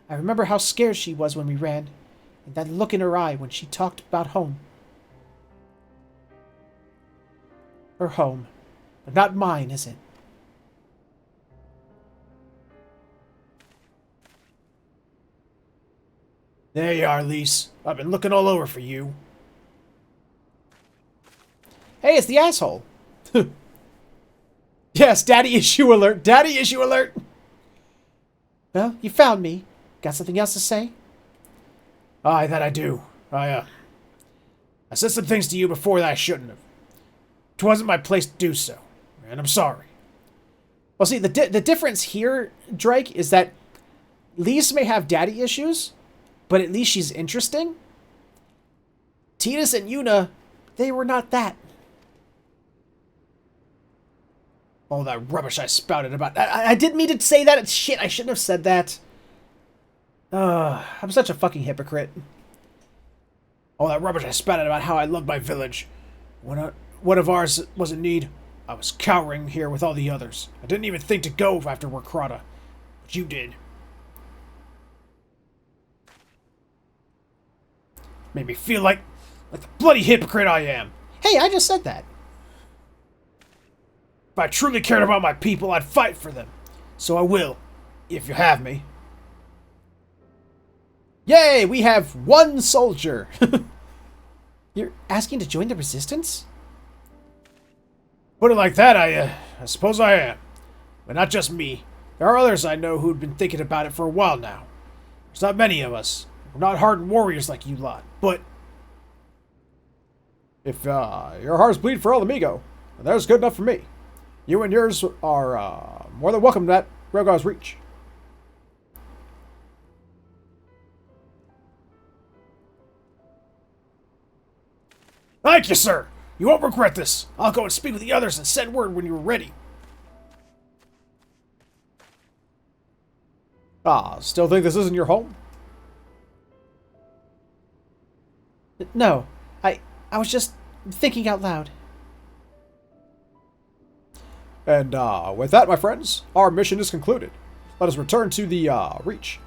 I remember how scared she was when we ran, and that look in her eye when she talked about home. Her home, but not mine, is it? There you are, Lise. I've been looking all over for you. Hey, it's the asshole. Yes, daddy issue alert. Daddy issue alert. Well, you found me. Got something else to say? Aye, that I do. I said some things to you before that I shouldn't have. It wasn't my place to do so, and I'm sorry. Well, see, the difference here, Drake, is that Lise may have daddy issues, but at least she's interesting. Tidus and Yuna, they were not that. All that rubbish I spouted about... I didn't mean to say that. It's shit. I shouldn't have said that. I'm such a fucking hypocrite. All that rubbish I spouted about how I loved my village. When one of ours was in need, I was cowering here with all the others. I didn't even think to go after Miqo'te, but you did. Made me feel like the bloody hypocrite I am. Hey, I just said that. If I truly cared about my people, I'd fight for them. So I will, if you have me. Yay, we have one soldier. You're asking to join the resistance? Put it like that, I suppose I am. But not just me. There are others I know who've been thinking about it for a while now. There's not many of us. We're not hardened warriors like you lot, but... If your hearts bleed for El Amigo, then that's good enough for me. You and yours are more than welcome to that Rogar's Reach. Thank you, sir. You won't regret this. I'll go and speak with the others and send word when you're ready. Still think this isn't your home? No, I was just thinking out loud. And with that, my friends, our mission is concluded. Let us return to the Reach.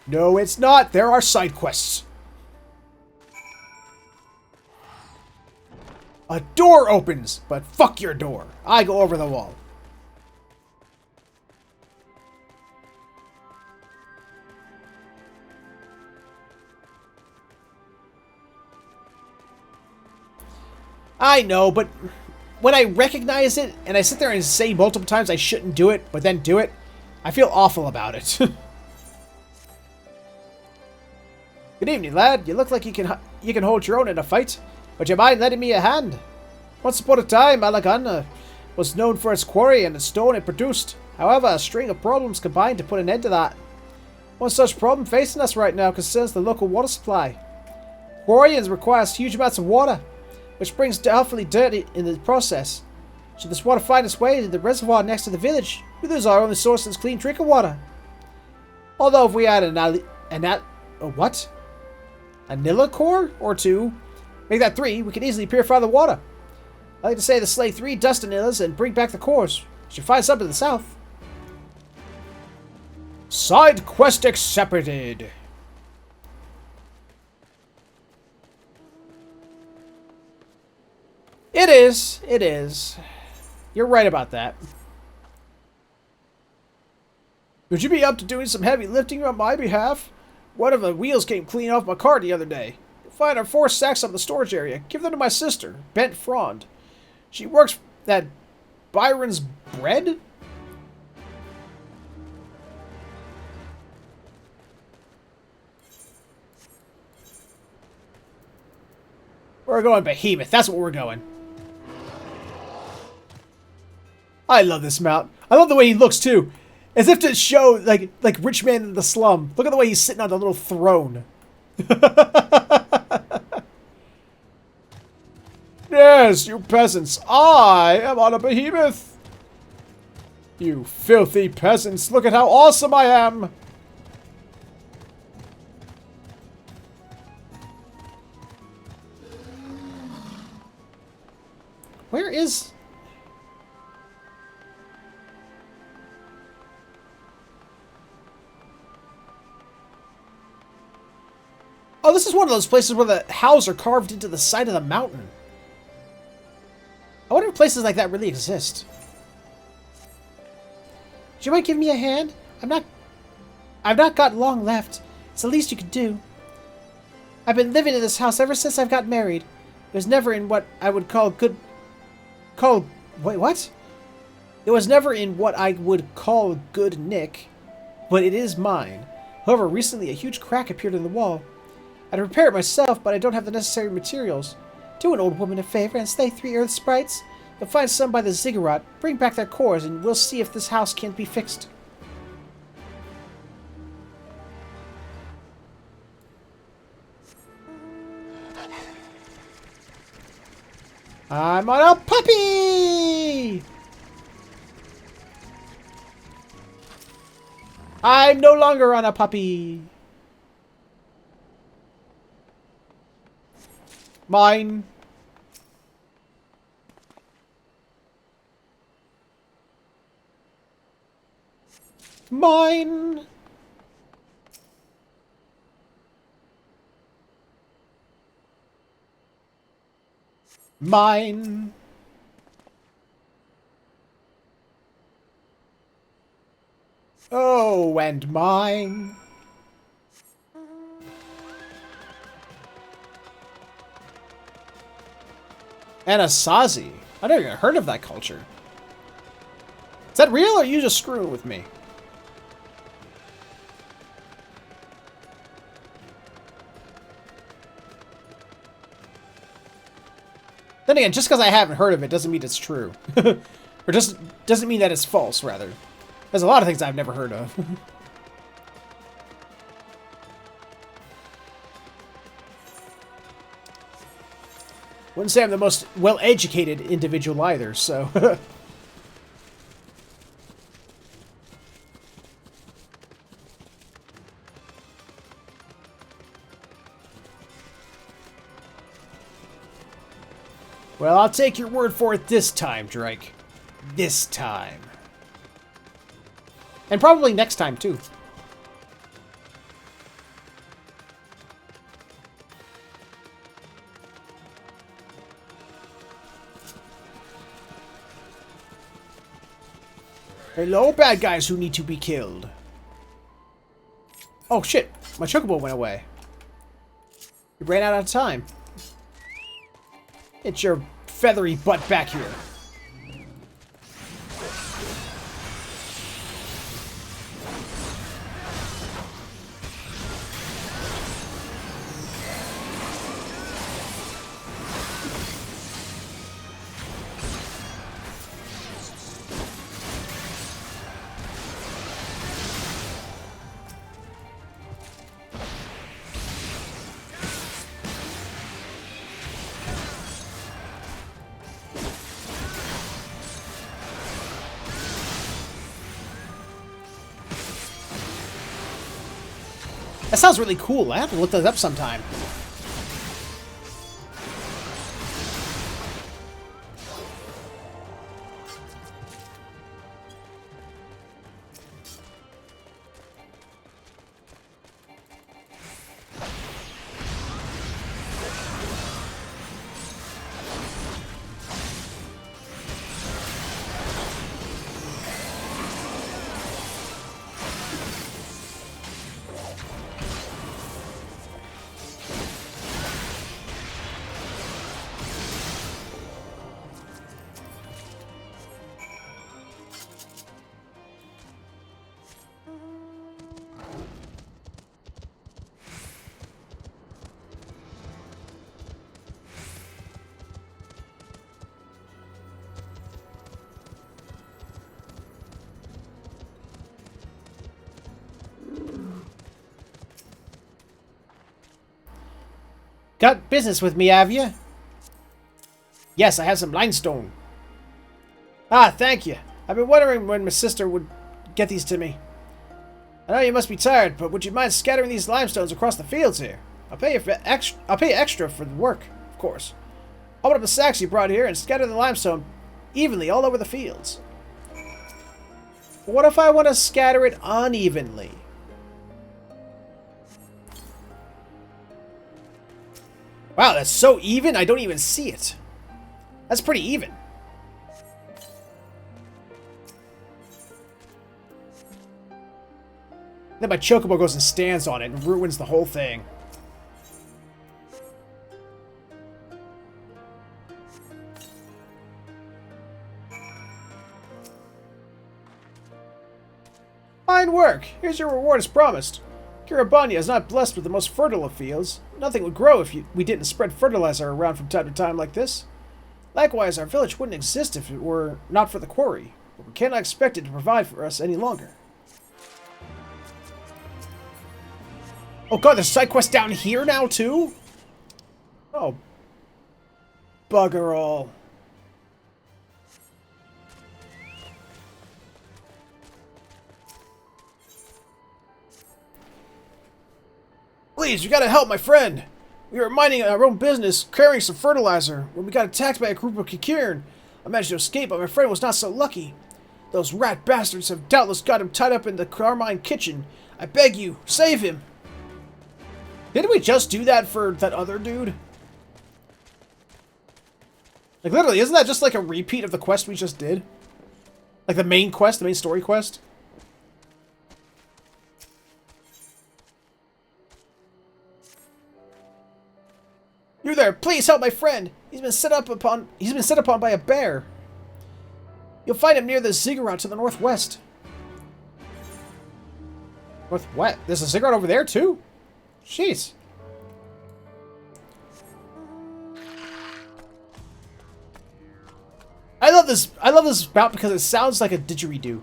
No, it's not. There are side quests. A door opens, but fuck your door. I go over the wall. I know, but when I recognize it, and I sit there and say multiple times I shouldn't do it, but then do it, I feel awful about it. Good evening, lad. You look like you can hold your own in a fight. Would you mind lending me a hand? Once upon a time, Alagan was known for its quarry and the stone it produced. However, a string of problems combined to put an end to that. One such problem facing us right now concerns the local water supply. Quarrying requires huge amounts of water, which brings doubtfully dirty in the process. Should this water find its way to the reservoir next to the village, we lose our only source of clean drinking water. Although if we add a Nilla core or two, make that 3, we can easily purify the water. I like to say to slay 3 dust Nillas and bring back the cores. We should find some to the south. Side quest accepted. It is. It is. You're right about that. Would you be up to doing some heavy lifting on my behalf? One of the wheels came clean off my car the other day. You'll find our 4 sacks up in the storage area. Give them to my sister, Bent Frond. She works at Byron's Bread? We're going Behemoth. That's what we're going. I love this mount. I love the way he looks, too. As if to show, like Rich Man in the Slum. Look at the way he's sitting on the little throne. Yes, you peasants, I am on a behemoth. You filthy peasants, look at how awesome I am. Where is... Oh, this is one of those places where the houses are carved into the side of the mountain. I wonder if places like that really exist. Do you mind giving me a hand? I've not got long left. It's the least you could do. I've been living in this house ever since I've got married. It was never in what I would call wait, what? It was never in what I would call good nick, but it is mine. However, recently a huge crack appeared in the wall. I'd repair it myself, but I don't have the necessary materials. Do an old woman a favor and slay 3 earth sprites. You'll find some by the ziggurat. Bring back their cores, and we'll see if this house can't be fixed. I'm on a puppy! I'm no longer on a puppy. Mine. Mine. Mine. Oh, and mine. Anasazi. I never even heard of that culture. Is that real, or are you just screwing with me? Then again, just because I haven't heard of it doesn't mean it's true. Or just doesn't mean that it's false, rather. There's a lot of things I've never heard of. Wouldn't say I'm the most well-educated individual either, so... Well, I'll take your word for it this time, Drake. This time. And probably next time, too. Hello, bad guys who need to be killed. Oh, shit. My chocobo went away. We ran out of time. Get your feathery butt back here. That sounds really cool. I have to look that up sometime. Got business with me, have you? Yes, I have some limestone. Ah, thank you. I've been wondering when my sister would get these to me. I know you must be tired, but would you mind scattering these limestones across the fields here? I'll pay extra for the work, of course. Open up the sacks you brought here and scatter the limestone evenly all over the fields. What if I want to scatter it unevenly? Wow, that's so even, I don't even see it. That's pretty even. Then my chocobo goes and stands on it and ruins the whole thing. Fine work! Here's your reward as promised. Kiribania is not blessed with the most fertile of fields. Nothing would grow if we didn't spread fertilizer around from time to time like this. Likewise, our village wouldn't exist if it were not for the quarry, but we cannot expect it to provide for us any longer. Oh god, there's side quests down here now too? Oh. Bugger all. Please, you gotta help my friend. We were minding our own business, carrying some fertilizer, when we got attacked by a group of Kikirn. I managed to escape, but my friend was not so lucky. Those rat bastards have doubtless got him tied up in the Carmine kitchen. I beg you, save him. Didn't we just do that for that other dude? Like, literally, isn't that just like a repeat of the quest we just did? Like the main quest, the main story quest? You there, please help my friend. He's been set upon by a bear. You'll find him near the ziggurat to the northwest. Northwest? There's a ziggurat over there too? Jeez. I love this bout because it sounds like a didgeridoo.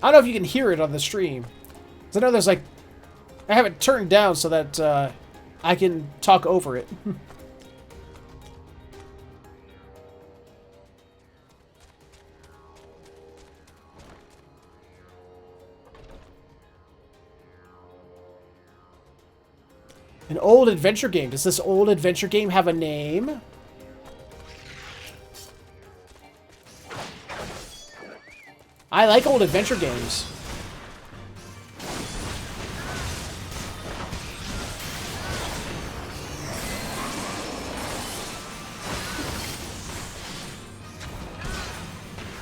I don't know if you can hear it on the stream. 'Cause I know there's like... I have it turned down so that I can talk over it. An old adventure game. Does this old adventure game have a name? I like old adventure games.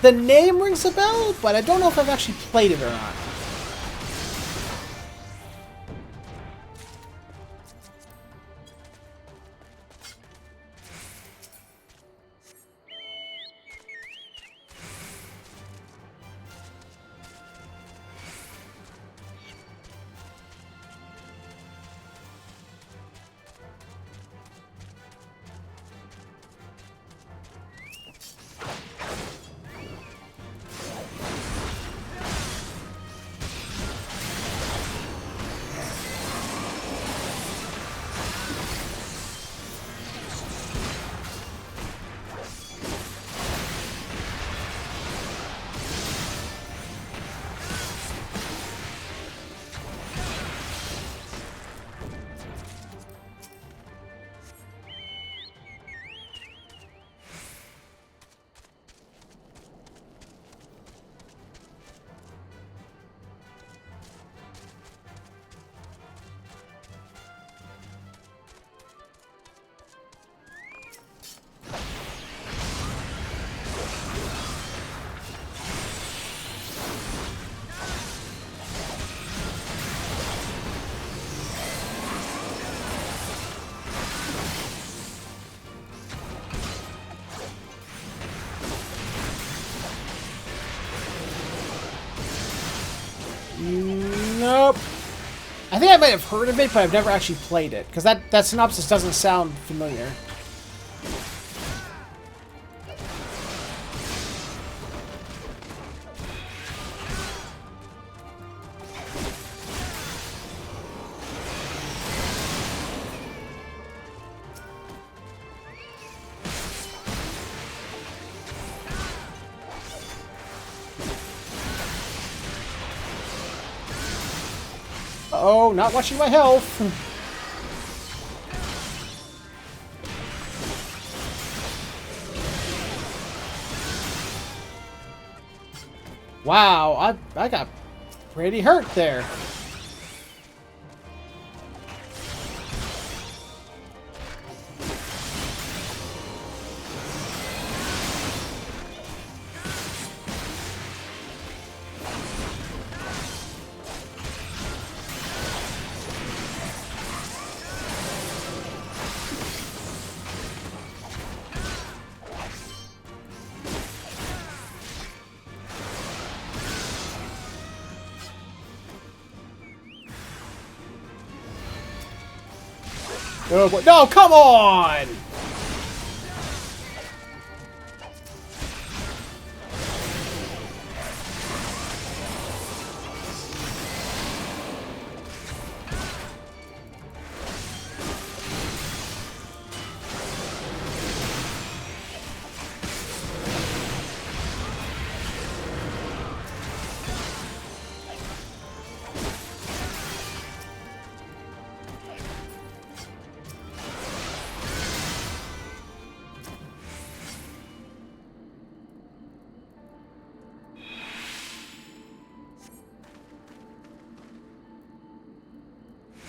The name rings a bell, but I don't know if I've actually played it or not. Nope. I think I might have heard of it, but I've never actually played it. Because that synopsis doesn't sound familiar. Uh-oh, not watching my health. Wow, I got Pretty hurt there. Oh boy. No, come on!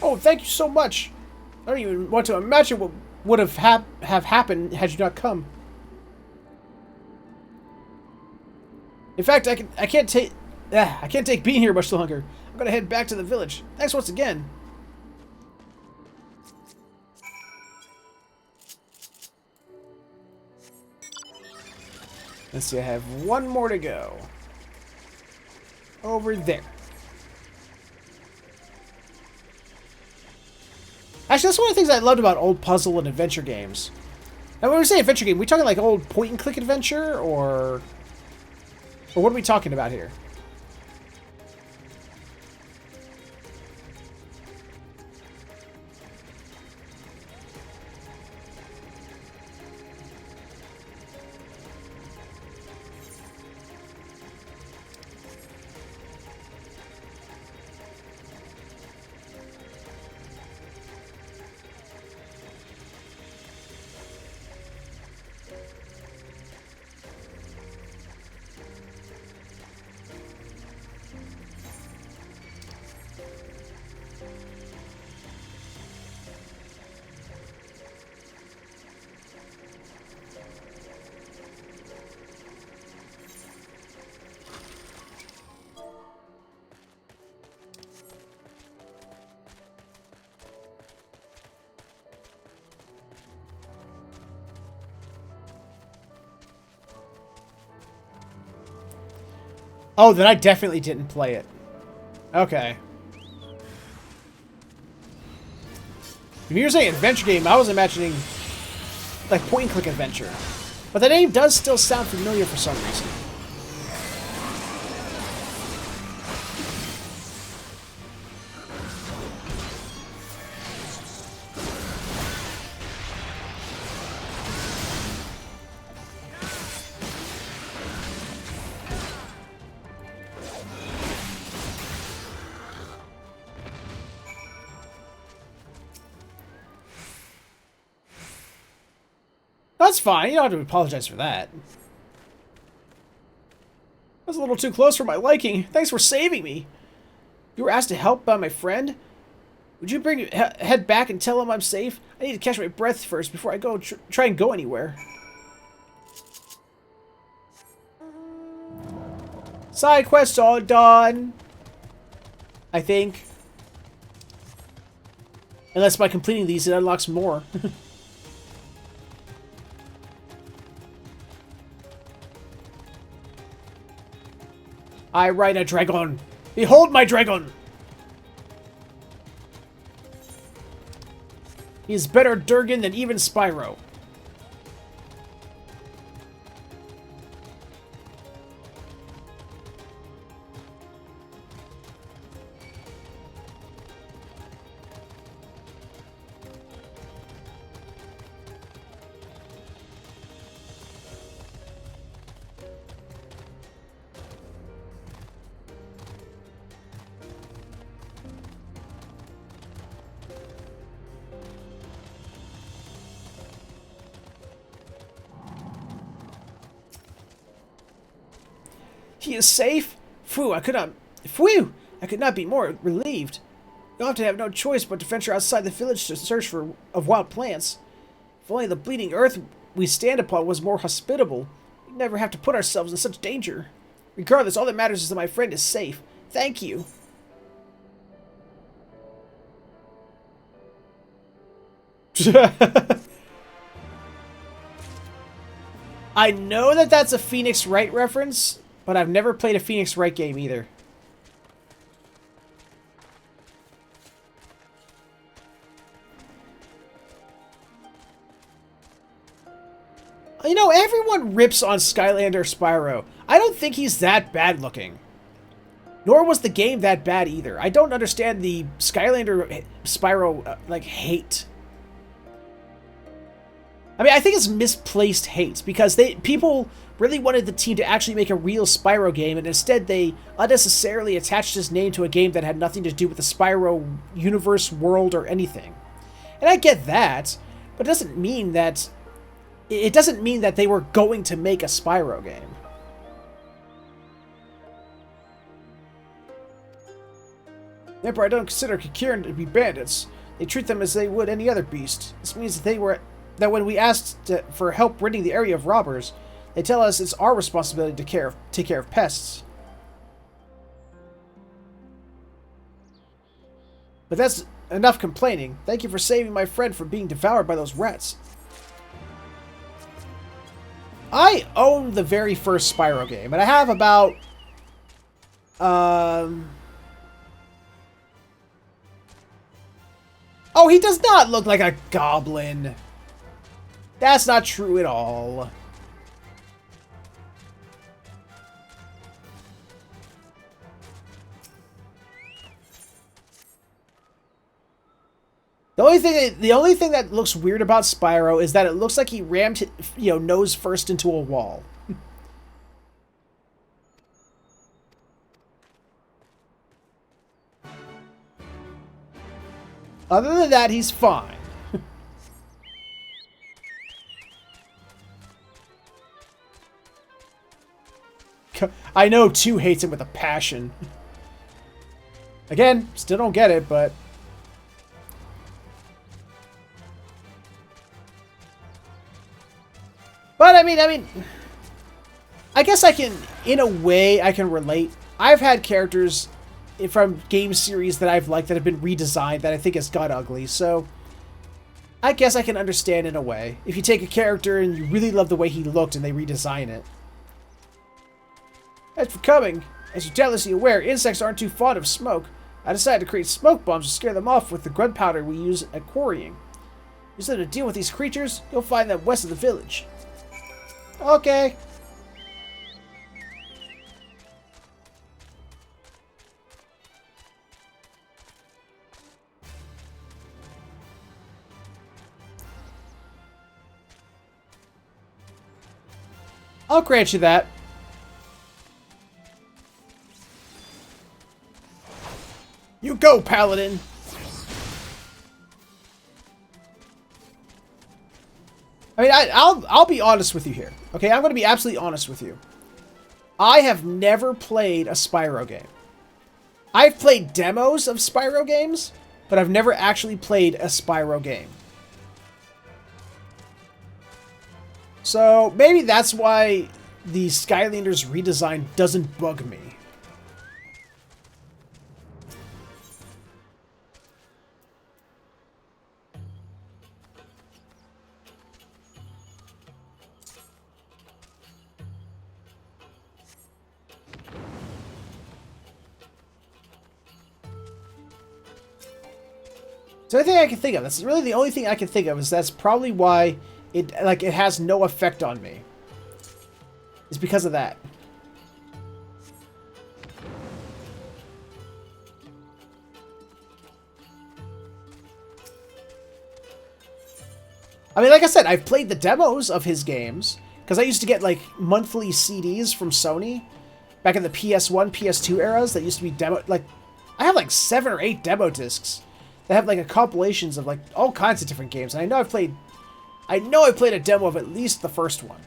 Oh, thank you so much. I don't even want to imagine what would have happened had you not come. In fact, I can't take being here much longer. I'm gonna head back to the village. Thanks once again. Let's see, I have one more to go. Over there. Actually, that's one of the things I loved about old puzzle and adventure games. Now, when we say adventure game, we talking like old point-and-click adventure, or what are we talking about here? Oh, then I definitely didn't play it. Okay. If you're saying adventure game, I was imagining like point-and-click adventure. But the name does still sound familiar for some reason. That's fine. You don't have to apologize for that. That's a little too close for my liking. Thanks for saving me. You were asked to help by my friend? Would you head back and tell him I'm safe? I need to catch my breath first before I go try and go anywhere. Side quests all done. I think. Unless by completing these it unlocks more. I ride a dragon. Behold my dragon. He is better Durgan than even Spyro. He is safe? Phew, I I could not be more relieved. You'll have to have no choice but to venture outside the village to search of wild plants. If only the bleeding earth we stand upon was more hospitable, we'd never have to put ourselves in such danger. Regardless, all that matters is that my friend is safe. Thank you. I know that that's a Phoenix Wright reference, but I've never played a Phoenix Wright game either. You know, everyone rips on Skylander Spyro. I don't think he's that bad looking. Nor was the game that bad either. I don't understand the Skylander Spyro, like, hate. I mean, I think it's misplaced hate, because people really wanted the team to actually make a real Spyro game, and instead they unnecessarily attached his name to a game that had nothing to do with the Spyro universe, world, or anything. And I get that, but it doesn't mean that they were going to make a Spyro game. Therefore, I don't consider Kikirin to be bandits. They treat them as they would any other beast. This means that when we asked for help ridding the area of robbers, they tell us it's our responsibility to take care of pests. But that's enough complaining. Thank you for saving my friend from being devoured by those rats. I own the very first Spyro game, and I have about... Oh, he does not look like a goblin. That's not true at all. The only thing that looks weird about Spyro is that it looks like he rammed, nose first into a wall. Other than that, he's fine. I know 2 hates him with a passion. Again, still don't get it, but... But, I mean, I guess I can, in a way, I can relate. I've had characters from game series that I've liked that have been redesigned that I think has got ugly, so I guess I can understand in a way. If you take a character and you really love the way he looked and they redesign it. Thanks for coming. As you're doubtlessly aware, insects aren't too fond of smoke. I decided to create smoke bombs to scare them off with the gunpowder we use at quarrying. Use them to deal with these creatures. You'll find them west of the village. Okay. I'll grant you that. You go, Paladin! I mean, I'll be honest with you here. Okay, I'm going to be absolutely honest with you. I have never played a Spyro game. I've played demos of Spyro games, but I've never actually played a Spyro game. So, maybe that's why the Skylanders redesign doesn't bug me. So the only thing I can think of, that's really the only thing I can think of, is that's probably why it has no effect on me. It's because of that. I mean, like I said, I've played the demos of his games, because I used to get, like, monthly CDs from Sony back in the PS1, PS2 eras that used to be demo... Like, I have, like, 7 or 8 demo discs that have, like, compilations of, like, all kinds of different games. And I know I've played a demo of at least the first one.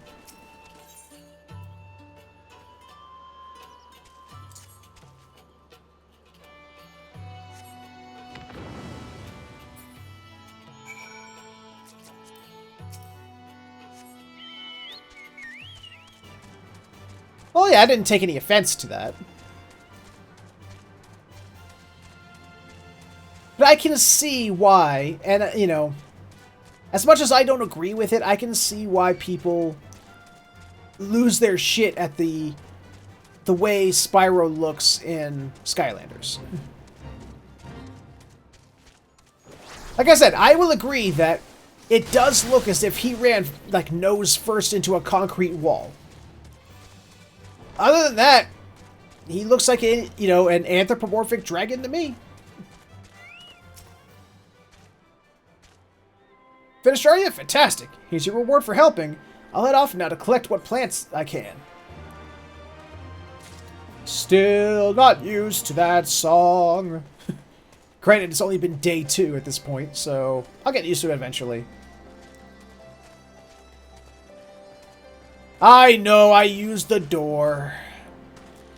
Well, yeah, I didn't take any offense to that. But I can see why, and, you know, as much as I don't agree with it, I can see why people lose their shit at the way Spyro looks in Skylanders. Like I said, I will agree that it does look as if he ran, like, nose first into a concrete wall. Other than that, he looks like a, you know, an anthropomorphic dragon to me. Finished, are you? Fantastic. Here's your reward for helping. I'll head off now to collect what plants I can. Still not used to that song. Granted, it's only been day 2 at this point, so I'll get used to it eventually. I know I used the door.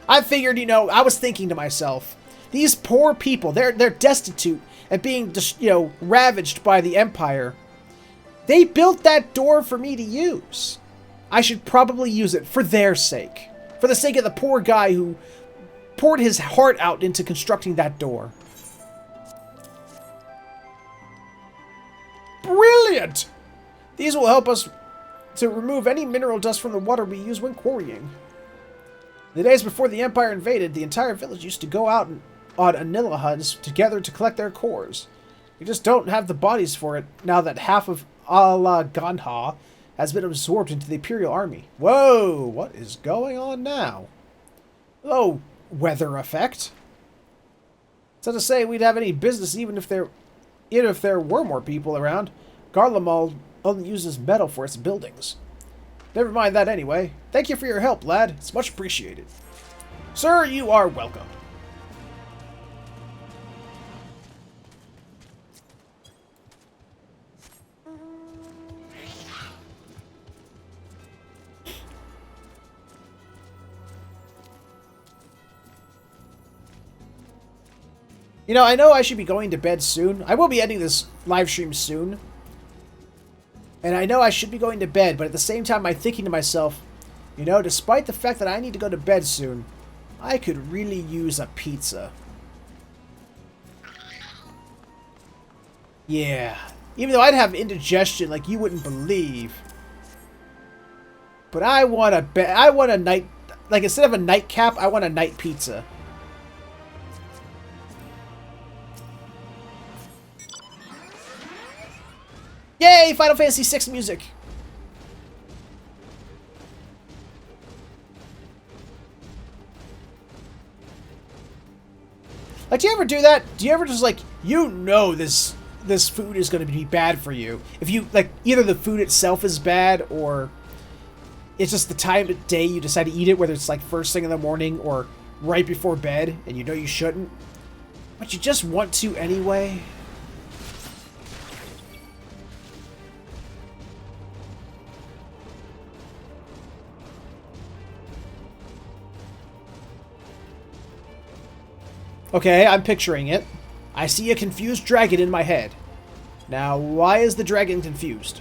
I figured, you know, I was thinking to myself, these poor people, they're destitute and being, you know, ravaged by the Empire. They built that door for me to use. I should probably use it for their sake. For the sake of the poor guy who poured his heart out into constructing that door. Brilliant! These will help us to remove any mineral dust from the water we use when quarrying. The days before the Empire invaded, the entire village used to go out on Anilla hunts together to collect their cores. We just don't have the bodies for it now that half of Ul'dah has been absorbed into the Imperial Army. Whoa, what is going on now? Oh, weather effect. So to say we'd have any business even if there were more people around. Garlemald only uses metal for its buildings. Never mind that anyway. Thank you for your help, lad. It's much appreciated. Sir, you are welcome. You know, I know I should be going to bed soon. I will be ending this live stream soon. And I know I should be going to bed, but at the same time I'm thinking to myself, you know, despite the fact that I need to go to bed soon, I could really use a pizza. Yeah. Even though I'd have indigestion like you wouldn't believe. But I want a night, like instead of a nightcap, I want a night pizza. Yay! Final Fantasy VI music! Like, do you ever do that? Do you ever just, like, you know this food is going to be bad for you. If you, like, either the food itself is bad or it's just the time of day you decide to eat it, whether it's, like, first thing in the morning or right before bed, and you know you shouldn't. But you just want to anyway. Okay, I'm picturing it. I see a confused dragon in my head. Now, why is the dragon confused?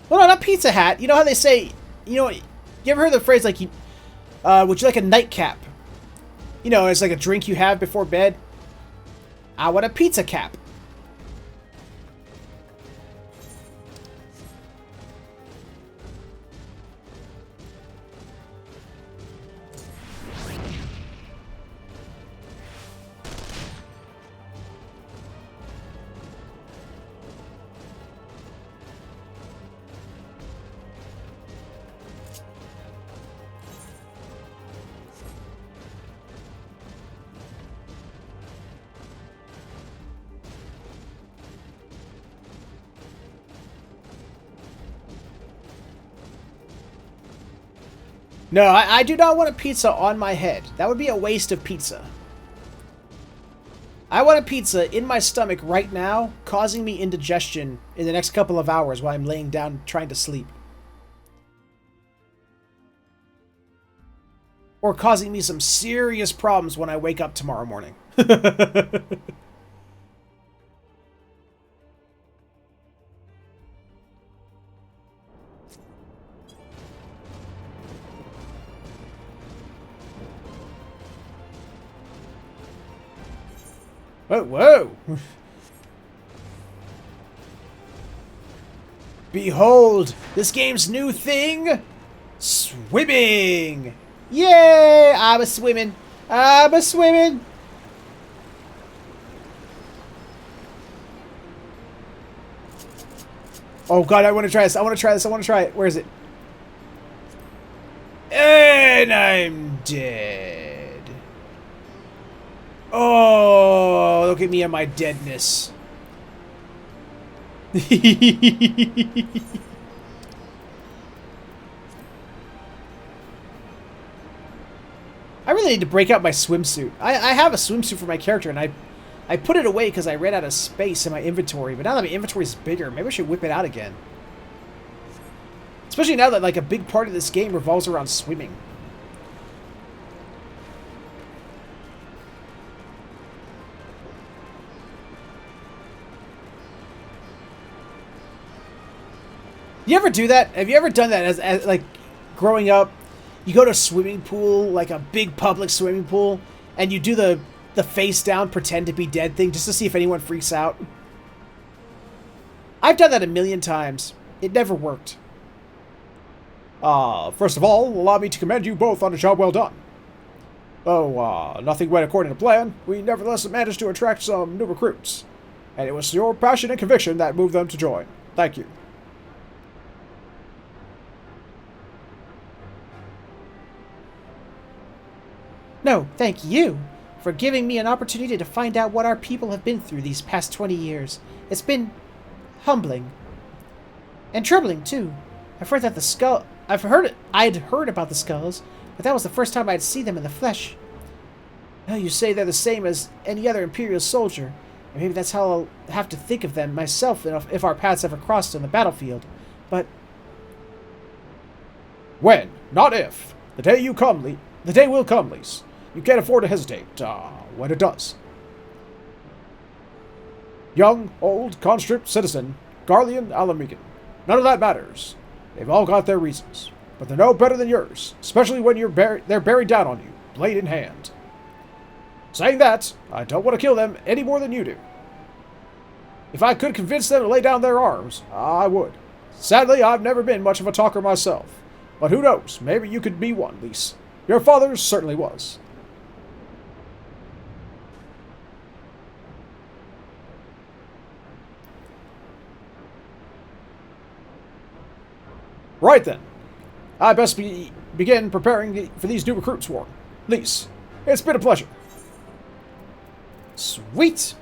Well, no, not Pizza Hat. You know how they say, you know, you ever heard the phrase, like, would you like a nightcap? You know, it's like a drink you have before bed. I want a pizza cap. No, I do not want a pizza on my head. That would be a waste of pizza. I want a pizza in my stomach right now, causing me indigestion in the next couple of hours while I'm laying down trying to sleep. or causing me some serious problems when I wake up tomorrow morning. Whoa, whoa! Behold, this game's new thing! Swimming! Yay! I'm a swimming! I'm a swimming! Oh god, I want to try this. I want to try this. I want to try it. Where is it? And I'm dead. Oh, look at me and my deadness. I really need to break out my swimsuit. I have a swimsuit for my character, and I put it away because I ran out of space in my inventory. But now that my inventory is bigger, maybe I should whip it out again. Especially now that like a big part of this game revolves around swimming. You ever do that? Have you ever done that as like growing up? You go to a swimming pool, like a big public swimming pool, and you do the face down, pretend to be dead thing just to see if anyone freaks out. I've done that a million times. It never worked. First of all, allow me to commend you both on a job well done. Though, nothing went according to plan, we nevertheless managed to attract some new recruits. And it was your passion and conviction that moved them to join. Thank you. No, thank you for giving me an opportunity to find out what our people have been through these past 20 years. It's been humbling. And troubling, too. I've heard that the skull... I'd heard about the skulls, but that was the first time I'd see them in the flesh. Now you say they're the same as any other Imperial soldier. And maybe that's how I'll have to think of them myself if our paths ever crossed on the battlefield. But... When, not if. The day will come, Lise. You can't afford to hesitate, when it does. Young, old, conscript, citizen, Garlean, Alamegan. None of that matters. They've all got their reasons. But they're no better than yours, especially when they're buried down on you, blade in hand. Saying that, I don't want to kill them any more than you do. If I could convince them to lay down their arms, I would. Sadly, I've never been much of a talker myself. But who knows, maybe you could be one, Lise. Your father certainly was. Right then. I best begin preparing for these new recruits, Warren. Lise, it's been a pleasure. Sweet!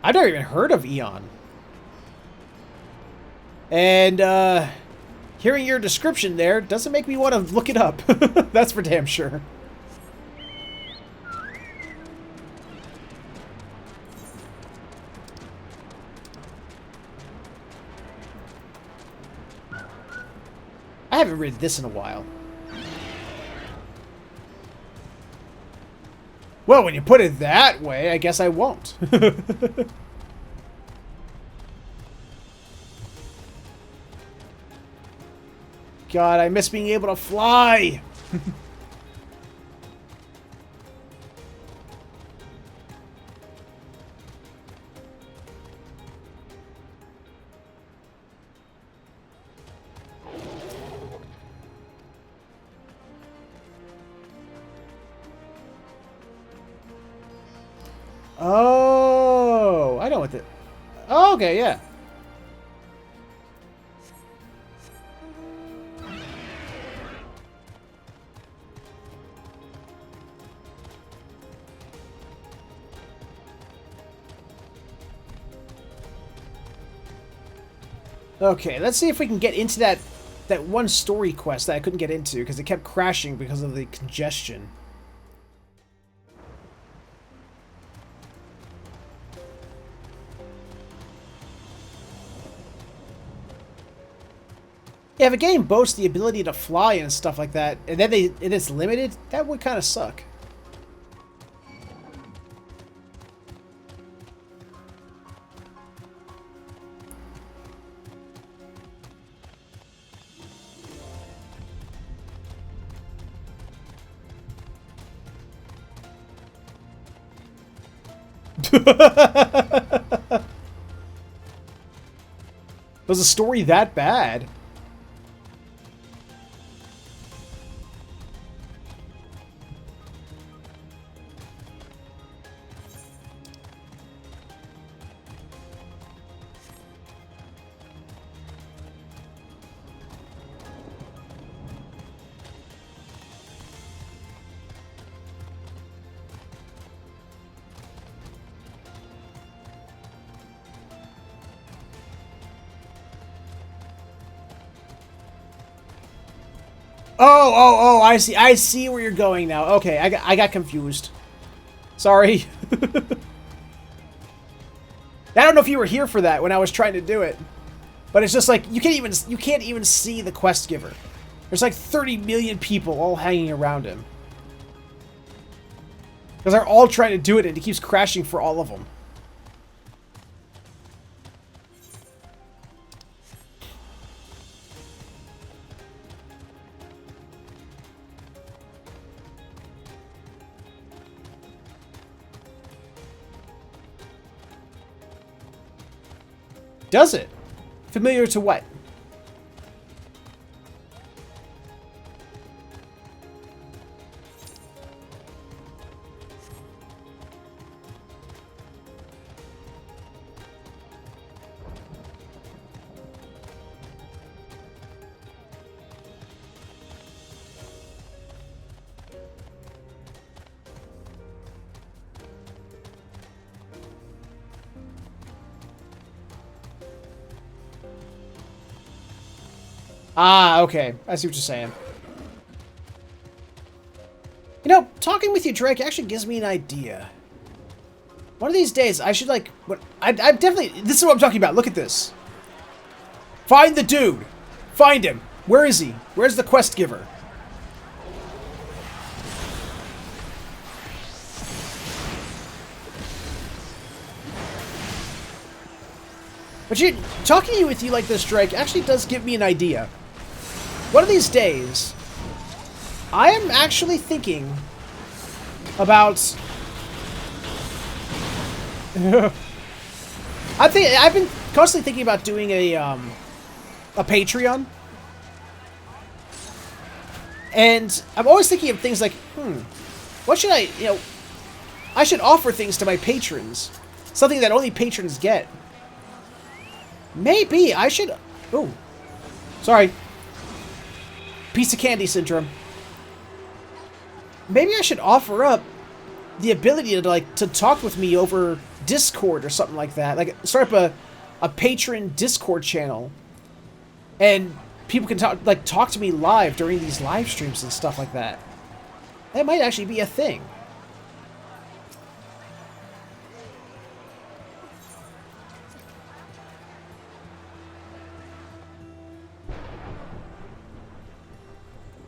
I've never even heard of Eon. And, hearing your description there doesn't make me want to look it up. That's for damn sure. I haven't read this in a while. Well, when you put it that way, I guess I won't. God, I miss being able to fly! Oh, I know what the... Oh, okay, yeah. Okay, let's see if we can get into that one story quest that I couldn't get into because it kept crashing because of the congestion. Yeah, if a game boasts the ability to fly and stuff like that, and then it's limited, that would kind of suck. Was the story that bad? Oh, I see. I see where you're going now. Okay, I got confused. Sorry. I don't know if you were here for that when I was trying to do it. But it's just like you can't even see the quest giver. There's like 30 million people all hanging around him. Because they're all trying to do it and it keeps crashing for all of them. Does it? Familiar to what? Ah, okay. I see what you're saying. You know, talking with you, Drake, actually gives me an idea. One of these days, I should, like... I definitely... This is what I'm talking about. Look at this. Find the dude. Find him. Where is he? Where's the quest giver? But talking with you like this, Drake, actually does give me an idea. One of these days, I am actually thinking about... I've been constantly thinking about doing a Patreon. And I'm always thinking of things like, what should I, I should offer things to my patrons. Something that only patrons get. Maybe I should... Oh. Sorry. Piece of candy syndrome. Maybe I should offer up the ability to talk with me over Discord or something like that. Like, start up a patron Discord channel. And people can talk to me live during these live streams and stuff like that. That might actually be a thing.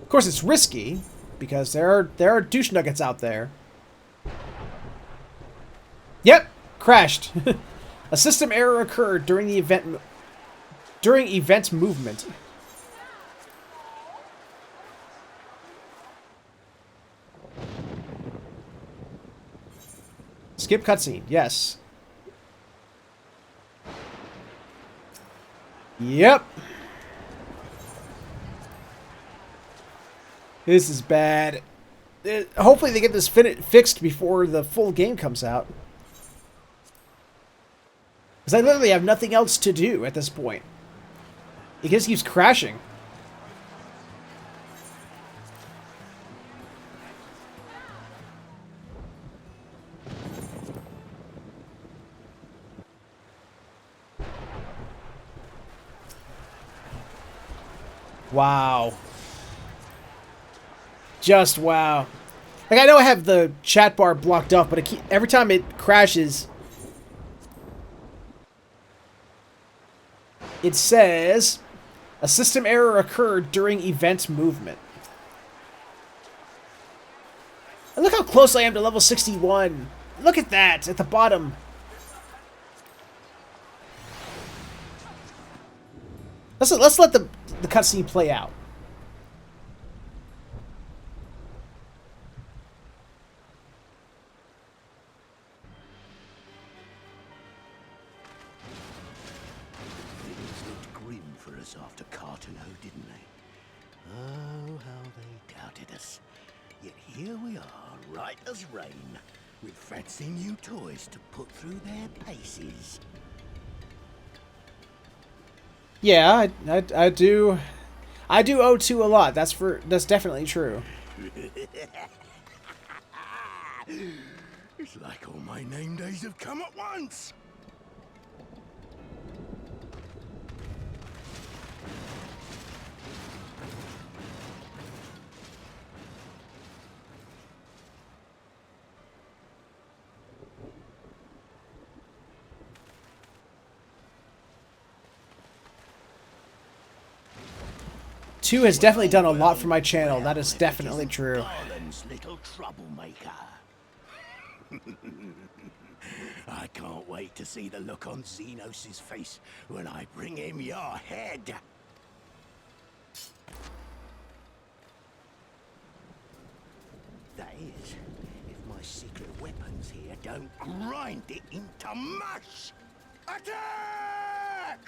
Of course, it's risky, because there are douche nuggets out there. Yep, crashed. A system error occurred during the event movement. Skip cutscene, yes. Yep. This is bad. Hopefully they get this fixed before the full game comes out. Because I literally have nothing else to do at this point. It just keeps crashing. Wow. Just wow. Like, I know I have the chat bar blocked off, but every time it crashes, it says A system error occurred during event movement. And look how close I am to level 61. Look at that at the bottom. Let's let the cutscene play out. Things looked grim for us after Cartano, didn't they? Oh, how they doubted us. Yet here we are, right as rain, with fancy new toys to put through their paces. Yeah, I do owe 2 a lot. That's definitely true. It's like all my name days have come at once. Two has definitely done a lot for my channel. That is definitely true. Garland's little troublemaker. I can't wait to see the look on Xenos' face when I bring him your head. That is, if my secret weapons here don't grind it into mush. Attack!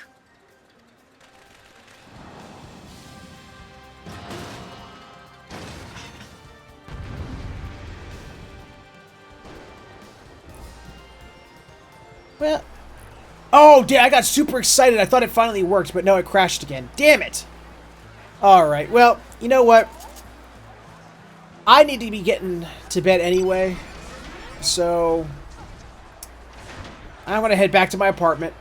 Well, oh, I got super excited. I thought it finally worked, but no, it crashed again. Damn it. All right, well, you know what? I need to be getting to bed anyway, so I'm going to head back to my apartment,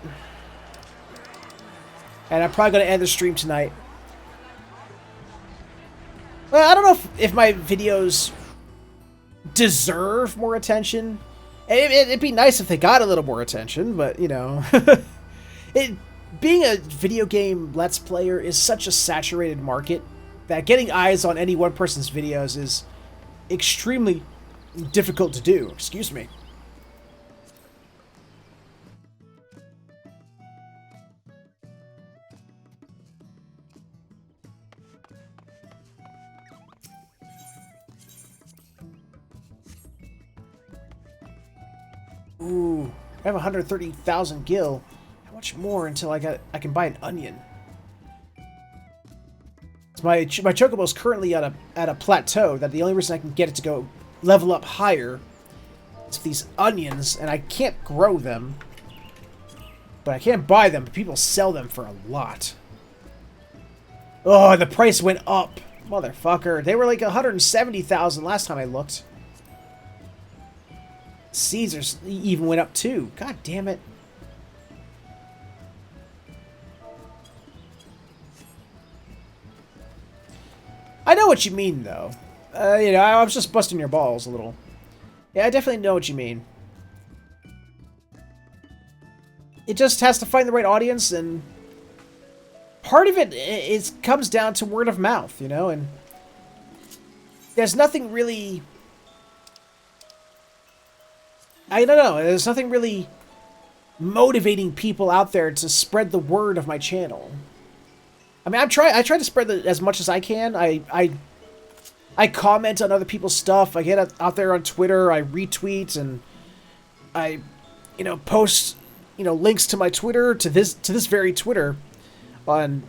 and I'm probably going to end the stream tonight. Well, I don't know if my videos deserve more attention. It'd be nice if they got a little more attention, but, you know. Being a video game Let's Player is such a saturated market that getting eyes on any one person's videos is extremely difficult to do. Excuse me. Ooh, I have 130,000 gil. How much more until I can buy an onion? My chocobo's currently at a plateau. That the only reason I can get it to go level up higher is these onions, and I can't grow them, but I can't buy them. But people sell them for a lot. Oh, the price went up, motherfucker! They were like 170,000 last time I looked. Caesars even went up too. God damn it. I know what you mean, though. You know, I was just busting your balls a little. Yeah, I definitely know what you mean. It just has to find the right audience, and part of it comes down to word of mouth, you know, and there's nothing really... I don't know, there's nothing really motivating people out there to spread the word of my channel. I mean, I try to spread it as much as I can. I comment on other people's stuff. I get out there on Twitter. I retweet, and I, you know, post, you know, links to my Twitter, to this very Twitter on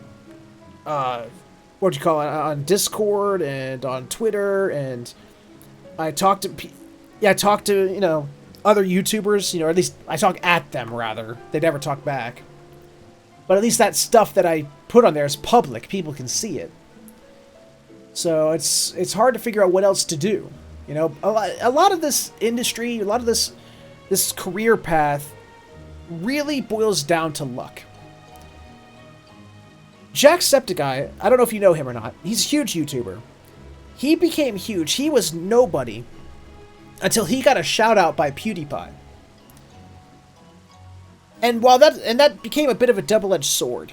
what do you call it, on Discord and on Twitter, and I talk to you know, other YouTubers, you know, or at least I talk at them, rather. They never talk back. But at least that stuff that I put on there is public. People can see it. So it's hard to figure out what else to do. You know, a lot of this industry, a lot of this career path really boils down to luck. Jacksepticeye, I don't know if you know him or not. He's a huge YouTuber. He became huge. He was nobody until he got a shout out by PewDiePie. And while that became a bit of a double-edged sword.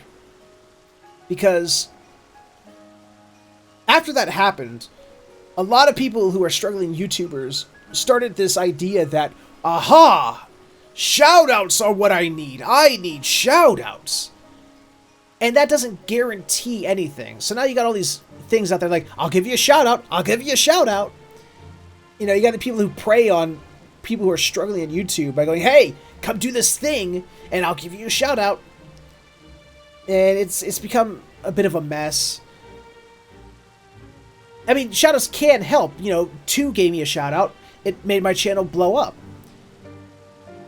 Because after that happened, a lot of people who are struggling YouTubers started this idea that, aha, shoutouts are what I need. I need shoutouts. And that doesn't guarantee anything. So now you got all these things out there like, I'll give you a shout out. I'll give you a shout out. You know, you got the people who prey on people who are struggling on YouTube by going, hey, come do this thing and I'll give you a shout out. And it's become a bit of a mess. I mean, shoutouts can help. You know, 2 gave me a shout out. It made my channel blow up.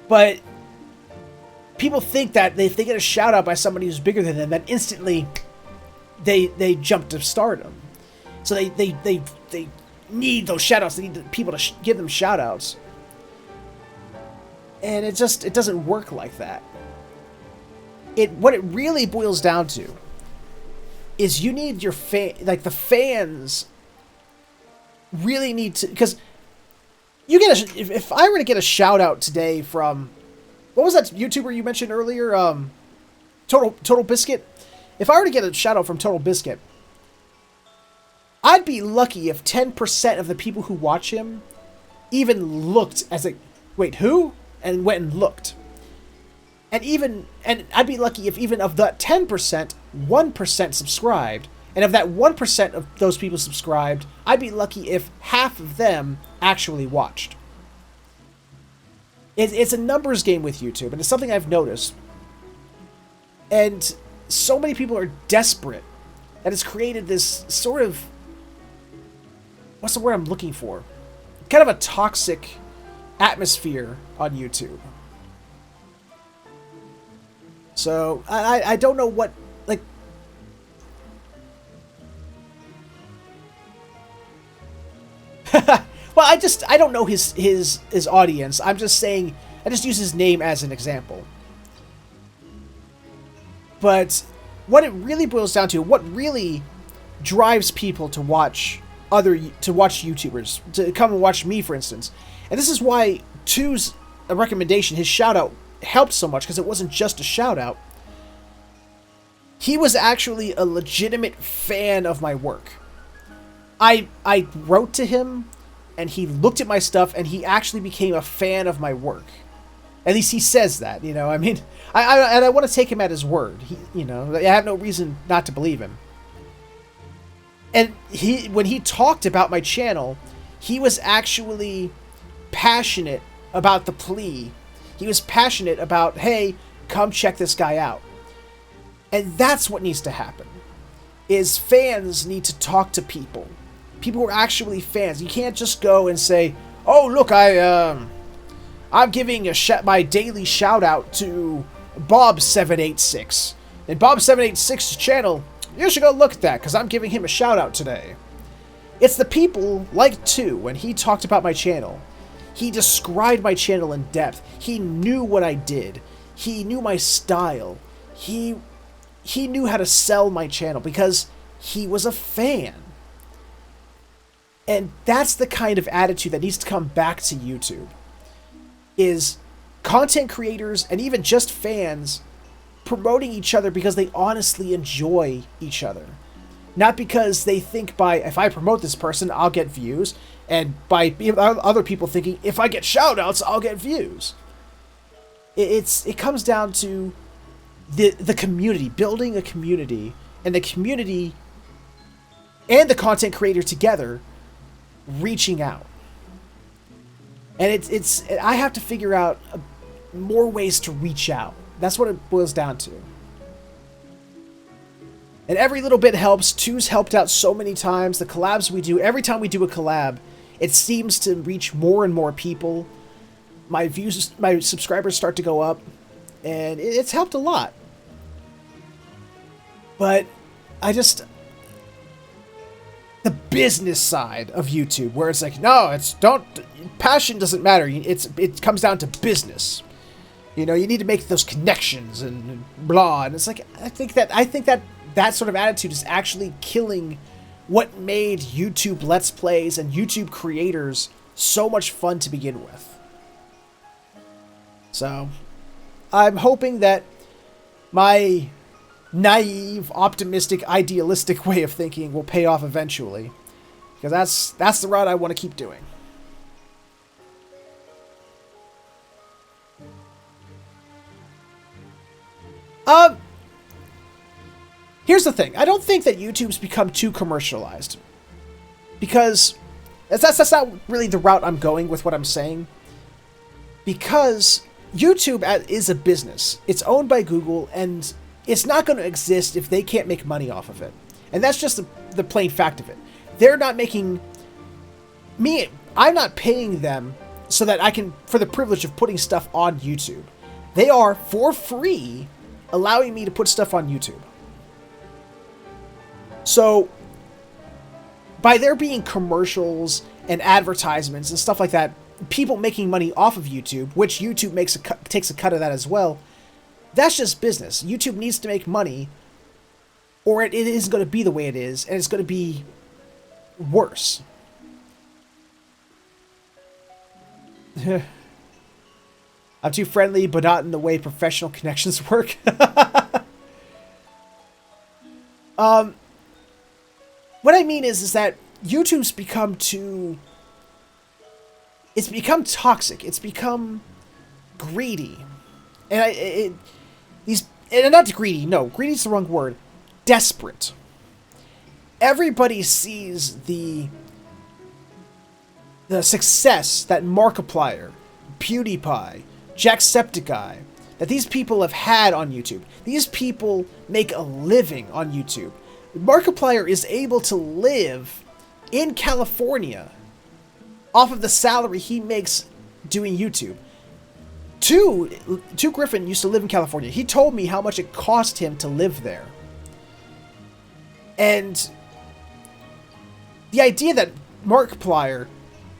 But people think that if they get a shout out by somebody who's bigger than them, that instantly they jump to stardom. So they need those shout outs. They need people to give them shout outs. And it doesn't work like that. What it really boils down to is you need your the fans really need to, because you get if I were to get a shout out today from, what was that YouTuber you mentioned earlier? Total Biscuit. If I were to get a shout out from Total Biscuit, I'd be lucky if 10% of the people who watch him even looked as a, wait, who? And went and looked. And I'd be lucky if even of that 10%, 1% subscribed. And of that 1% of those people subscribed, I'd be lucky if half of them actually watched. It's a numbers game with YouTube, and it's something I've noticed. And so many people are desperate that it's created this sort of, what's the word I'm looking for? Kind of a toxic atmosphere on YouTube. So I don't know what, like, well, I don't know his audience. I'm just saying, I just use his name as an example. But what it really boils down to, what really drives people to watch YouTubers, to come and watch me, for instance. And this is why Two's recommendation, his shout out, helped so much, because it wasn't just a shout out. He was actually a legitimate fan of my work. I wrote to him, and he looked at my stuff, and he actually became a fan of my work. At least he says that, you know. I mean, I want to take him at his word. You know, I have no reason not to believe him. And when he talked about my channel, he was actually passionate about the plea. He was passionate about, hey, come check this guy out. And that's what needs to happen. Is fans need to talk to people. People who are actually fans. You can't just go and say, oh, look, I'm giving my daily shout out to Bob786. And Bob786's channel, you should go look at that, because I'm giving him a shout out today. It's the people like Two, when he talked about my channel. He described my channel in depth. He knew what I did. He knew my style. He knew how to sell my channel because he was a fan. And that's the kind of attitude that needs to come back to YouTube. Is content creators and even just fans promoting each other because they honestly enjoy each other. Not because they think if I promote this person, I'll get views. And by other people thinking, if I get shoutouts, I'll get views. It comes down to the community, building a community, and the community and the content creator together reaching out. And I have to figure out more ways to reach out. That's what it boils down to. And every little bit helps. Two's helped out so many times. The collabs we do, every time we do a collab, it seems to reach more and more people. My views, my subscribers start to go up, and it's helped a lot. But the business side of YouTube, where it's like, no, passion doesn't matter. It comes down to business. You know, you need to make those connections and blah. And it's like, I think that sort of attitude is actually killing what made YouTube Let's Plays and YouTube creators so much fun to begin with. So, I'm hoping that my naive, optimistic, idealistic way of thinking will pay off eventually. Because that's the route I want to keep doing. Here's the thing. I don't think that YouTube's become too commercialized. Because that's not really the route I'm going with what I'm saying. Because YouTube is a business. It's owned by Google, and it's not going to exist if they can't make money off of it. And that's just the plain fact of it. They're not making... I'm not paying them so that I can... for the privilege of putting stuff on YouTube. They are, for free, allowing me to put stuff on YouTube. So, by there being commercials and advertisements and stuff like that, people making money off of YouTube, which YouTube takes a cut of that as well, that's just business. YouTube needs to make money, or it isn't going to be the way it is, and it's going to be worse. I'm too friendly, but not in the way professional connections work. What I mean is that YouTube's become too... it's become toxic. It's become greedy. And not greedy, no. Greedy's the wrong word. Desperate. Everybody sees the success that Markiplier, PewDiePie, Jacksepticeye, that these people have had on YouTube. These people make a living on YouTube. Markiplier is able to live in California off of the salary he makes doing YouTube. Two Griffin used to live in California. He told me how much it cost him to live there. And the idea that Markiplier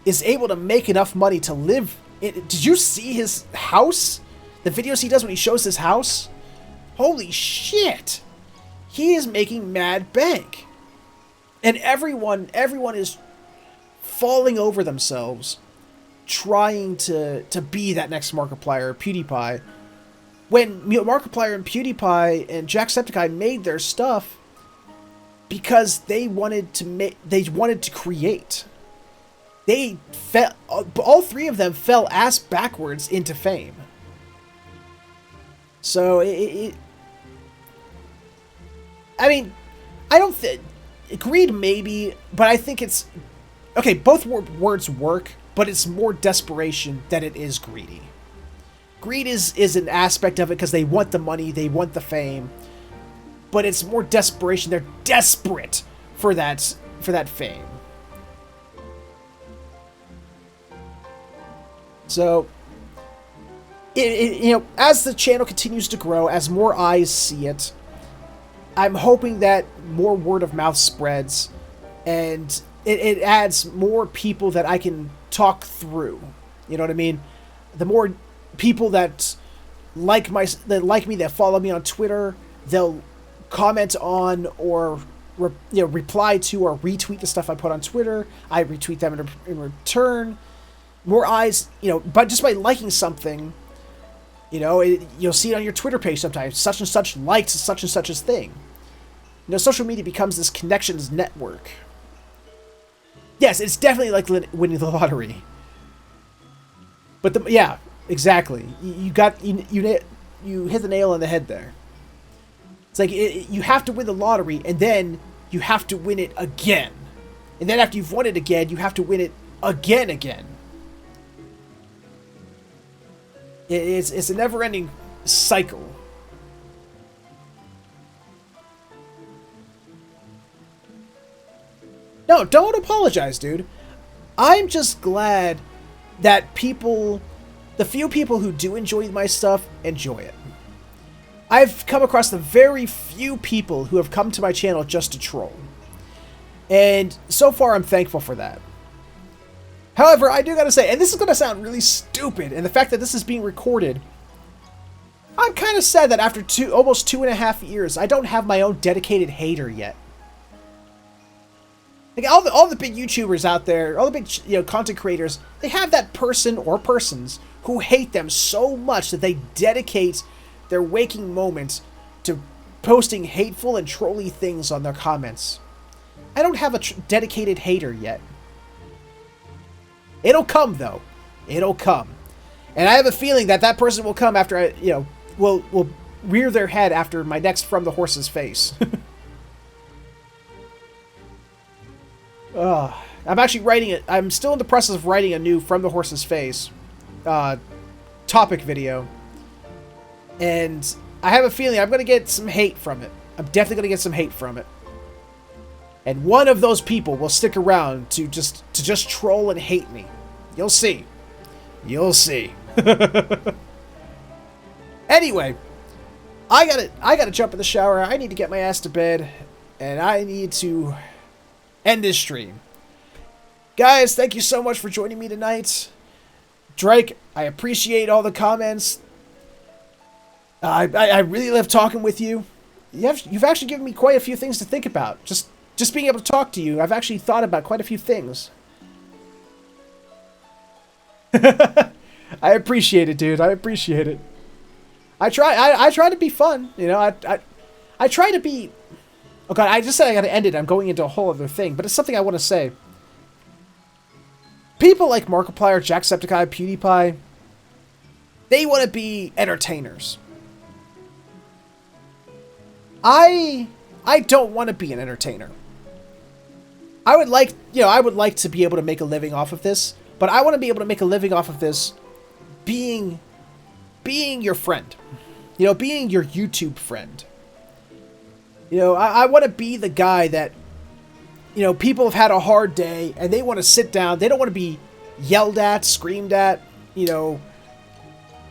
is able to make enough money to live... Did you see his house? The videos he does when he shows his house? Holy shit! He is making mad bank. And everyone is falling over themselves trying to be that next Markiplier or PewDiePie. When Markiplier and PewDiePie and Jacksepticeye made their stuff because they wanted to create. All three of them fell ass backwards into fame. So I mean, I don't think... greed maybe, but I think it's... okay, both words work, but it's more desperation than it is greedy. Greed is an aspect of it because they want the money, they want the fame, but it's more desperation. They're desperate for that fame. So, as the channel continues to grow, as more eyes see it, I'm hoping that more word of mouth spreads, and it adds more people that I can talk through. You know what I mean? The more people that like me, that follow me on Twitter, they'll comment on or reply to or retweet the stuff I put on Twitter. I retweet them in return. More eyes, but just by liking something, you'll see it on your Twitter page sometimes. Such and such liked such and such's thing. Social media becomes this connections network. Yes, it's definitely like winning the lottery. But yeah, exactly. You hit the nail on the head there. It's like you have to win the lottery, and then you have to win it again, and then after you've won it again, you have to win it again. It's a never-ending cycle. No, don't apologize, dude. I'm just glad that the few people who do enjoy my stuff, enjoy it. I've come across the very few people who have come to my channel just to troll. And so far, I'm thankful for that. However, I do gotta say, and this is gonna sound really stupid, and the fact that this is being recorded, I'm kind of sad that after almost 2.5 years, I don't have my own dedicated hater yet. Like all the big YouTubers out there, all the big content creators, they have that person or persons who hate them so much that they dedicate their waking moments to posting hateful and trolly things on their comments. I don't have a dedicated hater yet. It'll come, though. It'll come. And I have a feeling that that person will come after I, will rear their head after my next From the Horse's Face. I'm actually writing it. I'm still in the process of writing a new From the Horse's Face topic video. And I have a feeling I'm going to get some hate from it. I'm definitely going to get some hate from it. And one of those people will stick around to just troll and hate me. You'll see. You'll see. Anyway, I gotta jump in the shower. I need to get my ass to bed, and I need to end this stream. Guys, thank you so much for joining me tonight. Drake, I appreciate all the comments. I really love talking with you. You've actually given me quite a few things to think about. Just being able to talk to you, I've actually thought about quite a few things. I appreciate it, dude. I appreciate it. I try to be fun, you know. I try to be. Oh god, I just said I gotta end it. I'm going into a whole other thing, but it's something I want to say. People like Markiplier, Jacksepticeye, PewDiePie, they want to be entertainers. I don't want to be an entertainer. I would like to be able to make a living off of this, but I want to be able to make a living off of this being your friend. You know, being your YouTube friend. You know, I want to be the guy that, you know, people have had a hard day and they want to sit down. They don't want to be yelled at, screamed at, you know,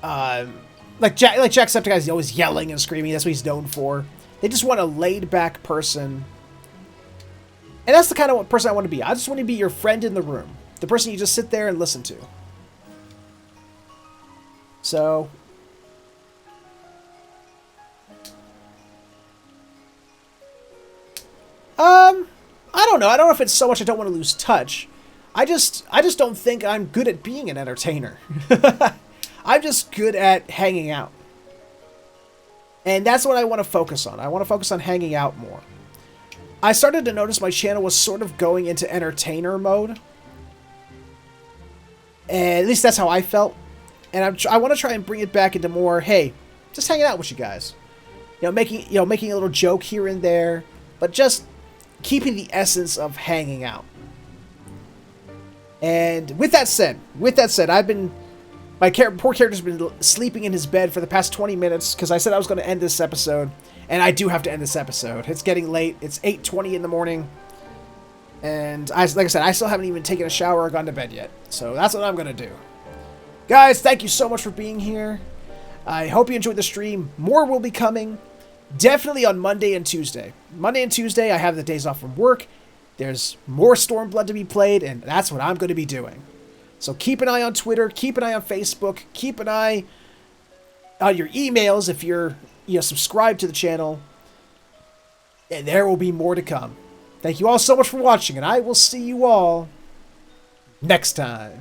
like Jacksepticeye is always yelling and screaming. That's what he's known for. They just want a laid-back person. And that's the kind of person I want to be. I just want to be your friend in the room. The person you just sit there and listen to. So... I don't know. I don't know if it's so much I don't want to lose touch. I just don't think I'm good at being an entertainer. I'm just good at hanging out. And that's what I want to focus on. I want to focus on hanging out more. I started to notice my channel was sort of going into entertainer mode. And at least that's how I felt. And I want to try and bring it back into more, hey, just hanging out with you guys. Making a little joke here and there, but just keeping the essence of hanging out. And with that said, my poor character's been sleeping in his bed for the past 20 minutes because I said I was going to end this episode, and I do have to end this episode. It's getting late. It's 8:20 in the morning, and like I said, I still haven't even taken a shower or gone to bed yet. So that's what I'm going to do. Guys, thank you so much for being here. I hope you enjoyed the stream. More will be coming. Definitely on Monday and Tuesday. Monday and Tuesday, I have the days off from work. There's more Stormblood to be played, and that's what I'm going to be doing. So keep an eye on Twitter, keep an eye on Facebook, keep an eye on your emails if you're subscribed to the channel. And there will be more to come. Thank you all so much for watching, and I will see you all next time.